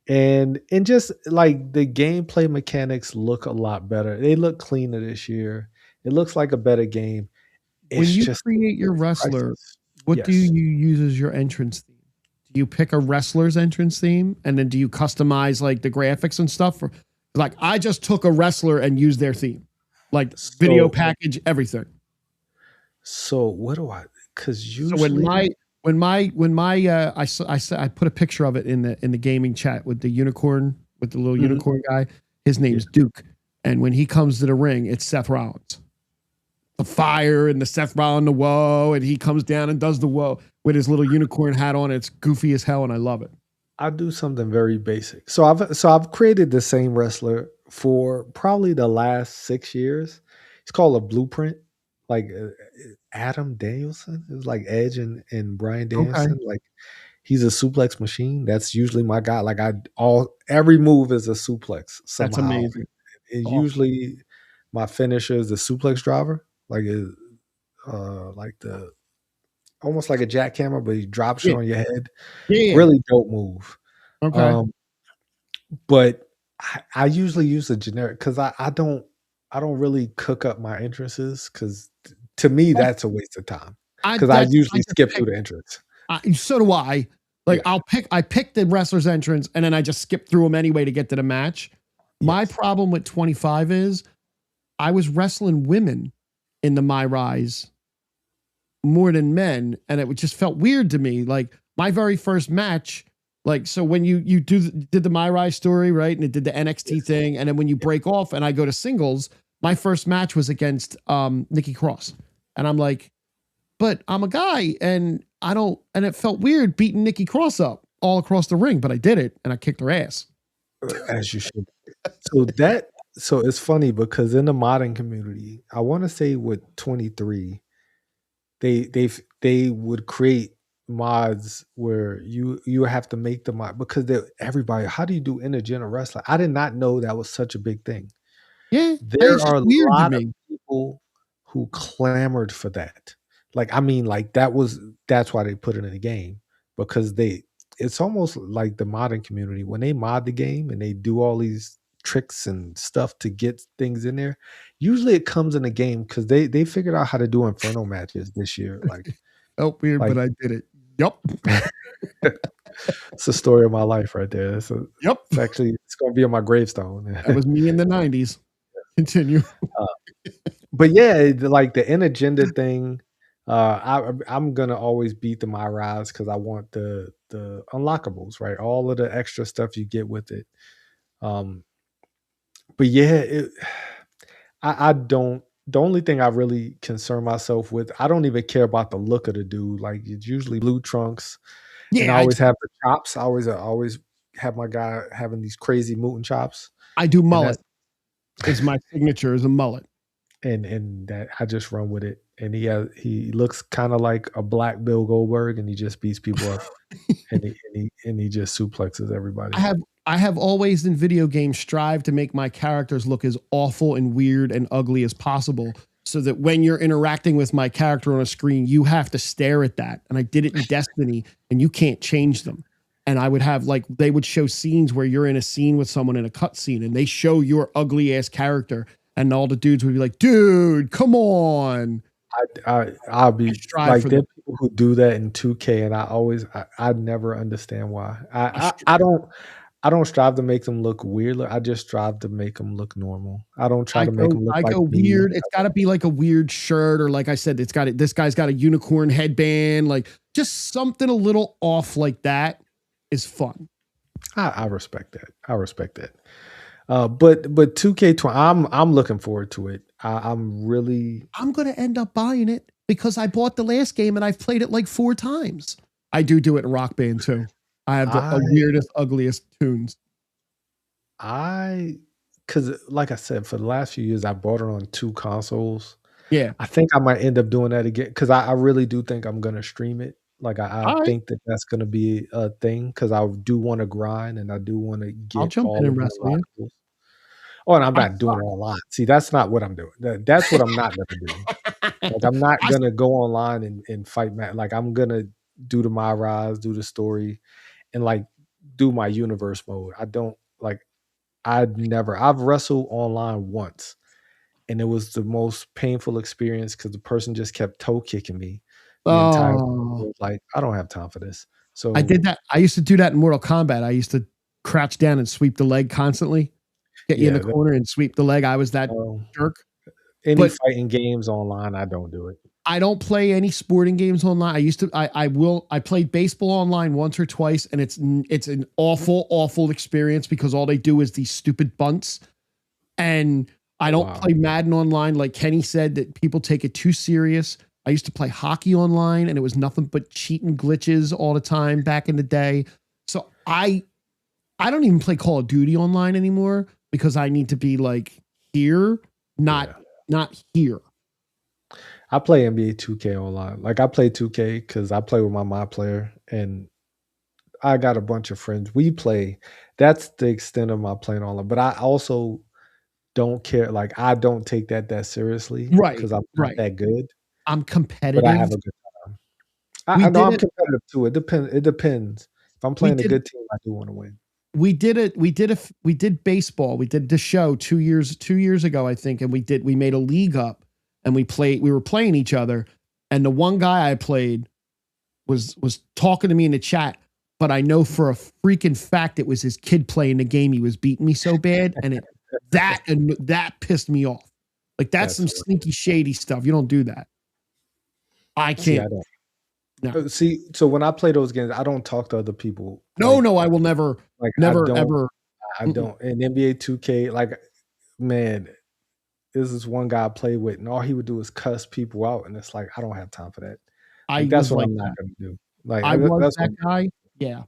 and just like the gameplay mechanics look a lot better. They look cleaner this year. It looks like a better game. When It's you just create your wrestler, priceless. what do Yes. you use as your entrance theme? Do you pick a wrestler's entrance theme, and then do you customize like the graphics and stuff? For like, I just took a wrestler and used their theme, like video So package, everything. so what do I? Because So when usually, I put a picture of it in the gaming chat with the unicorn, with the little Mhm. unicorn guy. His Yeah. name's Duke, and when he comes to the ring, it's Seth Rollins. The fire and the Seth Rollins, the whoa, and he comes down and does the whoa with his little unicorn hat on. It's goofy as hell, and I love it. I do something very basic. So I've created the same wrestler for probably the last 6 years. It's called a blueprint. Like Adam Danielson. It was like Edge and Brian Okay, Danielson. Like he's a suplex machine. That's usually my guy. Like every move is a suplex that's somehow. amazing. And Awesome. usually my finisher is the suplex driver. Like the almost like a jackhammer, but he drops Yeah, you on your head. yeah, yeah. Really dope move. Okay. Um, but I usually use a generic because I don't really cook up my entrances because to me Well, that's a waste of time because I I usually just skip pick. through the entrance. So do I. Like Yeah. I pick the wrestler's entrance and then I just skip through them anyway to get to the match. My Yes. problem with 25 is I was wrestling women in the My Rise more than men, and it just felt weird to me. Like my very first match, like so when you did the My Rise story, right? And it did the NXT Yes. thing, and then when you Yeah. break off and I go to singles, my first match was against Nikki Cross. And I'm like, but I'm a guy and I don't, and it felt weird beating Nikki Cross up all across the ring, but I did it and I kicked her ass. As you should. So it's funny because in the modding community, I want to say with 23, they would create mods where you have to make the mod because everybody. How do you do intergender wrestling? I did not know that was such a big thing. Yeah, There it's just are a weird to lot of me. people who clamored for that. Like, I mean, like that's why they put it in the game because it's almost like the modding community when they mod the game and they do all these tricks and stuff to get things in there. Usually it comes in the game because they figured out how to do inferno matches this year. Felt weird, Like but I did it. Yep. it's the story of my life right there. Yep. It's gonna be on my gravestone. That was me in the 90s. Continue. Uh, but yeah, like the in agenda thing, I'm gonna always beat the my rise because I want the unlockables, right? All of the extra stuff you get with it. Um, but yeah, I don't. The only thing I really concern myself with, I don't even care about the look of the dude. Like it's usually blue trunks, and I Yeah, always have the chops. I always have my guy having these crazy mutant chops, I do and that's mullet. Is my signature is a mullet. and that I just run with it. And he looks kind of like a black Bill Goldberg, and he just beats people up, and he just suplexes I everybody. have I have always in video games strived to make my characters look as awful and weird and ugly as possible so that when you're interacting with my character on a screen, you have to stare at that. And I did it in Destiny and you can't change them. And I would have like they would show scenes where you're in a scene with someone in a cutscene and they show your ugly ass character and all the dudes would be like, dude, come on. I'll I be strive like for there that. are people who do that in 2K, and I never understand why. I I don't strive to make them look weird. I just strive to make them look normal. I don't try to make them look I like go me. weird. It's got to be like a weird shirt, or like I said, it's got it. This guy's got a unicorn headband, like just something a little off like that is fun. I respect that. I respect that. But 2K20, I'm looking forward to it. I'm really I'm gonna end up buying it because I bought the last game and I've played it like 4 times. I do it in Rock Band too. I have the I weirdest, ugliest tunes. I because like I said, for the last few years, I bought it on two consoles. Yeah. I think I might end up doing that again because I really do think I'm gonna stream it. Like I All right. think that that's gonna be a thing because I do want to grind and I do want to I'll get jump in all of and the wrestle you. unlockables. Oh, and I'm I not doing it online. See, that's not what I'm doing. That's what I'm not gonna do. Like I'm not I, gonna go online and fight Matt. Like I'm gonna do the my rise, do the story, and like do my universe mode. I don't like I've wrestled online once and it was the most painful experience because the person just kept toe kicking me the entire time. It oh, was like, I don't have time for this. I did So that. I used to do that in Mortal Kombat. I used to crouch down and sweep the leg constantly, get you in the yeah, corner and sweep the leg. I was that um, jerk. any But fighting games online, I don't do it. I don't play any sporting games online. I used to. I played baseball online once or twice, and it's an awful experience because all they do is these stupid bunts. And I don't Wow. play Madden online, like Kenny said that people take it too serious. I used to play hockey online, and it was nothing but cheating glitches all the time back in the day. So I don't even play Call of Duty online anymore because I need to be like here, not Yeah. not here. I play NBA 2K online. Like I play 2K because I play with my player and I got a bunch of friends. We play. That's the extent of my playing online. But I also don't care. Like I don't take that seriously Right, because I'm not right. that good. I'm But I competitive. have a good time. I We know did I'm it. competitive too. It depends. If I'm We playing a did good team, I do wanna win. we did it. We did baseball. We did the show 2 years ago, I think, and we made a league up and we were playing each other. And the one guy I played was talking to me in the chat, but I know for a freaking fact it was his kid playing the game. He was beating me so bad, and that pissed me off. Like that's That's some hilarious. sneaky shady stuff. You don't do that. I See, can't. I don't. No, See, so when I play those games, I don't talk to other people. no. I will never, Like never, ever. I Mm-mm. don't in NBA 2K, like, man, this is one guy I play with, and all he would do is cuss people out, and it's like, I don't have time for that. Like, I that's was what like I'm not that. gonna do. Like, I was that's that what guy. Yeah.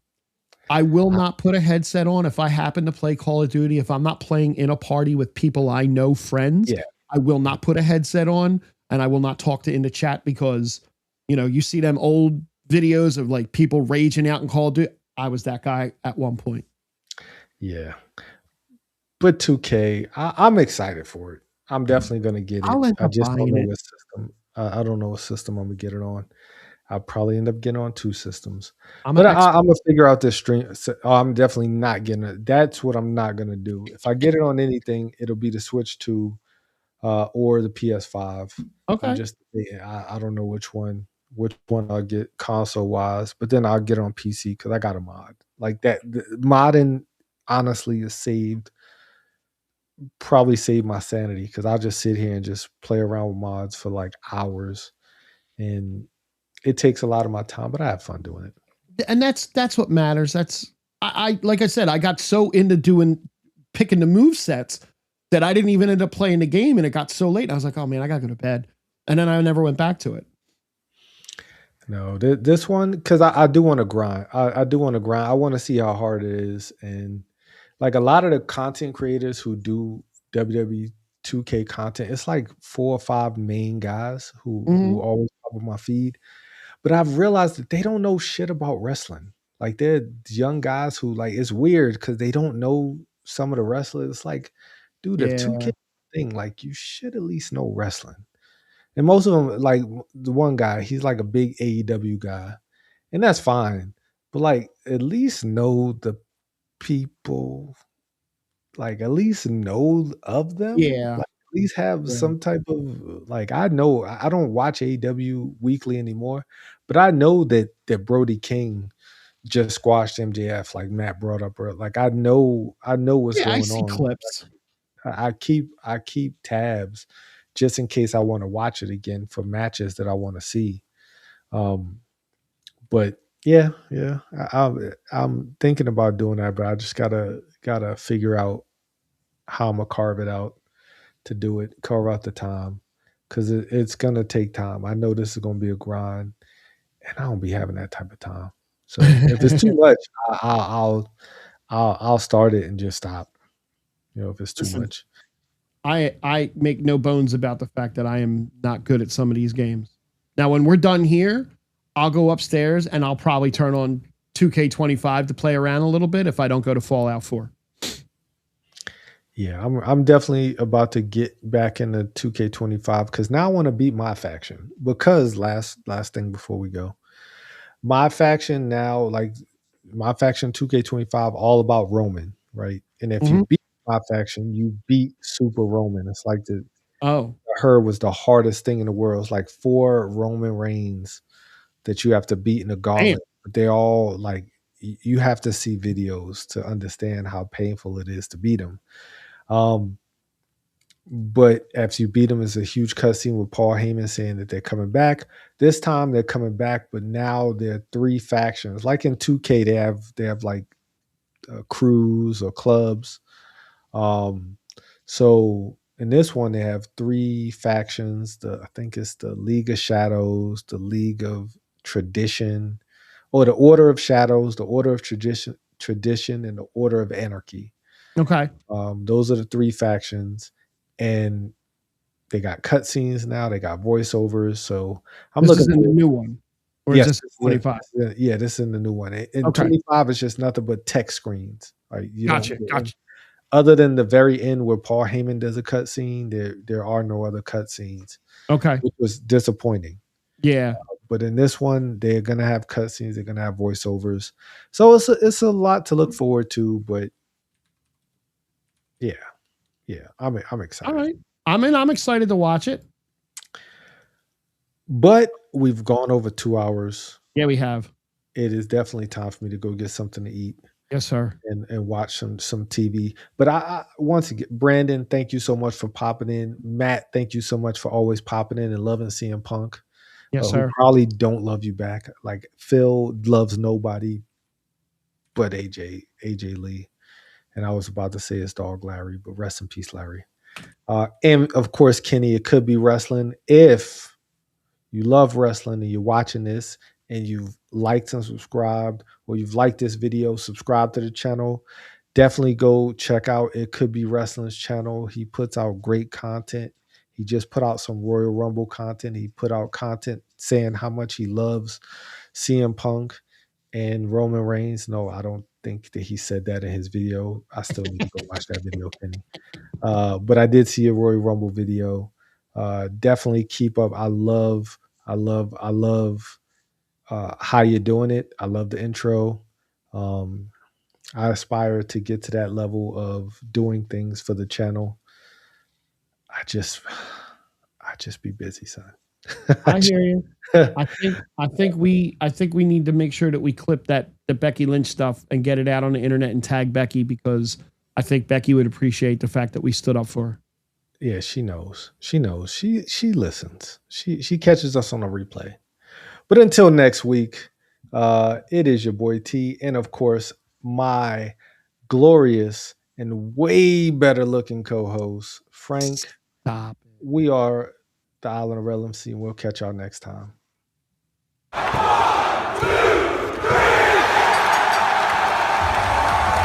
I will I not put a headset on if I happen to play Call of Duty. If I'm not playing in a party with people I know, friends, yeah. I will not put a headset on and I will not talk to in the chat because, you see them old videos of like people raging out in Call of Duty. I was that guy at one point. Yeah. But 2K, I'm excited for it. I'm definitely gonna get it. I'll end I up just don't buying know it. what system. I don't know what system I'm gonna get it on. I'll probably end up getting on 2 systems. I'm an But expert. Imma figure out this stream I'm definitely not getting it. That's what I'm not gonna do. If I get it on anything, it'll be the Switch 2, or the PS5. Okay. Just yeah, I don't know which one I'll get console-wise, but then I'll get it on PC because I got a mod. Like, that the modding honestly is saved probably save my sanity because I'll just sit here and just play around with mods for like hours, and it takes a lot of my time, but I have fun doing it. And that's what matters. That's I like I said, I got so into doing picking the move sets that I didn't even end up playing the game, and it got so late. I was like, oh man, I gotta go to bed, and then I never went back to it. No, this one because I do want to grind. I do want to grind. I want to see how hard it is, and like a lot of the content creators who do WWE 2K content, it's like 4 or 5 main guys who Mhm. always pop on my feed. But I've realized that they don't know shit about wrestling. Like they're young guys who like it's weird because they don't know some of the wrestlers. It's like, dude, if 2K Yeah, thing, like you should at least know wrestling. And most of them, like the one guy, he's like a big AEW guy, and that's fine. But like, at least know the people. Like, at least know of them. yeah, Like, at least have yeah, some type of like. I know I don't watch AEW weekly anymore, but I know that Brody King just squashed MJF. Like Matt brought up, like I know what's yeah. I going see on. clips. I keep tabs just in case I want to watch it again for matches that I want to see. Um, but yeah, I'm thinking about doing that, but I just gotta figure out how I'm gonna carve it out to do it, carve out the time, because it's gonna take time. I know this is gonna be a grind, and I don't be having that type of time. So if it's too much, I'll start it and just stop. If it's too Listen, much. I make no bones about the fact that I am not good at some of these games. Now, when we're done here, I'll go upstairs and I'll probably turn on 2K25 to play around a little bit if I don't go to Fallout 4. Yeah, I'm definitely about to get back into 2K25 because now I want to beat my faction. Because last thing before we go, my faction now, like my faction 2K25, all about Roman, right? And if you Mhm. beat my faction, you beat Super Roman. It's like Oh, her was the hardest thing in the world. It's like 4 Roman Reigns that you have to beat in a damn. gauntlet. But they all like you have to see videos to understand how painful it is to beat them. Um, but after you beat them, it's a huge cutscene with Paul Heyman saying that they're coming back. This time they're coming back, but now there are 3 factions. Like in 2K, they have like crews or clubs. Um, so in this one, they have 3 factions. I think it's the League of Shadows, the League of Tradition, or the Order of Shadows, the Order of Tradition, and the Order of Anarchy. Okay. Those are the 3 factions, and they got cutscenes now. They got voiceovers. So I'm This looking is in the forward. new one, or is Yes, this this is 25? yeah, this is in the new one. In Okay. 25, it's just nothing but text screens. Like you don't Gotcha. get Gotcha. other than the very end where Paul Heyman does a cutscene. There are no other cutscenes, Okay. which was disappointing. Yeah. But in this one, they're gonna have cutscenes. They're gonna have voiceovers. So it's a lot to look forward to. But yeah, yeah, I'm All excited. right. I'm excited to watch it. But we've gone over 2 hours. Yeah, we have. It is definitely time for me to go get something to eat Yes, sir. and watch some TV. But I once again, Brandon, thank you so much for popping in. Matt, thank you so much for always popping in and loving CM Punk, Yes, who sir. probably don't love you back. Like Phil loves nobody but AJ Lee. And I was about to say his dog Larry, but rest in peace, Larry. And of course, Kenny, it could be wrestling. If you love wrestling and you're watching this and you've liked and subscribed, or you've liked this video, subscribe to the channel. Definitely go check out It Could Be Wrestling's channel. He puts out great content. He just put out some Royal Rumble content. He put out content saying how much he loves CM Punk and Roman Reigns. No, I don't think that he said that in his video. I still need to go watch that video, Kenny. But I did see a Royal Rumble video. Definitely keep up. I love how you're doing it. I love the intro. Um, I aspire to get to that level of doing things for the channel. I just, I just be busy, son. I I hear you. just- I think we need to make sure that we clip that the Becky Lynch stuff and get it out on the internet and tag Becky because I think Becky would appreciate the fact that we stood up for her. Yeah, she knows. She knows. She listens. She catches us on a replay. But until next week, it is your boy T, and of course, my glorious and way better looking co-host, Frank. Stop. We are the Island of Relevancy, and we'll catch y'all next time.